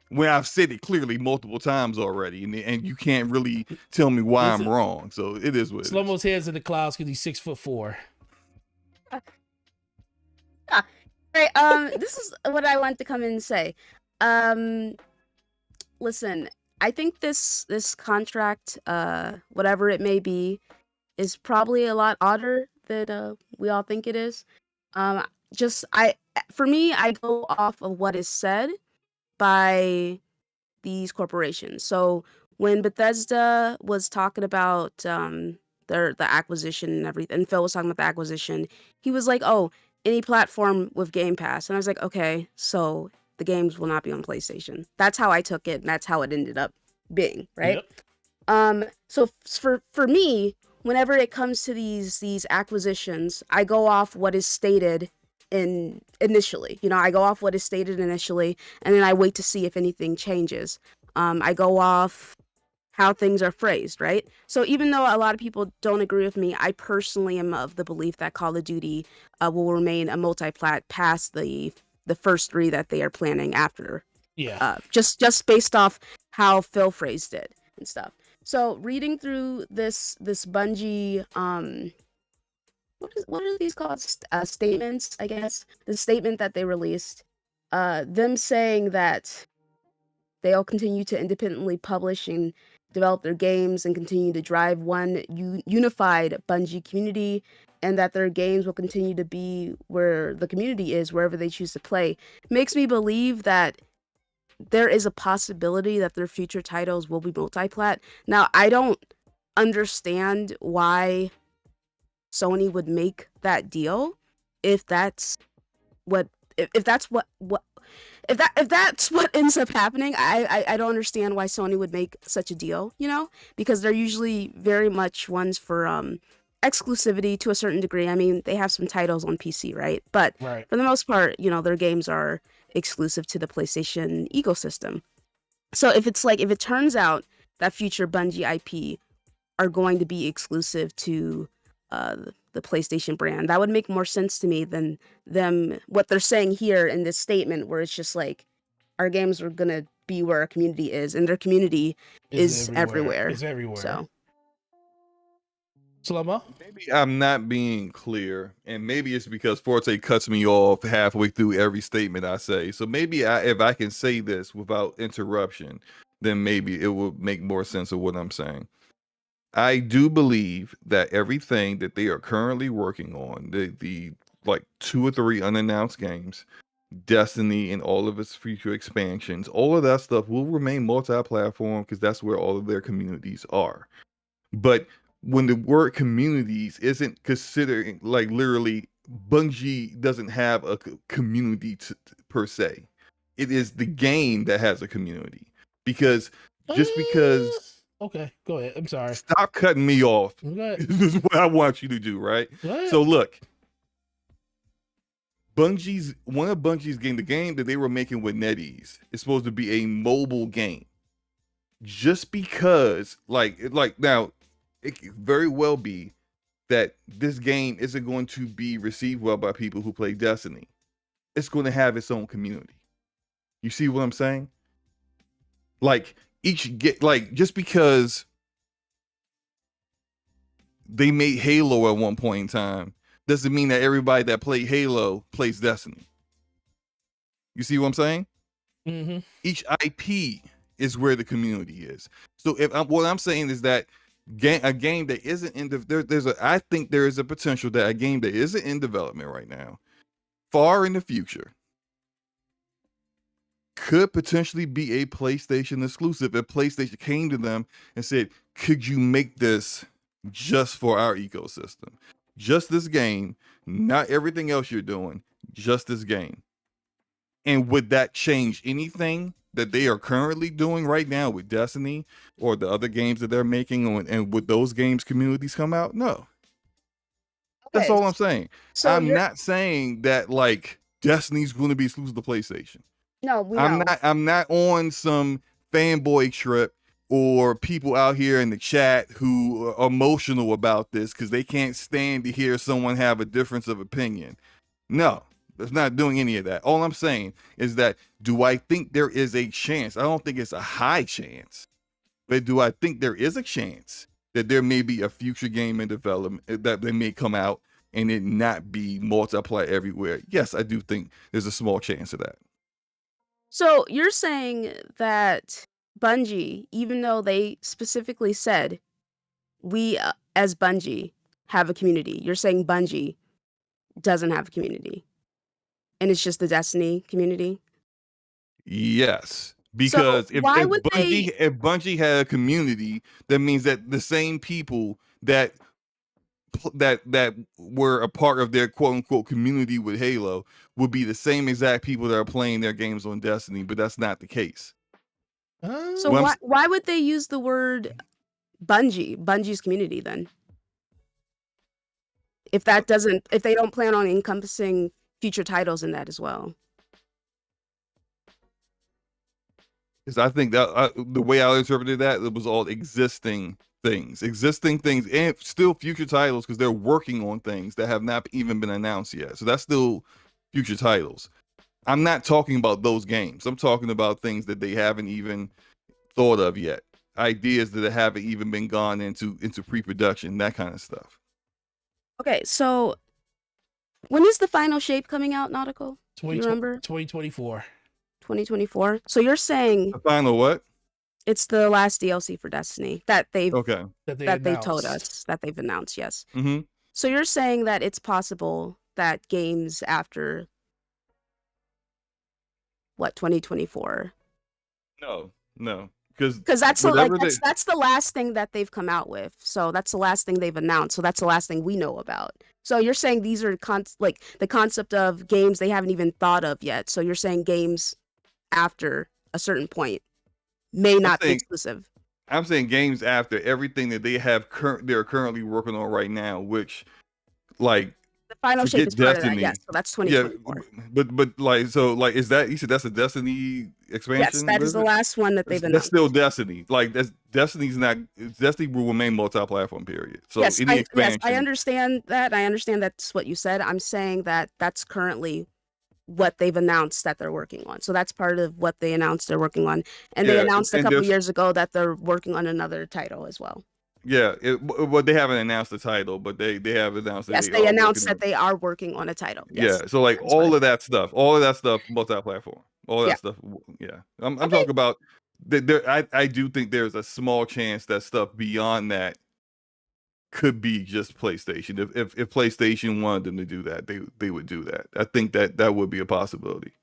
when I've said it clearly multiple times already, and you can't really tell me why I'm wrong. So it is what Slow-mo's head's in the clouds because he's 6'4". Right. This is what I want to come in and say. Listen, I think this contract, whatever it may be, is probably a lot odder than we all think it is. For me, I go off of what is said by these corporations. So when Bethesda was talking about the acquisition and everything, and Phil was talking about the acquisition, he was like, "Oh, any platform with Game Pass," and I was like, "Okay, so the games will not be on PlayStation." That's how I took it, and that's how it ended up being, right? Yep. So for me, whenever it comes to these acquisitions, I go off what is stated initially. I go off what is stated initially, and then I wait to see if anything changes. I go off how things are phrased, right? So even though a lot of people don't agree with me, I personally am of the belief that Call of Duty will remain a multi-plat past the first 3 that they are planning after. Yeah. Just based off how Phil phrased it and stuff. So reading through this Bungie, what are these called? Statements, I guess. The statement that they released, them saying that they'll continue to independently publish and develop their games and continue to drive one unified Bungie community, and that their games will continue to be where the community is, wherever they choose to play, makes me believe that there is a possibility that their future titles will be multi-plat. Now, I don't understand why Sony would make that deal if that's what ends up happening. I don't understand why Sony would make such a deal, because they're usually very much ones for exclusivity to a certain degree. I mean, they have some titles on PC, right? But for the most part, their games are exclusive to the PlayStation ecosystem. So if it turns out that future Bungie IP are going to be exclusive to the PlayStation brand, that would make more sense to me than what they're saying here in this statement, where it's just like, our games are gonna be where our community is, and their community is everywhere. It's everywhere. So, Slomo? Maybe I'm not being clear, and maybe it's because Forte cuts me off halfway through every statement I say. So maybe if I can say this without interruption, then maybe it will make more sense of what I'm saying. I do believe that everything that they are currently working on, the like 2 or 3 unannounced games, Destiny and all of its future expansions, all of that stuff will remain multi-platform because that's where all of their communities are. But when the word communities isn't considering like literally, Bungie doesn't have a community per se. It is the game that has a community. Because just because Okay, go ahead. I'm sorry. stop cutting me off. Go ahead. This is what I want you to do, right? Go ahead. So look, one of Bungie's game, the game that they were making with NetEase, is supposed to be a mobile game. Just because, like now, it could very well be that this game isn't going to be received well by people who play Destiny. It's going to have its own community. You see what I'm saying? Like just because they made Halo at one point in time doesn't mean that everybody that played Halo plays Destiny. You see what I'm saying? Mm-hmm. Each IP is where the community is. So what I'm saying is that a game that isn't in I think there is a potential that a game that isn't in development right now, far in the future, could potentially be a PlayStation exclusive if PlayStation came to them and said, could you make this just for our ecosystem? Just this game, not everything else you're doing, just this game. And would that change anything that they are currently doing right now with Destiny or the other games that they're making? And would those games communities come out? No. That's all I'm saying. So I'm not saying that like Destiny's going to be exclusive to PlayStation. No, we know. I'm not on some fanboy trip or people out here in the chat who are emotional about this because they can't stand to hear someone have a difference of opinion. No, that's not doing any of that. All I'm saying is that, do I think there is a chance? I don't think it's a high chance, but do I think there is a chance that there may be a future game in development that they may come out and it not be multiplayer everywhere? Yes, I do think there's a small chance of that. So you're saying that Bungie, even though they specifically said we as Bungie have a community, you're saying Bungie doesn't have a community and it's just the Destiny community? Yes, because So why would if Bungie had a community, that means that the same people that were a part of their quote unquote community with Halo would be the same exact people that are playing their games on Destiny, but that's not the case. So why would they use the word Bungie's community then? If they don't plan on encompassing future titles in that as well. Because I think that the way I interpreted that, it was all existing things, and still future titles because they're working on things that have not even been announced yet. So that's still future titles. I'm not talking about those games. I'm talking about things that they haven't even thought of yet, ideas that haven't even been gone into pre-production, that kind of stuff. Okay, so when is the final shape coming out, Nautical? Do you remember? 2024. 2024. So you're saying the final what? It's the last DLC for Destiny that they've told us that they've announced. Yes. Mm-hmm. So you're saying that it's possible that games after 2024? No, because that's the last thing that they've come out with. So that's the last thing they've announced. So that's the last thing we know about. So you're saying these are the concept of games they haven't even thought of yet. So you're saying games after a certain point may not be exclusive. I'm saying games after everything that they have they're currently working on right now, which like the final shape is part of that. Yes, so that's 2024. Yeah, but is that, you said that's a Destiny expansion? Yes, that is the last one that they've announced. That's still Destiny. Like Destiny will remain multi-platform. Period. So yes, any expansion. Yes, I understand that. I understand that's what you said. I'm saying that that's currently what they've announced that they're working on. So that's part of what they announced they're working on. And they announced a couple years ago that they're working on another title as well. Yeah, they haven't announced the title, but they have announced that they announced that they are working on a title. Yes. Yeah, so like all of that stuff, multi-platform, all that stuff. Yeah, I'm talking about I do think there's a small chance that stuff beyond that could be just PlayStation. If PlayStation wanted them to do that, they would do that. I think that would be a possibility.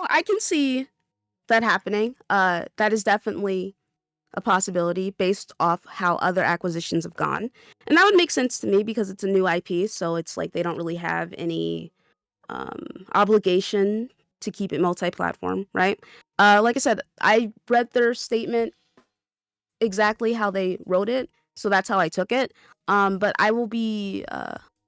I can see that happening. That is definitely a possibility based off how other acquisitions have gone. And that would make sense to me because it's a new IP, so it's like they don't really have any obligation to keep it multi-platform, right? Like I said, I read their statement exactly how they wrote it, so that's how I took it. But I will be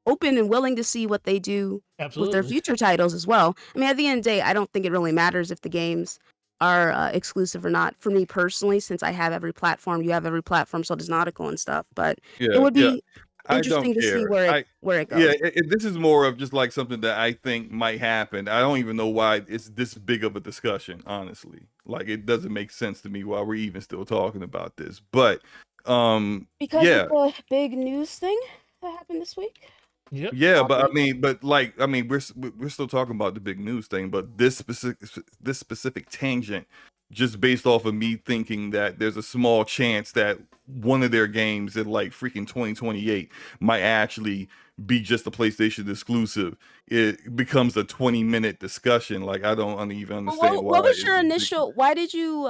open and willing to see what they do with their Absolutely. future titles as well. I mean, at the end of the day, I don't think it really matters if the games are exclusive or not. For me personally, since I have every platform, you have every platform, so does Nautical and stuff. But it Yeah, would yeah. be I don't interesting to see care. where it Yeah, goes. this is more of just like something that I think might happen. I don't even know why it's this big of a discussion, honestly. Like it doesn't make sense to me why we're even still talking about this. But Because of yeah, the big news thing that happened this week. Yep. yeah, but Probably. we're still talking about the big news thing, but this specific tangent, just based off of me thinking that there's a small chance that one of their games in like freaking 2028 might actually be just a PlayStation exclusive. It becomes a 20-minute discussion. Like I don't even Well, understand what why was it's your a big. initial? Why did you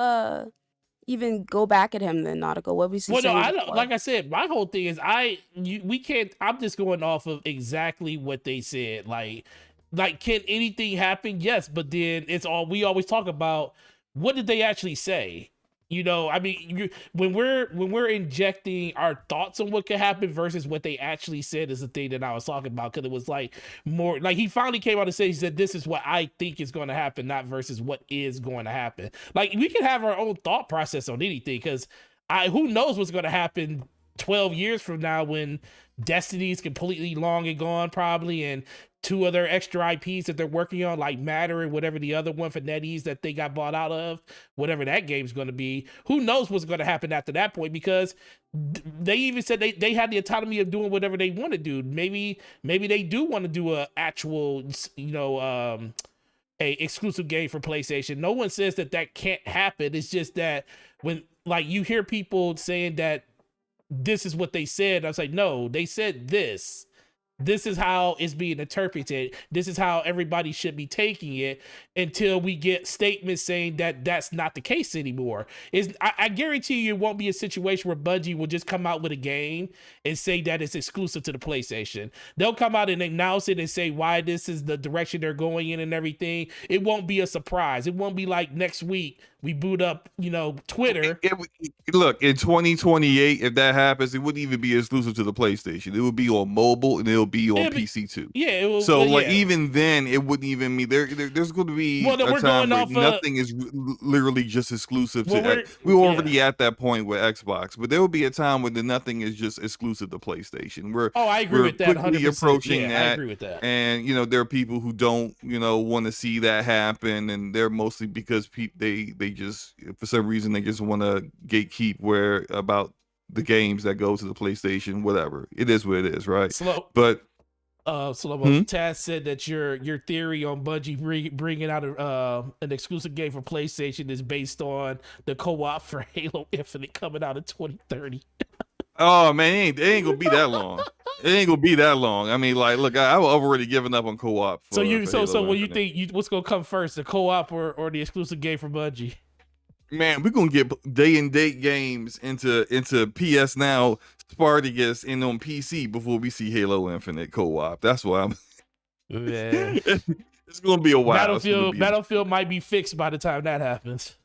even go back at him then, Nautical? What was he Well, no, saying I don't. before? Like I said, my whole thing is we can't. I'm just going off of exactly what they said. Like, can anything happen? Yes, but then it's all we always talk about. What did they actually say? I mean, when we're injecting our thoughts on what could happen versus what they actually said is the thing that I was talking about, because it was like more like he finally came out and said, he said, this is what I think is going to happen, not versus what is going to happen. Like we can have our own thought process on anything, because who knows what's going to happen 12 years from now when Destiny's completely long and gone probably, and two other extra IPs that they're working on, like Matter and whatever the other one for NetEase that they got bought out of, whatever that game's going to be. Who knows what's going to happen after that point, because they even said they had the autonomy of doing whatever they want to do. Maybe they do want to do a actual, a exclusive game for PlayStation. No one says that can't happen. It's just that when like you hear people saying that this is what they said, I was like, no, they said this. This is how it's being interpreted. This is how everybody should be taking it, until we get statements saying that that's not the case anymore. I guarantee you it won't be a situation where Bungie will just come out with a game and say that it's exclusive to the PlayStation. They'll come out and announce it and say why this is the direction they're going in and everything. It won't be a surprise. It won't be like next week we boot up, Twitter. Look, in 2028, if that happens, it wouldn't even be exclusive to the PlayStation. It would be on mobile and it'll be on PC too. Yeah, it will, So, like, yeah. even then, it wouldn't even mean there's going to be Well, a we're time going where off nothing is literally just exclusive Well, to. We're already at that point with Xbox, but there will be a time when nothing is just exclusive to PlayStation. I agree with that. Quickly 100%. approaching Yeah, that. I agree with that. And there are people who don't want to see that happen, and they're mostly because they just for some reason they just want to gatekeep about the games that go to the PlayStation. Whatever, it is what it is, right? Slow. But Taz said that your theory on Bungie bringing out an exclusive game for PlayStation is based on the co-op for Halo Infinite coming out in 2030. Oh man, it ain't gonna be that long. It ain't gonna be that long. I mean, like, look, I've already given up on co-op. So what do you Infinite. think? What's gonna come first, the co-op or the exclusive game for Bungie? Man, we're gonna get day and date games into PS Now, Spartacus, and on PC before we see Halo Infinite co-op. That's why I'm. Man. It's gonna be a while. Battlefield might be fixed by the time that happens.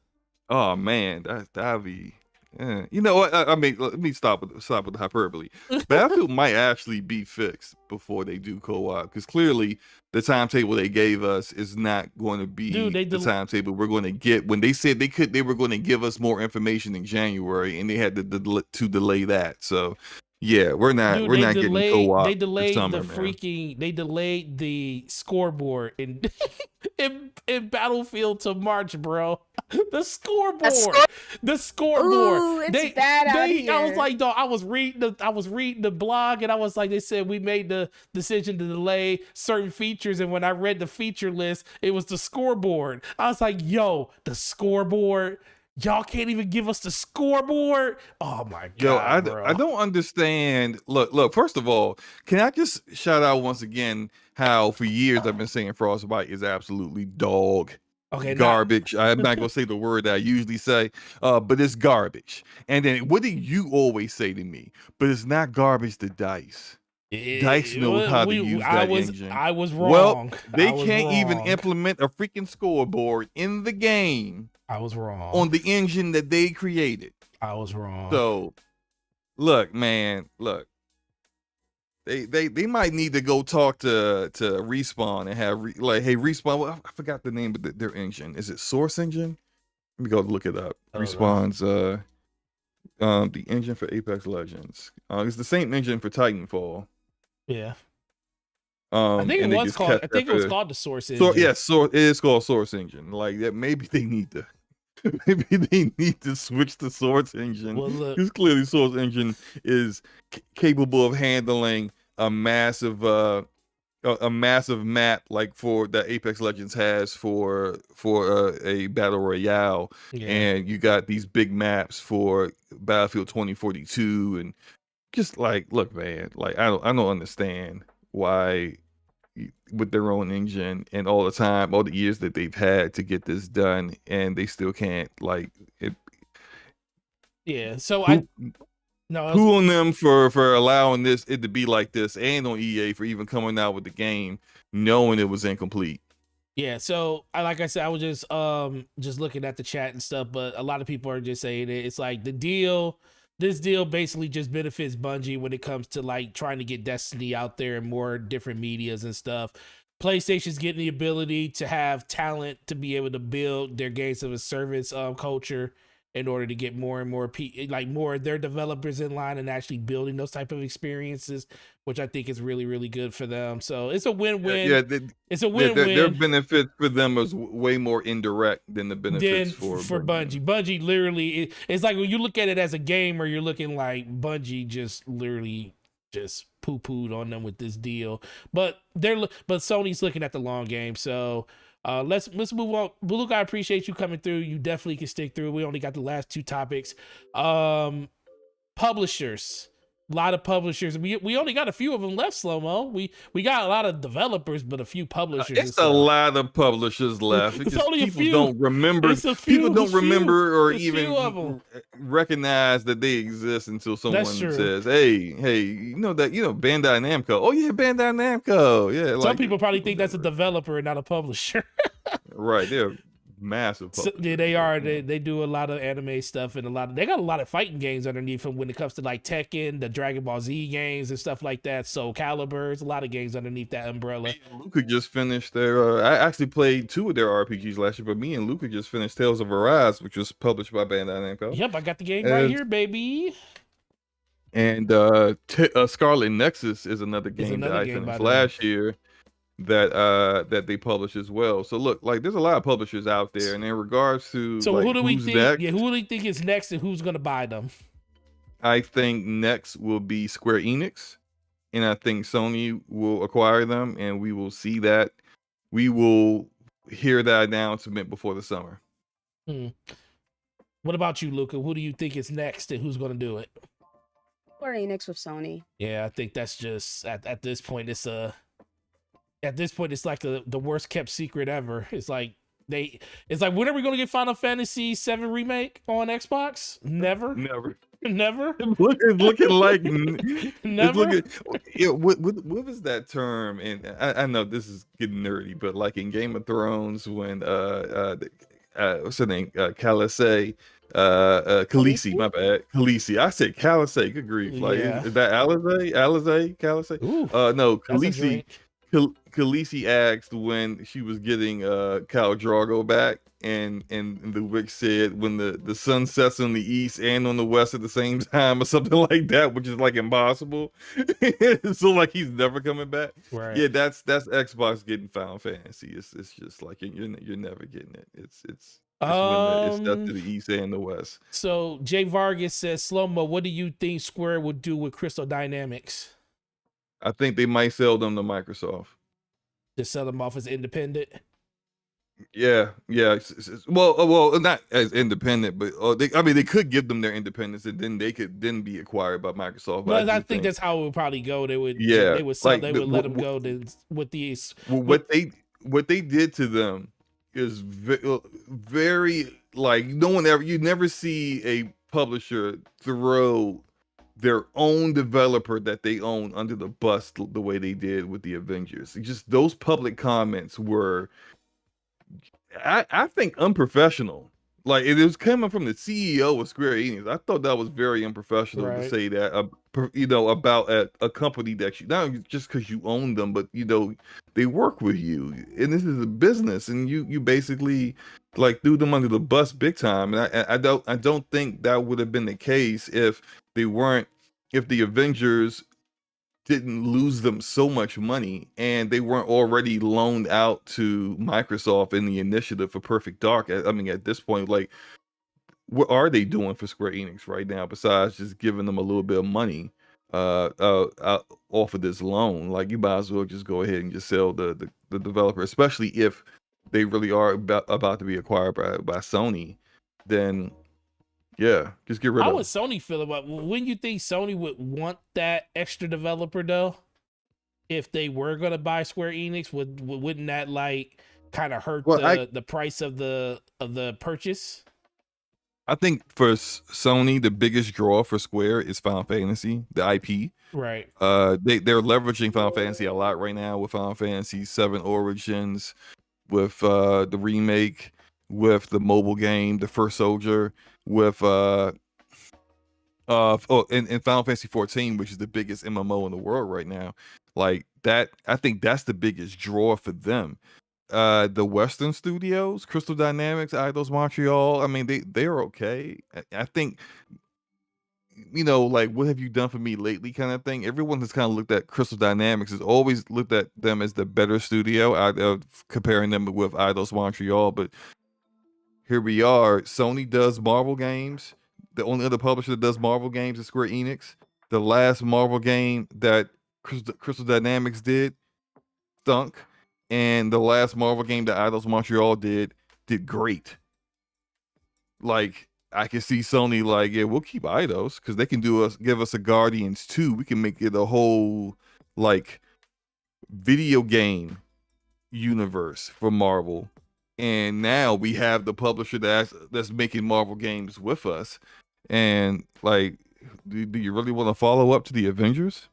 Oh man, that'd be. You know what? I mean, let me stop with the hyperbole. Battlefield might actually be fixed before they do co-op, because clearly the timetable they gave us is not going to be the timetable we're going to get. When they said they were going to give us more information in January, and they had to delay that. So yeah, we're not getting co-op. They delayed summer, they delayed the scoreboard in in Battlefield to March, bro. The scoreboard. Ooh, it's bad out here. I was like, dog, I was reading the blog, and I was like, they said we made the decision to delay certain features, and when I read the feature list, it was the scoreboard. I was like, yo, the scoreboard. Y'all can't even give us the scoreboard. Oh my Yo, god, bro. I don't understand. Look. First of all, can I just shout out once again how for years I've been saying Frostbite is absolutely dog Okay, garbage. I'm not gonna say the word that I usually say, but it's garbage. And then what do you always say to me? But it's not garbage to Dice. Dice knows how to use that engine. I was Well, wrong. they can't even implement a freaking scoreboard in the game I was wrong. on the engine that they created. I was wrong. So, look, man, look. They might need to go talk to Respawn and have like, hey, Respawn. Well, I forgot the name of their engine. Is it Source Engine? Let me go look it up. Respawn's the engine for Apex Legends. It's the same engine for Titanfall. Yeah. I think it was called. I think it was called the Source Engine. So yes, it is called Source Engine. Like that, maybe they need to. Maybe they need to switch to Source Engine because clearly Source Engine is capable of handling a massive map like for that Apex Legends has for a battle royale, and you got these big maps for Battlefield 2042, and just like, look, man, like I don't understand why with their own engine and all the time, all the years that they've had to get this done, and they still can't like it. Yeah, so who on them for allowing it to be like this, and on EA for even coming out with the game knowing it was incomplete. Yeah, so like I said, I was just looking at the chat and stuff, but a lot of people are just saying it's like this deal basically just benefits Bungie when it comes to like trying to get Destiny out there in more different medias and stuff. PlayStation's getting the ability to have talent to be able to build their games of a service culture in order to get more and more more of their developers in line and actually building those type of experiences, which I think is really, really good for them. So it's a win-win. Yeah, it's a win-win. Their benefit for them is way more indirect than the benefits for Bungie. Bungie literally, it's like when you look at it as a gamer, you're looking like Bungie just literally just poo-pooed on them with this deal. But Sony's looking at the long game. So let's move on. Luke, I appreciate you coming through. You definitely can stick through. We only got the last two topics. Publishers. A lot of publishers. We only got a few of them left, Slow-Mo. We got a lot of developers, but a few publishers. It's a lot of publishers left. It's only a few. Don't remember. People don't remember or even recognize that they exist until someone says, "Hey, you know Bandai Namco." Oh yeah, Bandai Namco. Yeah. Some people probably think that's a developer and not a publisher. Right. They're massive. Yeah, they are. They do a lot of anime stuff and they got a lot of fighting games underneath them when it comes to like Tekken, the Dragon Ball Z games and stuff like that. Soul Calibur, there's a lot of games underneath that umbrella. Luca just finished their. I actually played 2 of their RPGs last year, but me and Luca just finished Tales of Arise, which was published by Bandai Namco. Yep, I got the game right here, baby. And Scarlet Nexus is another game that I finished last year that they publish as well. So look, like there's a lot of publishers out there, and in regards to who do we think? Next, who do we think is next, and who's gonna buy them? I think next will be Square Enix, and I think Sony will acquire them, and we will see that. We will hear that announcement before the summer. What about you, Luca? Who do you think is next, and who's gonna do it? Square Enix with Sony. Yeah, I think that's just at this point it's like the worst kept secret ever. It's like when are we gonna get Final Fantasy VII remake on Xbox? Never. It's looking like never. What was that term? And I know this is getting nerdy, but like in Game of Thrones when what's her name? Khaleesi. Khaleesi, my bad. Khaleesi. I said Khaleesi. Good grief. Like is that Alize? Khaleesi? No, Khaleesi. Khaleesi asked when she was getting Khal Drogo back, and the witch said when the sun sets on the east and on the west at the same time, or something like that, which is like impossible. So like he's never coming back. Right. Yeah, that's Xbox getting Final Fantasy. It's just like you're never getting it. It's it's set to the east and the west. So Jay Vargas says, Slow-Mo, what do you think Square would do with Crystal Dynamics? I think they might sell them to Microsoft. To sell them off as independent? Yeah, yeah. Well, not as independent, but I mean, they could give them their independence, and then they could then be acquired by Microsoft. But I But I do think think, that's how it would probably go. They would yeah, they would sell like they would let them go then with these with what they did to them is very like no one ever. You never see a publisher throw their own developer that they own under the bus the way they did with the Avengers. Just those public comments were I think unprofessional. Like it was coming from the CEO of Square Enix. I thought that was very unprofessional to right. say that, about a company that you not just because you own them, but they work with you, and this is a business, and you basically like threw them under the bus big time. And I don't think that would have been the case if the Avengers didn't lose them so much money and they weren't already loaned out to Microsoft in the initiative for Perfect Dark. I mean, at this point, like, what are they doing for Square Enix right now besides just giving them a little bit of money off of this loan? Like, you might as well just go ahead and just sell the developer, especially if they really are about to be acquired by Sony. Then, yeah, just get rid How of would them. Sony feel about? Wouldn't you think Sony would want that extra developer though? If they were gonna buy Square Enix, wouldn't that like kind of hurt Well, the price of the purchase? I think for Sony, the biggest draw for Square is Final Fantasy, the IP. Right. They're leveraging Final Fantasy a lot right now with Final Fantasy VII Origins, with the remake, with the mobile game, the First Soldier, with and Final Fantasy 14, which is the biggest MMO in the world right now. Like that, I think that's the biggest draw for them. The Western studios, Crystal Dynamics, Eidos Montreal, I mean, they're okay. I think, like, what have you done for me lately kind of thing. Everyone has kind of looked at Crystal Dynamics, has always looked at them as the better studio out of comparing them with Eidos Montreal. But here we are. Sony does Marvel games. The only other publisher that does Marvel games is Square Enix. The last Marvel game that Crystal Dynamics did stunk, and the last Marvel game that Eidos Montreal did great. Like, I can see Sony like, yeah, we'll keep Eidos because they can give us a Guardians 2. We can make it a whole like video game universe for Marvel. And now we have the publisher that's making Marvel games with us. And like, do you really want to follow up to the Avengers?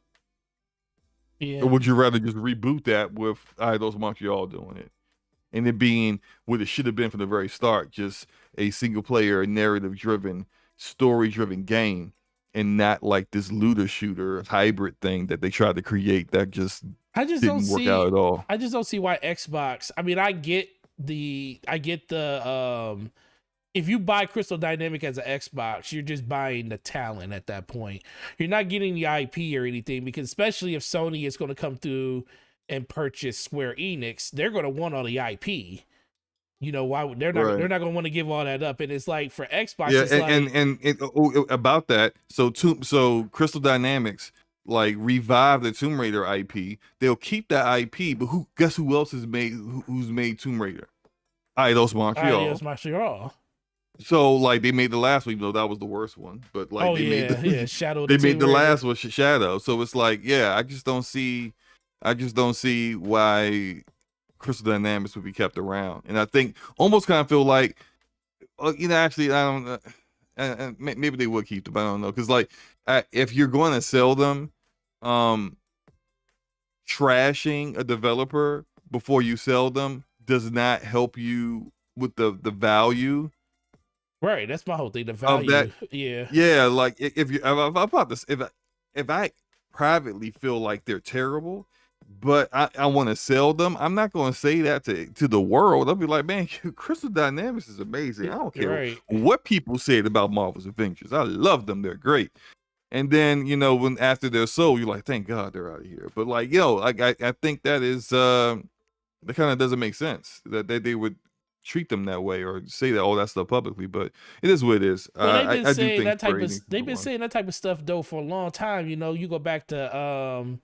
Yeah. Or would you rather just reboot that with Eidos Montreal doing it? And it being what it should have been from the very start, just a single player, narrative driven, story driven game, and not like this looter shooter hybrid thing that they tried to create that just I just don't didn't work out at all. I just don't see why Xbox. I mean, I get the if you buy Crystal Dynamic as an Xbox, you're just buying the talent at that point. You're not getting the IP or anything, because especially if Sony is going to come through and purchase Square Enix, they're going to want all the IP. You know why they're not Right. they're not going to want to give all that up. And it's like for Xbox, Yeah, it's about that. So Crystal Dynamics like revive the Tomb Raider IP. They'll keep that IP, but guess who else who's made Tomb Raider? Eidos Montreal. Eidos Montreal. So like they made the last one, even though that was the worst one. But like Shadow. They made the last one Shadow. So it's like, yeah, I just don't see why Crystal Dynamics would be kept around. And I think almost kind of feel like, actually, I don't. Maybe they would keep them. I don't know, because like, if you're going to sell them, trashing a developer before you sell them does not help you with the value. Right, that's my whole thing. The value, of that. Yeah. Like if I privately feel like they're terrible, but I want to sell them, I'm not going to say that to the world. I'll be like, man, Crystal Dynamics is amazing. I don't care what people said about Marvel's Avengers. I love them. They're great. And then, when after they're sold, you're like, thank God they're out of here. But like, I think that is that kind of doesn't make sense that they would treat them that way or say that that stuff publicly. But it is what it is. Well, I do think they've been saying that type of stuff though for a long time. You go back to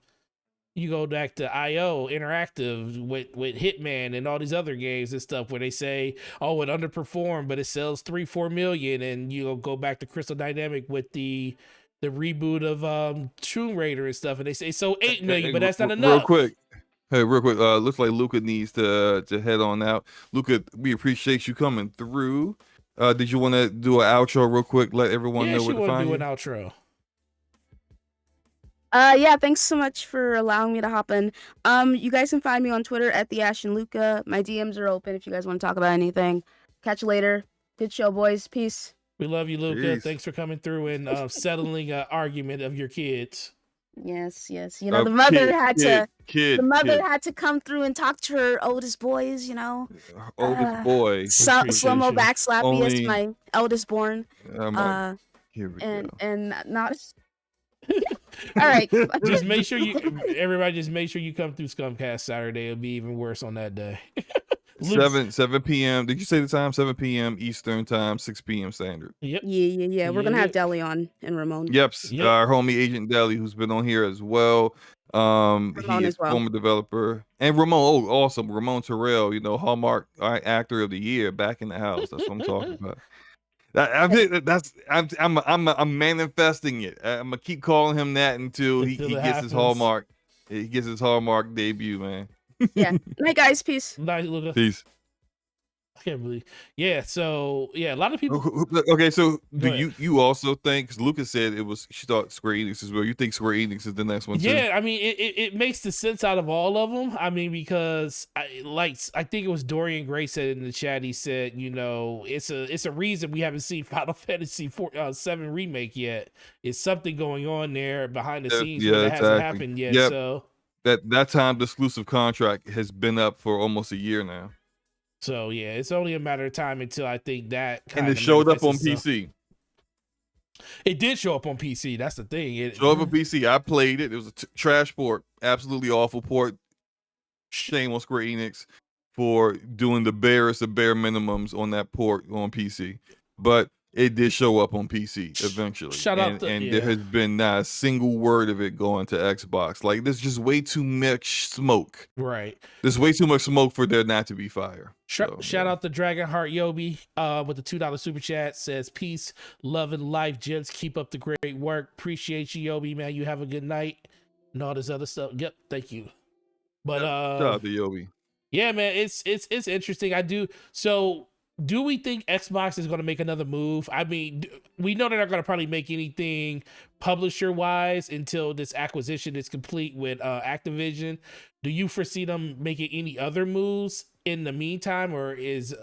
You go back to IO Interactive with Hitman and all these other games and stuff where they say, oh, it underperformed, but it sells 3-4 million, and you go back to Crystal Dynamic with the reboot of Tomb Raider and stuff, and they say so 8 million, but that's not Real enough. quick. Hey, real quick. Looks like Luca needs to head on out. Luca, we appreciate you coming through. Did you want to do an outro real quick? Let everyone Yeah, know she where to want to find do you. an outro. Yeah, thanks so much for allowing me to hop in. You guys can find me on Twitter at the Ash and Luca. My DMs are open if you guys want to talk about anything. Catch you later. Good show, boys. Peace. We love you, Luca. Peace. Thanks for coming through and settling an argument of your kids. Yes, yes. You know, the mother had to come through and talk to her oldest boys, you know. Oldest boy. Slow-mo backslappy as Only my eldest born. Here we and go. and not all right. Just make sure everybody just make sure you come through Scumcast Saturday. It'll be even worse on that day. 7 p.m. Did you say the time? 7 p.m. Eastern time, 6 p.m. Standard. Yep. Yeah. We're gonna have Deli on and Ramon. Yep. Our homie Agent Deli, who's been on here as well. He is former developer, and Ramon. Oh, awesome, Ramon Terrell. You know, Hallmark Actor of the Year, back in the house. That's what I'm talking about. I'm manifesting it. I'm gonna keep calling him that until he gets his Hallmark. He gets his Hallmark debut, man. Yeah. Night, guys. Peace. Night, Luca. Peace. I can't believe. Yeah. So yeah, a lot of people. Okay, so do you also think? Because Lucas said she thought Square Enix as well. You think Square Enix is the next one too? Yeah, I mean, it makes the sense out of all of them. I mean, because I think it was Dorian Gray said in the chat. He said, you know, it's a reason we haven't seen Final Fantasy 7 remake yet. It's something going on there behind the scenes that hasn't happened yet. Yep. So that time the exclusive contract has been up for almost a year now. So yeah, it's only a matter of time until I think that and it showed up on PC. It did show up on PC. That's the thing. It showed up on PC. I played it. It was a trash port, absolutely awful port. Shame on Square Enix for doing the barest of bare minimums on that port on PC. But it did show up on PC eventually. There has been not a single word of it going to Xbox. Like, there's just way too much smoke. Right. There's way too much smoke for there not to be fire. Shout out to Dragonheart Yobi with the $2 super chat. Says, peace, love, and life, gents. Keep up the great work. Appreciate you, Yobi, man. You have a good night. And all this other stuff. Yep, thank you. But shout out to Yobi. Yeah, man, it's interesting. Do we think Xbox is going to make another move? I mean, we know they're not going to probably make anything publisher-wise until this acquisition is complete with Activision. Do you foresee them making any other moves in the meantime, or is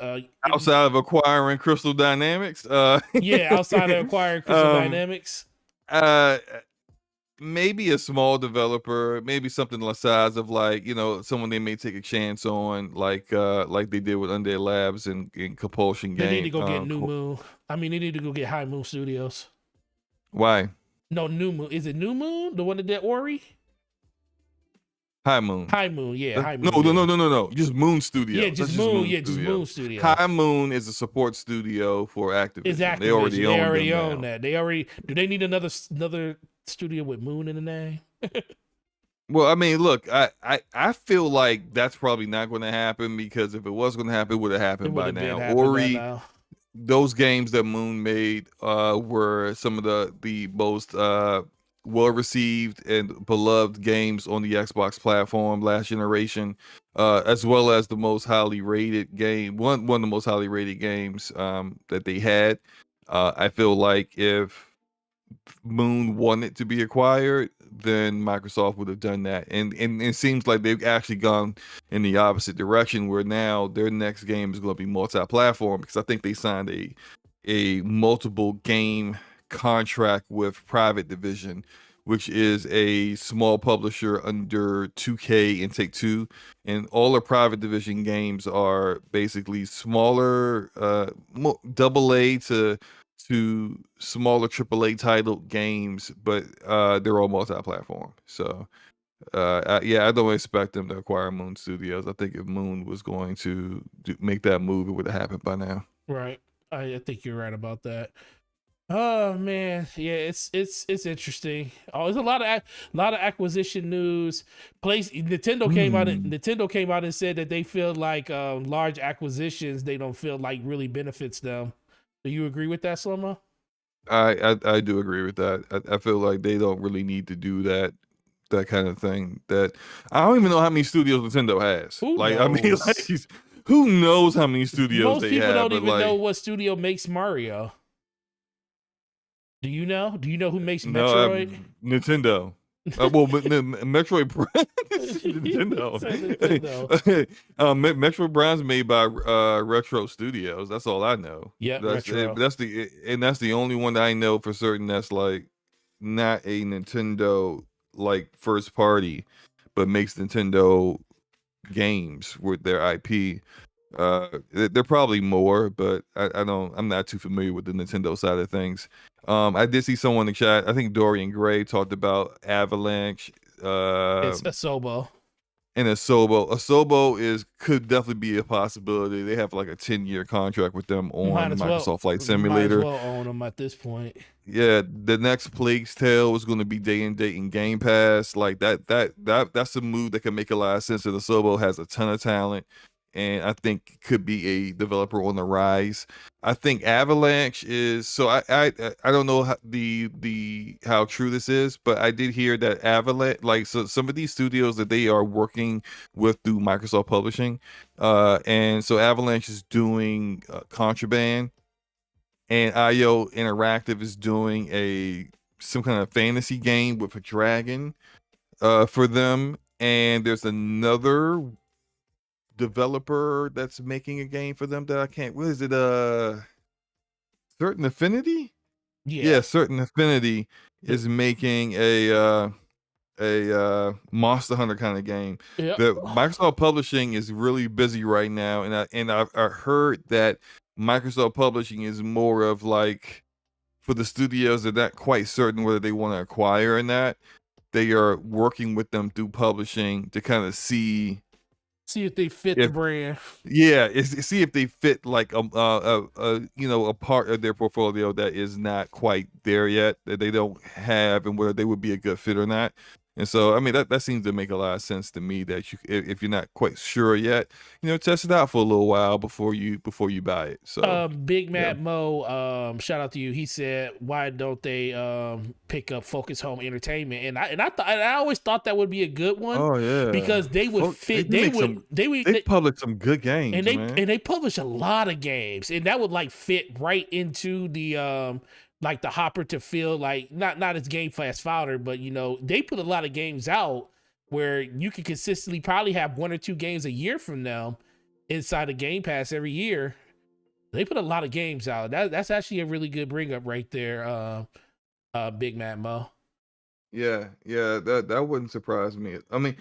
outside of acquiring Crystal Dynamics? Outside of acquiring Crystal Dynamics. Maybe a small developer, maybe something the size of, like, you know, someone they may take a chance on, like they did with Undead Labs and Compulsion Games. They need to go get New Moon. I mean, they need to go get High Moon Studios. Why? No, New Moon. Is it New Moon? The one that did Ori? High Moon. High Moon, yeah. High Moon. No. Just Moon Studios. Yeah, just Moon. Just Moon Studios. High Moon is a support studio for Activision. Exactly. They already own that. Do they need another studio with Moon in the name? Well, I mean, look, I feel like that's probably not going to happen, because if it was going to happen, it would have happened by now. Ori, those games that Moon made were some of the most well-received and beloved games on the Xbox platform last generation, as well as the most highly rated game, one of the most highly rated games that they had. I feel like if Moon wanted to be acquired, then Microsoft would have done that, and it seems like they've actually gone in the opposite direction, where now their next game is going to be multi-platform, because I think they signed a multiple game contract with Private Division, which is a small publisher under 2K and Take-Two, and all the Private Division games are basically smaller, AA to smaller AAA titled games, but they're all multi-platform. So I don't expect them to acquire Moon Studios. I think if Moon was going to make that move, it would have happened by now. Right. I think you're right about that. Oh man, yeah, it's interesting. Oh, there's a lot of acquisition news. Hmm. Nintendo came out and said that they feel like large acquisitions they don't feel like really benefits them. Do you agree with that, Slomo? I do agree with that. I feel like they don't really need to do that kind of thing. That I don't even know how many studios Nintendo has. Who Like I mean, knows? who knows how many studios Most they people have? don't But even know like, what studio makes Mario. Do you know? Do you know who makes no, Metroid? Nintendo. Well, but Metroid Prime, Nintendo. Said Nintendo. Metroid Prime's made by Retro Studios. That's all I know. Yep, Retro. That's the only one that I know for certain that's like not a Nintendo like first party, but makes Nintendo games with their IP. They're probably more, but I don't. I'm not too familiar with the Nintendo side of things. I did see someone in the chat. I think Dorian Gray talked about Avalanche. It's Asobo. And Asobo is could definitely be a possibility. They have like a 10-year contract with them Might on as well, Microsoft Flight might as Simulator. well own them at this point. Yeah, the next Plague's Tale is going to be day and date in Game Pass. Like that's a move that can make a lot of sense. And Asobo has a ton of talent, and I think could be a developer on the rise. I think Avalanche is so. I don't know how true this is, but I did hear that Avalanche, like so, some of these studios that they are working with through Microsoft Publishing, and so Avalanche is doing Contraband and IO Interactive is doing some kind of fantasy game with a dragon for them. And there's another developer that's making a game for them that I can't. What is it? Certain Affinity. Yeah. Yeah, Certain Affinity is making a Monster Hunter kind of game. Yep. The Microsoft Publishing is really busy right now, and I heard that Microsoft Publishing is more of like for the studios they're not quite certain whether they want to acquire or not. They are working with them through publishing to kind of see See if they fit the if brand. see if they fit like a part of their portfolio that is not quite there yet, that they don't have, and whether they would be a good fit or not. And so I mean that seems to make a lot of sense to me, that you if you're not quite sure yet, test it out for a little while before you buy it. So Big yeah. Matt Mo, shout out to you. He said, "Why don't they pick up Focus Home Entertainment?" And I always thought that would be a good one Oh yeah, because they would fit. They published some good games, man. and they publish a lot of games, and that would like fit right into the like the hopper to feel like not as Game Fast fodder, but they put a lot of games out where you can consistently probably have 1 or 2 games a year from them inside of Game Pass every year. They put a lot of games out. That's actually a really good bring up right there, Big Matt Mo. Yeah, that wouldn't surprise me. I mean,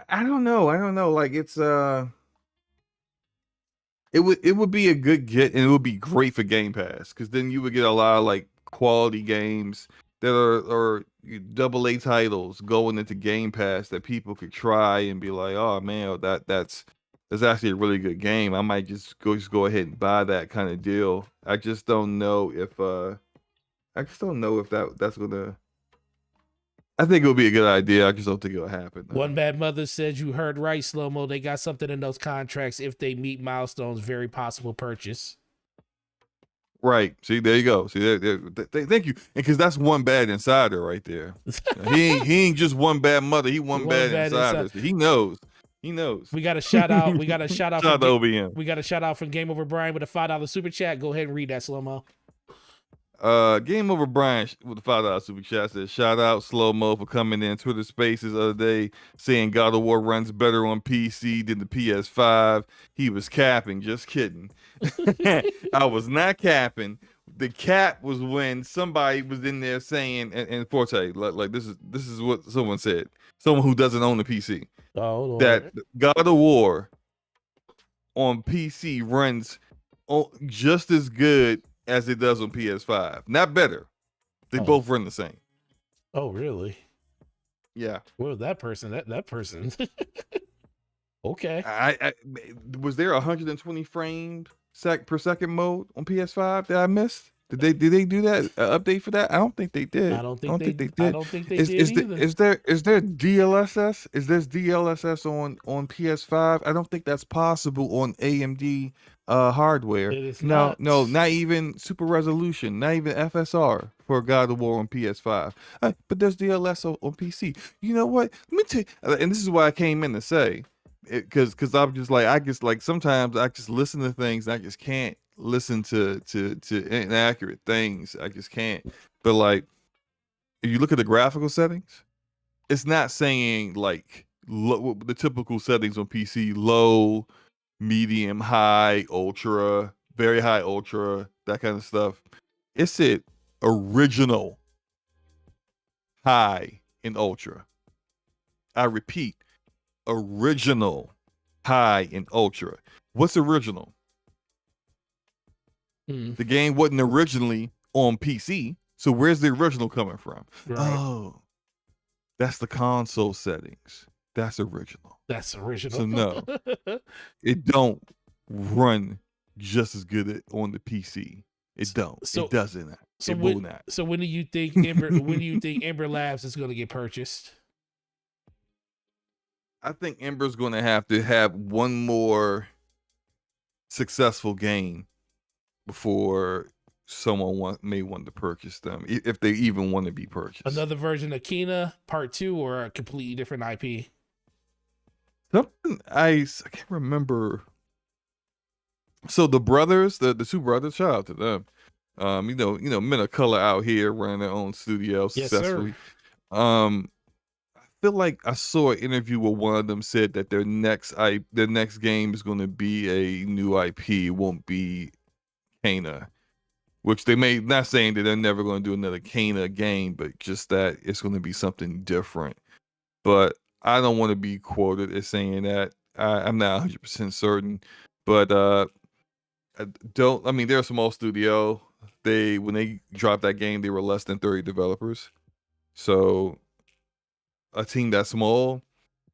I don't know. Like it would be a good get, and it would be great for Game Pass because then you would get a lot of like quality games that are double A titles going into Game Pass that people could try and be like, oh man, that's actually a really good game. I might just go ahead and buy that kind of deal. I just don't know if that's gonna. I think it would be a good idea. I just don't think it'll happen. One Bad Mother says you heard right, Slow Mo. They got something in those contracts. If they meet milestones, very possible purchase. Right. See, there you go. See, thank you. And because that's one bad insider right there. He ain't just one bad mother. He one bad insider. So he knows. He knows. We got a shout out. We got a shout out. Shout out to OBM. We got a shout out from Game Over Brian with a $5 super chat. Go ahead and read that, Slow Mo. Game Over Brian with the $5 super chat says, shout out Slow Mo for coming in Twitter Spaces the other day saying God of War runs better on PC than the PS5. He was capping, just kidding. I was not capping. The cap was when somebody was in there saying, and Forte, like this is what someone said. Someone who doesn't own a PC. Oh Lord. That God of War on PC runs just as good as it does on PS5. Not better. They both run the same. Oh, really? Yeah. Well, that person, that person. Okay. I was there 120 frames per second mode on PS5 that I missed? Did they do that update for that? I don't think they did. I don't I think don't they think they I did. don't think they Is did is the, either. is there DLSS? Is there DLSS on PS5? I don't think that's possible on AMD hardware. It is No, not. no, not even super resolution, not even FSR for God of War on PS5. But there's DLSS on PC. You know what? Let me tell you, and this is why I came in to say, because I'm just like, I just like sometimes I just listen to things and I just can't listen to inaccurate things. I just can't. But like, if you look at the graphical settings, it's not saying like the typical settings on PC: low, medium, high, ultra, very high, ultra, that kind of stuff. It said original, high, and ultra. I repeat, original, high, and ultra. What's original? Mm, The game wasn't originally on PC, so where's the original coming from? right. Oh, that's the console settings. That's original. That's original. So no, it don't run just as good on the PC. It don't. So It doesn't. so It will when not. so when do you think Ember Labs is going to get purchased? I think Ember's going to have one more successful game before someone may want to purchase them, if they even want to be purchased. Another version of Kena Part 2 or a completely different IP? Something I can't remember. So the brothers, the two brothers, shout out to them. Men of color out here running their own studio Yes, sir. successfully. I feel like I saw an interview where one of them said that their next game is going to be a new IP. It won't be Kana, which they may not saying that they're never going to do another Kana game, but just that it's going to be something different. But I don't want to be quoted as saying that. I'm not 100% certain, but they're a small studio. When they dropped that game, they were less than 30 developers. So a team that small,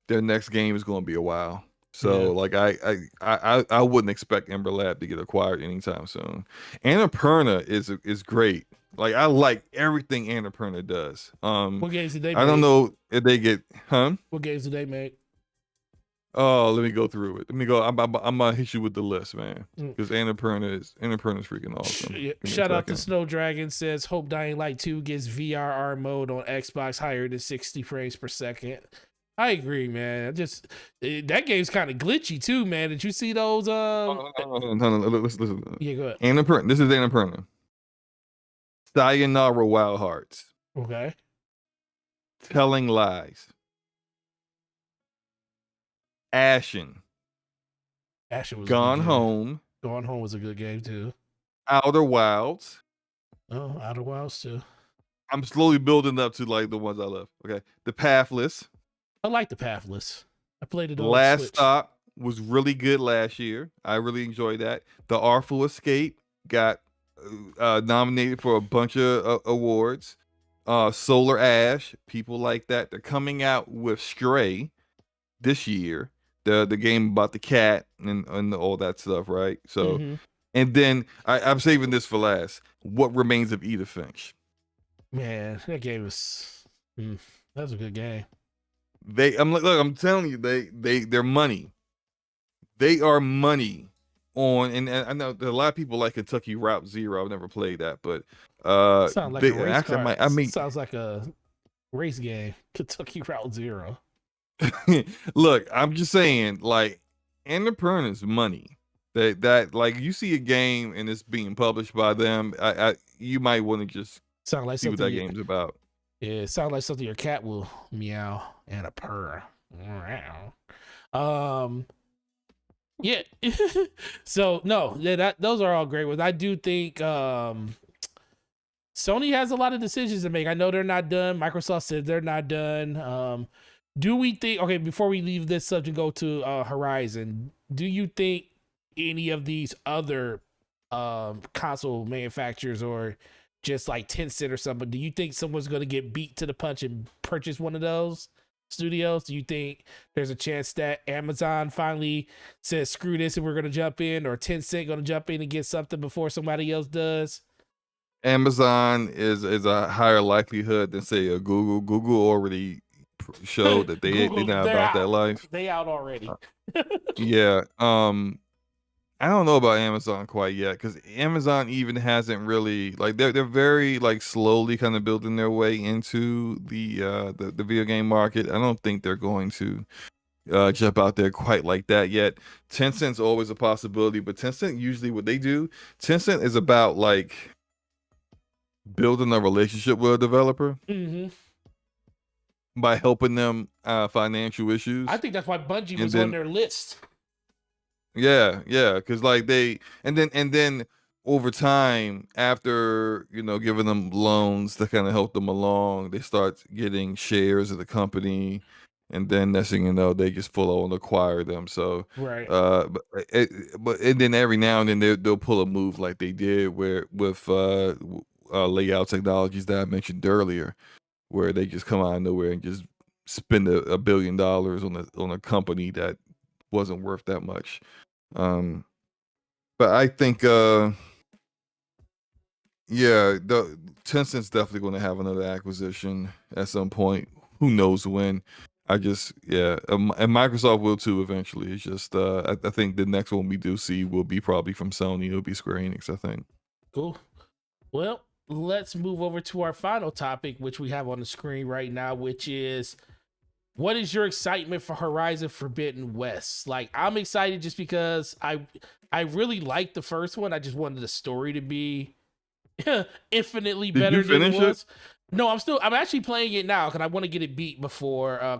their next game is going to be a while. So like I wouldn't expect Ember Lab to get acquired anytime soon. Annapurna is great. Like I like everything Annapurna does. What games did they I don't make? know if they get What games did they make? Oh, let me go through it. Let me go. I'm gonna hit you with the list, man, because Annapurna is freaking awesome. Give me a Shout out to second. Snow Dragon says hope Dying Light 2 gets VRR mode on Xbox higher than 60 frames per second. I agree, man. That game's kind of glitchy too, man. Did you see those? Hold on. Listen. Yeah, go ahead. Annapurna. This is Annapurna. Sayonara Wild Hearts. Okay. Telling Lies. Ashen. Ashen was Gone a good game. Home. Gone Home was a good game too. Outer Wilds. Oh, Outer Wilds too. I'm slowly building up to like the ones I love. Okay. The Pathless. I like the Pathless. I played it on Last Switch. Stop was really good last year. I really enjoyed that. The Artful Escape got nominated for a bunch of awards. Solar Ash, people like that. They're coming out with Stray this year. The game about the cat and all that stuff, right? So, and then I'm saving this for last. What Remains of Edith Finch? Man, that game was that was a good game. I'm telling you, they're money. They are money on, and I know a lot of people like Kentucky Route Zero. I've never played that, but Sounds like a race actually, car. I mean, sounds like a race game. Kentucky Route Zero. look, I'm just saying, like, Annapurna's money. That like you see a game and it's being published by them, you might want to just Sound like see what that game's about. Yeah, it sounds like something your cat will meow and a purr. Yeah. So no, those are all great ones. I do think Sony has a lot of decisions to make. I know they're not done. Microsoft said they're not done. Do we think, okay, before we leave this subject, go to Horizon, do you think any of these other console manufacturers or just like Tencent or something, do you think someone's going to get beat to the punch and purchase one of those studios? Do you think there's a chance that Amazon finally says screw this and we're going to jump in, or Tencent going to jump in and get something before somebody else does? Amazon is a higher likelihood than say a Google. Google already showed that they Google, not they're about that out. life. They out already. Yeah. I don't know about Amazon quite yet because Amazon even hasn't really like they're very like slowly kind of building their way into the video game market. I don't think they're going to jump out there quite like that yet. Tencent's always a possibility, but Tencent usually what they do, Tencent is about like building a relationship with a developer Hmm. by helping them financial I issues, think that's why Bungie and was on then their list. yeah, because like they and then over time, after giving them loans to kind of help them along, they start getting shares of the company, and then next thing you know, they just full on acquire them. So, Right. and then every now and then they'll pull a move like they did where with layout technologies that I mentioned earlier, where they just come out of nowhere and just spend $1 billion on a company that wasn't worth that much. Um, but I think, yeah, the Tencent's definitely going to have another acquisition at some point. Who knows when? Yeah, and Microsoft will too eventually. It's just, I think the next one we do see will be probably from Sony. It'll be Square Enix, I think. Cool. Well, let's move over to our final topic, which we have on the screen right now, which is what is your excitement for Horizon Forbidden West? Like, I'm excited just because I really liked the first one. I just wanted the story to be infinitely Did you better than it finish it? was. No, I'm actually playing it now because I want to get it beat before.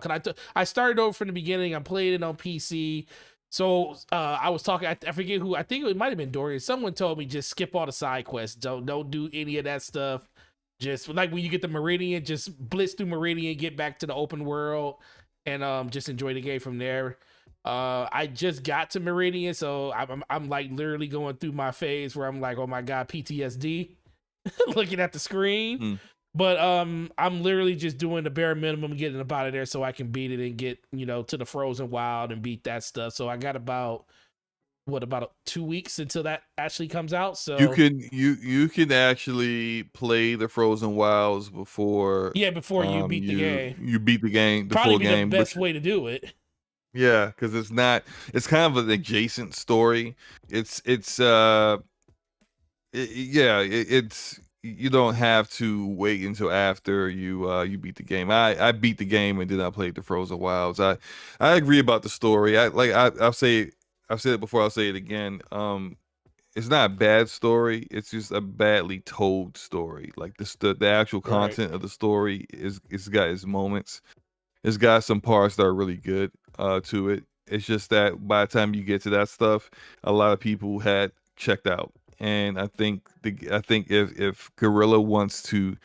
I started over from the beginning. I'm playing it on PC. So I was talking. I forget who. I think it might have been Dorian. Someone told me just skip all the side quests. Don't do any of that stuff. Just like when you get the Meridian, just blitz through Meridian, get back to the open world, and just enjoy the game from there. I just got to Meridian, so I'm like literally going through my phase where I'm like, oh my god, PTSD. Looking at the screen. Hmm. But I'm literally just doing the bare minimum, getting up out of there so I can beat it and get to the frozen wild and beat that stuff. So I got about 2 weeks until that actually comes out. You So can you can actually play the Frozen Wilds before yeah, before you beat the game, you beat the game, the probably full be the game, best which way to do it. yeah, because it's kind of an adjacent story. It's yeah, it's you don't have to wait until after you beat the game. I beat the game and then I played the Frozen Wilds. I agree about the story. I've said it before. I'll say it again. It's not a bad story. It's just a badly told story. Like the actual Right. content of the story is it's got its moments. It's got some parts that are really good to it. It's just that by the time you get to that stuff, a lot of people had checked out. And I think if Gorilla wants to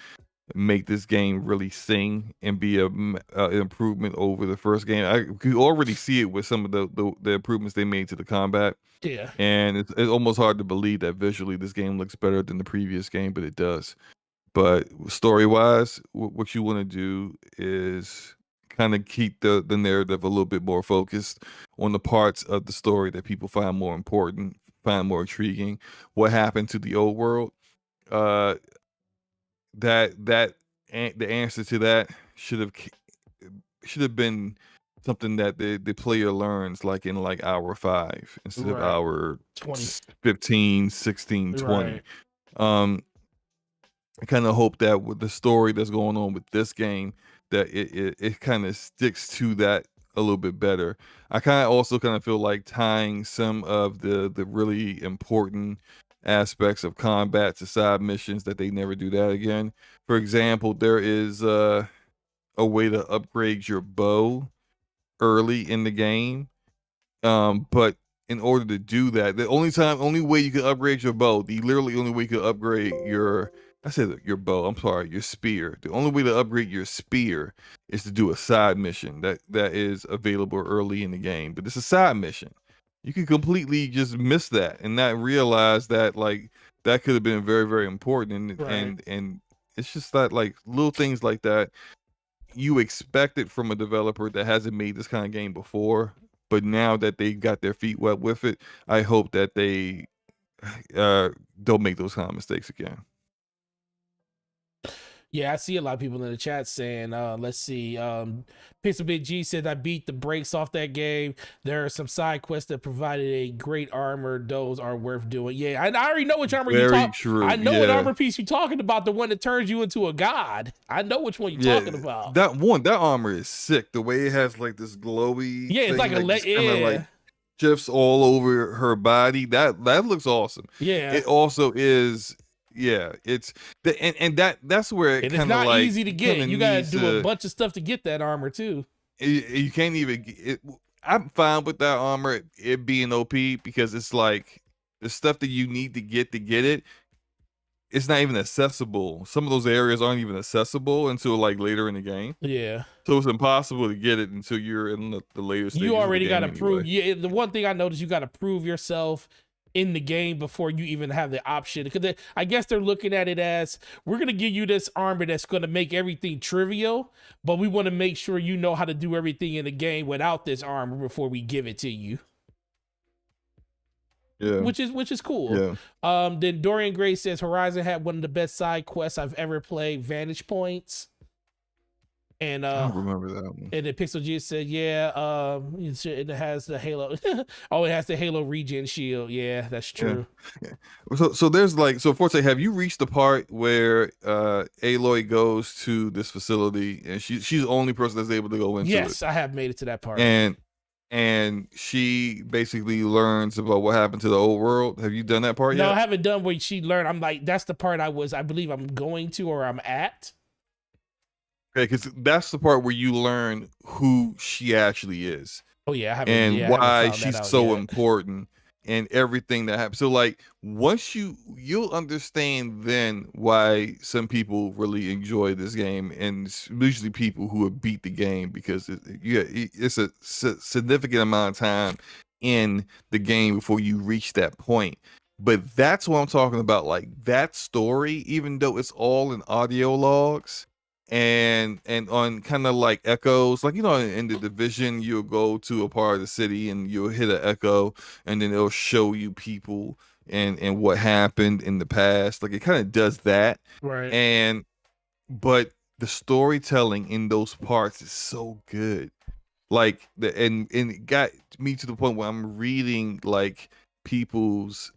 make this game really sing and be an improvement over the first game, I could already see it with some of the improvements they made to the combat. Yeah. And it's almost hard to believe that visually this game looks better than the previous game, but it does. But story wise, what you want to do is kind of keep the narrative a little bit more focused on the parts of the story that people find more important, find more intriguing. What happened to the old world? Uh, the answer to that should have been something that the player learns like in like hour 5 instead of Right. hour 20. 15, 16, 20. Right. Um, I kind of hope that with the story that's going on with this game, that it kind of sticks to that a little bit better. I kind of also kind of feel like tying some of the really important aspects of combat to side missions that they never do that again. For example, there is a way to upgrade your bow early in the game, but in order to do that, only way you can upgrade your bow, the literally only way you can upgrade I said your bow, I'm sorry, your spear. The only way to upgrade your spear is to do a side mission that is available early in the game. But it's a side mission. You can completely just miss that and not realize that like that could have been very, very important. And Right. it's just that like little things like that you expect it from a developer that hasn't made this kind of game before, but now that they got their feet wet with it, I hope that they don't make those kind of mistakes again. Yeah, I see a lot of people in the chat saying, let's see, Pixel Big G said I beat the brakes off that game. There are some side quests that provided a great armor. Those are worth doing. Yeah, I already know which armor you Very talk. true. I know what Yeah. armor piece you're talking about, the one that turns you into a god. I know which one you're Yeah. talking about. That armor is sick. The way it has like this glowy Yeah, it's like thing a that just kind of like yeah, shifts all over her body. That looks awesome. yeah. It also is, yeah. It's the and that's where it And it's kind of not like easy to you kind get. of You gotta needs do a to. bunch of stuff to get that armor too. You can't even. I'm fine with that armor it being OP because it's like the stuff that you need to get it. It's not even accessible. Some of those areas aren't even accessible until like later in the game. Yeah. So it's impossible to get it until you're in the later You stages of the already got game to prove. anyway. Yeah, the one thing I noticed, you got to prove yourself in the game before you even have the option. Because I guess they're looking at it as, we're gonna give you this armor that's gonna make everything trivial, but we want to make sure you know how to do everything in the game without this armor before we give it to you. Yeah. Which is cool. Yeah. Then Dorian Gray says Horizon had one of the best side quests I've ever played, Vantage Points. And I don't remember that one. and then Pixel G said, yeah, it has the Halo. Oh, it has the Halo regen shield. Yeah, that's true. Yeah. So there's like, so Forte, have you reached the part where Aloy goes to this facility and she's the only person that's able to go into it? Yes, I have made it to that part. And she basically learns about what happened to the old world. Have you done that part yet? No, I haven't done where she learned. I'm like, that's the part I believe I'm going to, or I'm at. Okay, because that's the part where you learn who she actually is. Oh yeah, I haven't. And Yeah, I haven't why found that she's out so yet. important and everything that happens. So like once you'll understand then why some people really enjoy this game, and it's usually people who have beat the game because it's a significant amount of time in the game before you reach that point. But that's what I'm talking about. Like that story, even though it's all in audio logs and on kind of like echoes, like in the Division you'll go to a part of the city and you'll hit an echo and then it'll show you people and what happened in the past, like it kind of does that. Right. And but the storytelling in those parts is so good, like and it got me to the point where I'm reading like people's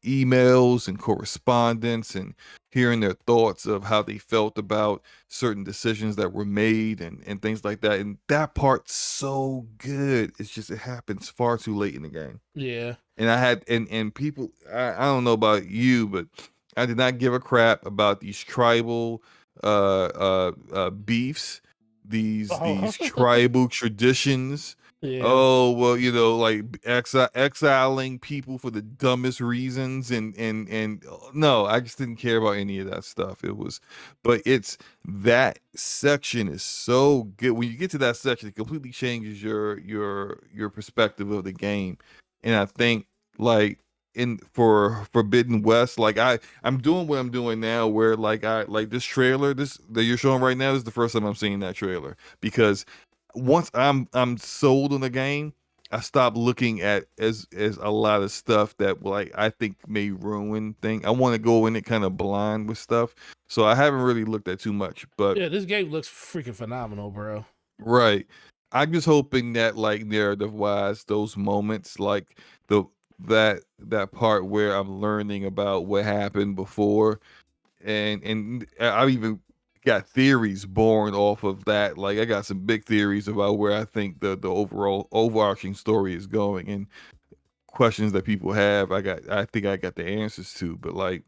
emails and correspondence and hearing their thoughts of how they felt about certain decisions that were made and things like that. And that part's so good. It's just it happens far too late in the game. Yeah. And I had and people, I don't know about you, but I did not give a crap about these tribal beefs, these tribal traditions. Yeah. Oh well, like exiling people for the dumbest reasons, and no, I just didn't care about any of that stuff. But that section is so good. When you get to that section, it completely changes your perspective of the game. And I think like for Forbidden West, like I'm doing what I'm doing now, where like I like this trailer, this that you're showing right now, this is the first time I'm seeing that trailer, because once I'm sold on the game, I stop looking at as a lot of stuff that like I think may ruin thing. I want to go in it kind of blind with stuff, so I haven't really looked at too much. But yeah, this game looks freaking phenomenal, bro. right, I'm just hoping that like narrative wise, those moments like that part where I'm learning about what happened before, and I've even got theories born off of that. Like I got some big theories about where I think the overall overarching story is going, and questions that people have. I think I got the answers to, but like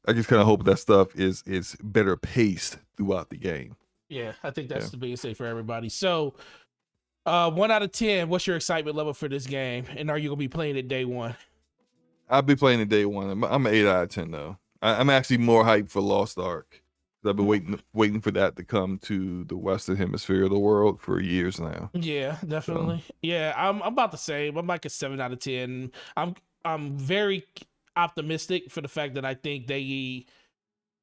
I just kind of hope that stuff is better paced throughout the game. Yeah, I think that's the biggest thing for everybody. So 1 out of 10, what's your excitement level for this game? And are you gonna be playing it day one? I'll be playing it day one. I'm an 8 out of 10 though. I'm actually more hyped for Lost Ark. I've been waiting for that to come to the Western Hemisphere of the world for years now. Yeah, definitely. So. Yeah, I'm about the same. I'm like a 7 out of 10. I'm very optimistic for the fact that I think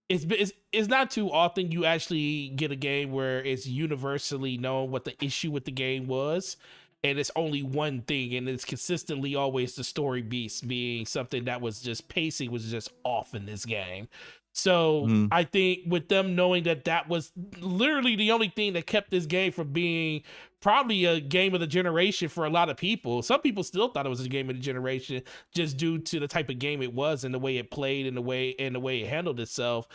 it's not too often you actually get a game where it's universally known what the issue with the game was, and it's only one thing, and it's consistently always the story beast being something that was just pacing was just off in this game. So Mhm. I think with them knowing that that was literally the only thing that kept this game from being probably a game of the generation for a lot of people. Some people still thought it was a game of the generation just due to the type of game it was and the way it played and the way it handled itself.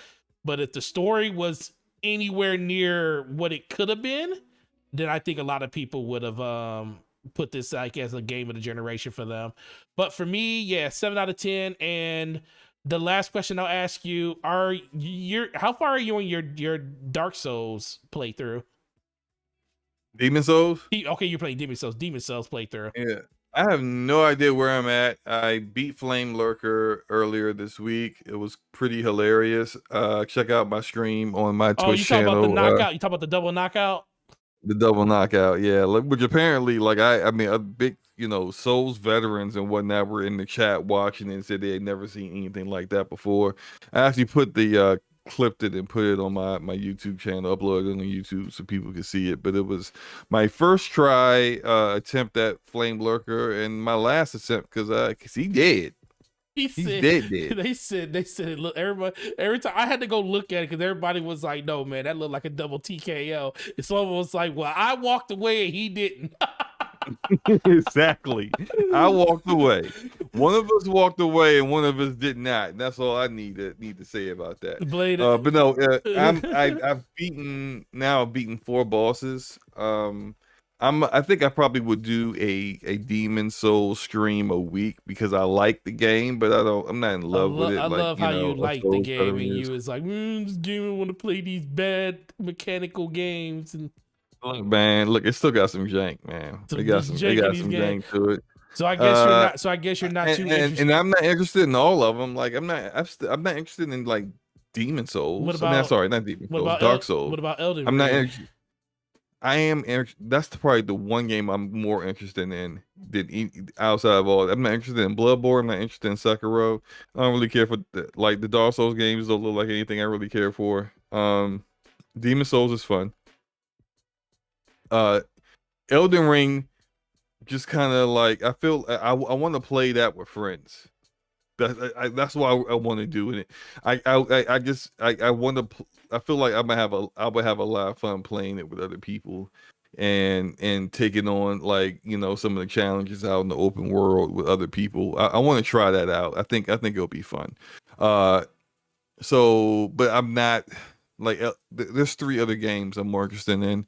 But if the story was anywhere near what it could have been, then I think a lot of people would have put this like as a game of the generation for them. But for me, yeah, 7 out of 10. And the last question I'll ask you: how far are you in your Dark Souls playthrough? Demon Souls? Okay, you're playing Demon Souls. Demon Souls playthrough. Yeah. I have no idea where I'm at. I beat Flame Lurker earlier this week. It was pretty hilarious. Check out my stream on my Oh, Twitch you talk about the channel. knockout? You talk about the double knockout? The double knockout, yeah. Which apparently, like I mean, a big, Souls veterans and whatnot were in the chat watching and said they had never seen anything like that before. I actually clipped it and put it on my YouTube channel, uploaded it on YouTube so people could see it. But it was my first try attempt at Flame Lurker and my last attempt because he dead. He's dead. They said, look, every time I had to go look at it because everybody was like, no, man, that looked like a double TKO. And someone was like, well, I walked away and he didn't. Exactly. I walked away. One of us walked away and one of us did not. And that's all I need to say about that. Blade. But no, I've beaten 4 bosses. I think I probably would do a Demon Souls stream a week because I like the game, but I'm not in love with it. I love how you like the Souls game and is. you was like, this game, I want to play these bad mechanical games. And Look, man, it still got some jank, man. It got some jank to it. So I guess you're not. So I guess you're not too interested. And I'm not interested in all of them. Like I'm not interested in like Demon Souls. What about? Sorry, not Demon Souls. About Dark Souls. What about Elden Ring? I'm not interested. I am. That's probably the one game I'm more interested in than outside of all. I'm not interested in Bloodborne. I'm not interested in Sekiro. I don't really care for the Dark Souls games. Don't look like anything I really care for. Demon Souls is fun. Elden Ring, just kind of like I feel I want to play that with friends. That's what I want to do in it. I want to. I feel like I would have a lot of fun playing it with other people, and taking on some of the challenges out in the open world with other people. I want to try that out. I think it'll be fun. So, but I'm not there's 3 other games I'm more interested in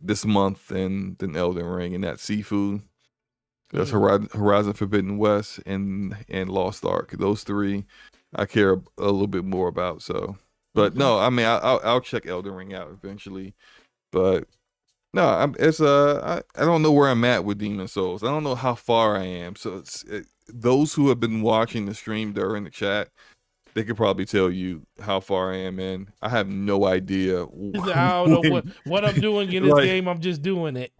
this month than Elden Ring, and that's Sifu. That's Horizon Forbidden West and Lost Ark. Those 3 I care a little bit more about. So, but no, I mean I'll check Elden Ring out eventually. But no, I don't know where I'm at with Demon Souls. I don't know how far I am. So those who have been watching the stream that are in the chat, they could probably tell you how far I am in. I have no idea. I don't know what I'm doing in this game. I'm just doing it.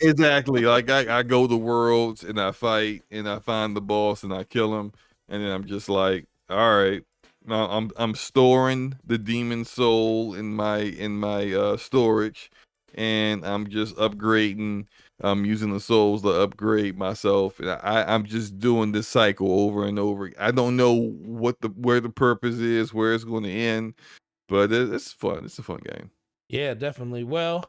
Exactly. Like I go to worlds and I fight and I find the boss and I kill him, and then I'm just like, all right, now I'm storing the demon soul in my storage, and I'm just upgrading. I'm using the souls to upgrade myself, and I'm just doing this cycle over and over. I don't know where the purpose is, where it's going to end, but it's fun. It's a fun game. Yeah, definitely. Well,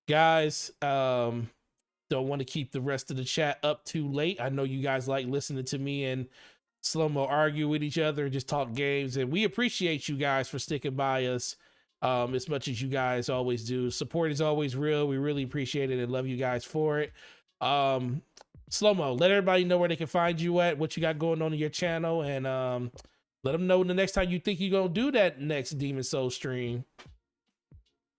guys, don't want to keep the rest of the chat up too late. I know you guys like listening to me and Slow-Mo argue with each other and just talk games, and we appreciate you guys for sticking by us as much as you guys always do. Support is always real. We really appreciate it and love you guys for it. Slow-Mo, let everybody know where they can find you at, what you got going on in your channel, and let them know the next time you think you're gonna do that next Demon Soul stream.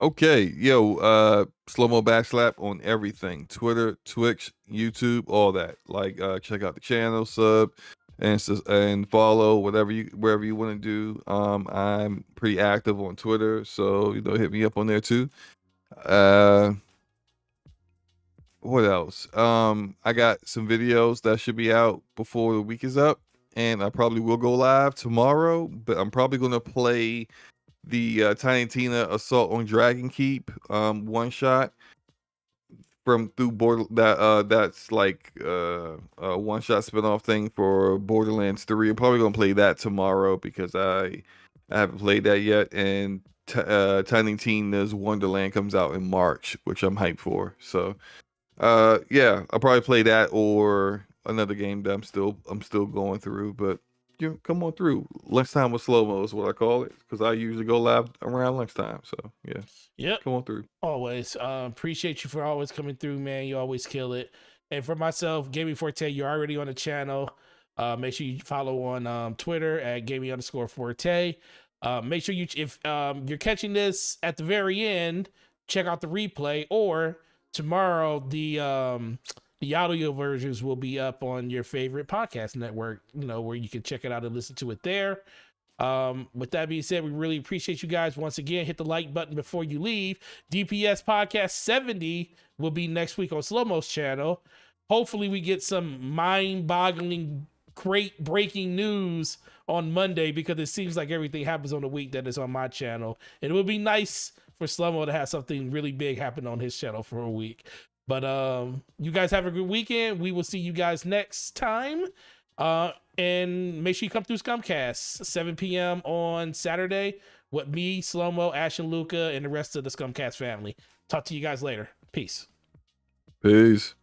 Okay, Slow-Mo Backslap on everything: Twitter, Twitch, YouTube, all that. Check out the channel, sub, and follow wherever you want to do. I'm pretty active on Twitter, so hit me up on there too. What else? I got some videos that should be out before the week is up, and I probably will go live tomorrow. But I'm probably gonna play the Tiny Tina Assault on Dragon Keep one shot through that's like a one shot spinoff thing for Borderlands 3. I'm probably gonna play that tomorrow because I I haven't played that yet, and Tiny Tina's Wonderland comes out in March, which I'm hyped for. So, yeah, I'll probably play that or another game that I'm still going through. But come on through. Lunchtime with slow mo is what I call it, because I usually go live around lunchtime. So yeah, Yep. come on through. Always. Appreciate you for always coming through, man. You always kill it. And for myself, Gaming Forte, you're already on the channel. Make sure you follow on Twitter at gaming_forte. Make sure if you're catching this at the very end, check out the replay, or tomorrow the audio versions will be up on your favorite podcast network, where you can check it out and listen to it there. With that being said, we really appreciate you guys. Once again, hit the like button before you leave. DPS podcast 70 will be next week on Slow Mo's channel. Hopefully we get some mind-boggling great breaking news on Monday, because it seems like everything happens on the week that is on my channel, and it would be nice for Slow-Mo to have something really big happen on his channel for a week. But you guys have a good weekend. We will see you guys next time. And make sure you come through Scumcast 7 p.m. on Saturday with me, Slow-Mo, Ash, and Luca, and the rest of the Scumcast family. Talk to you guys later. Peace. Peace.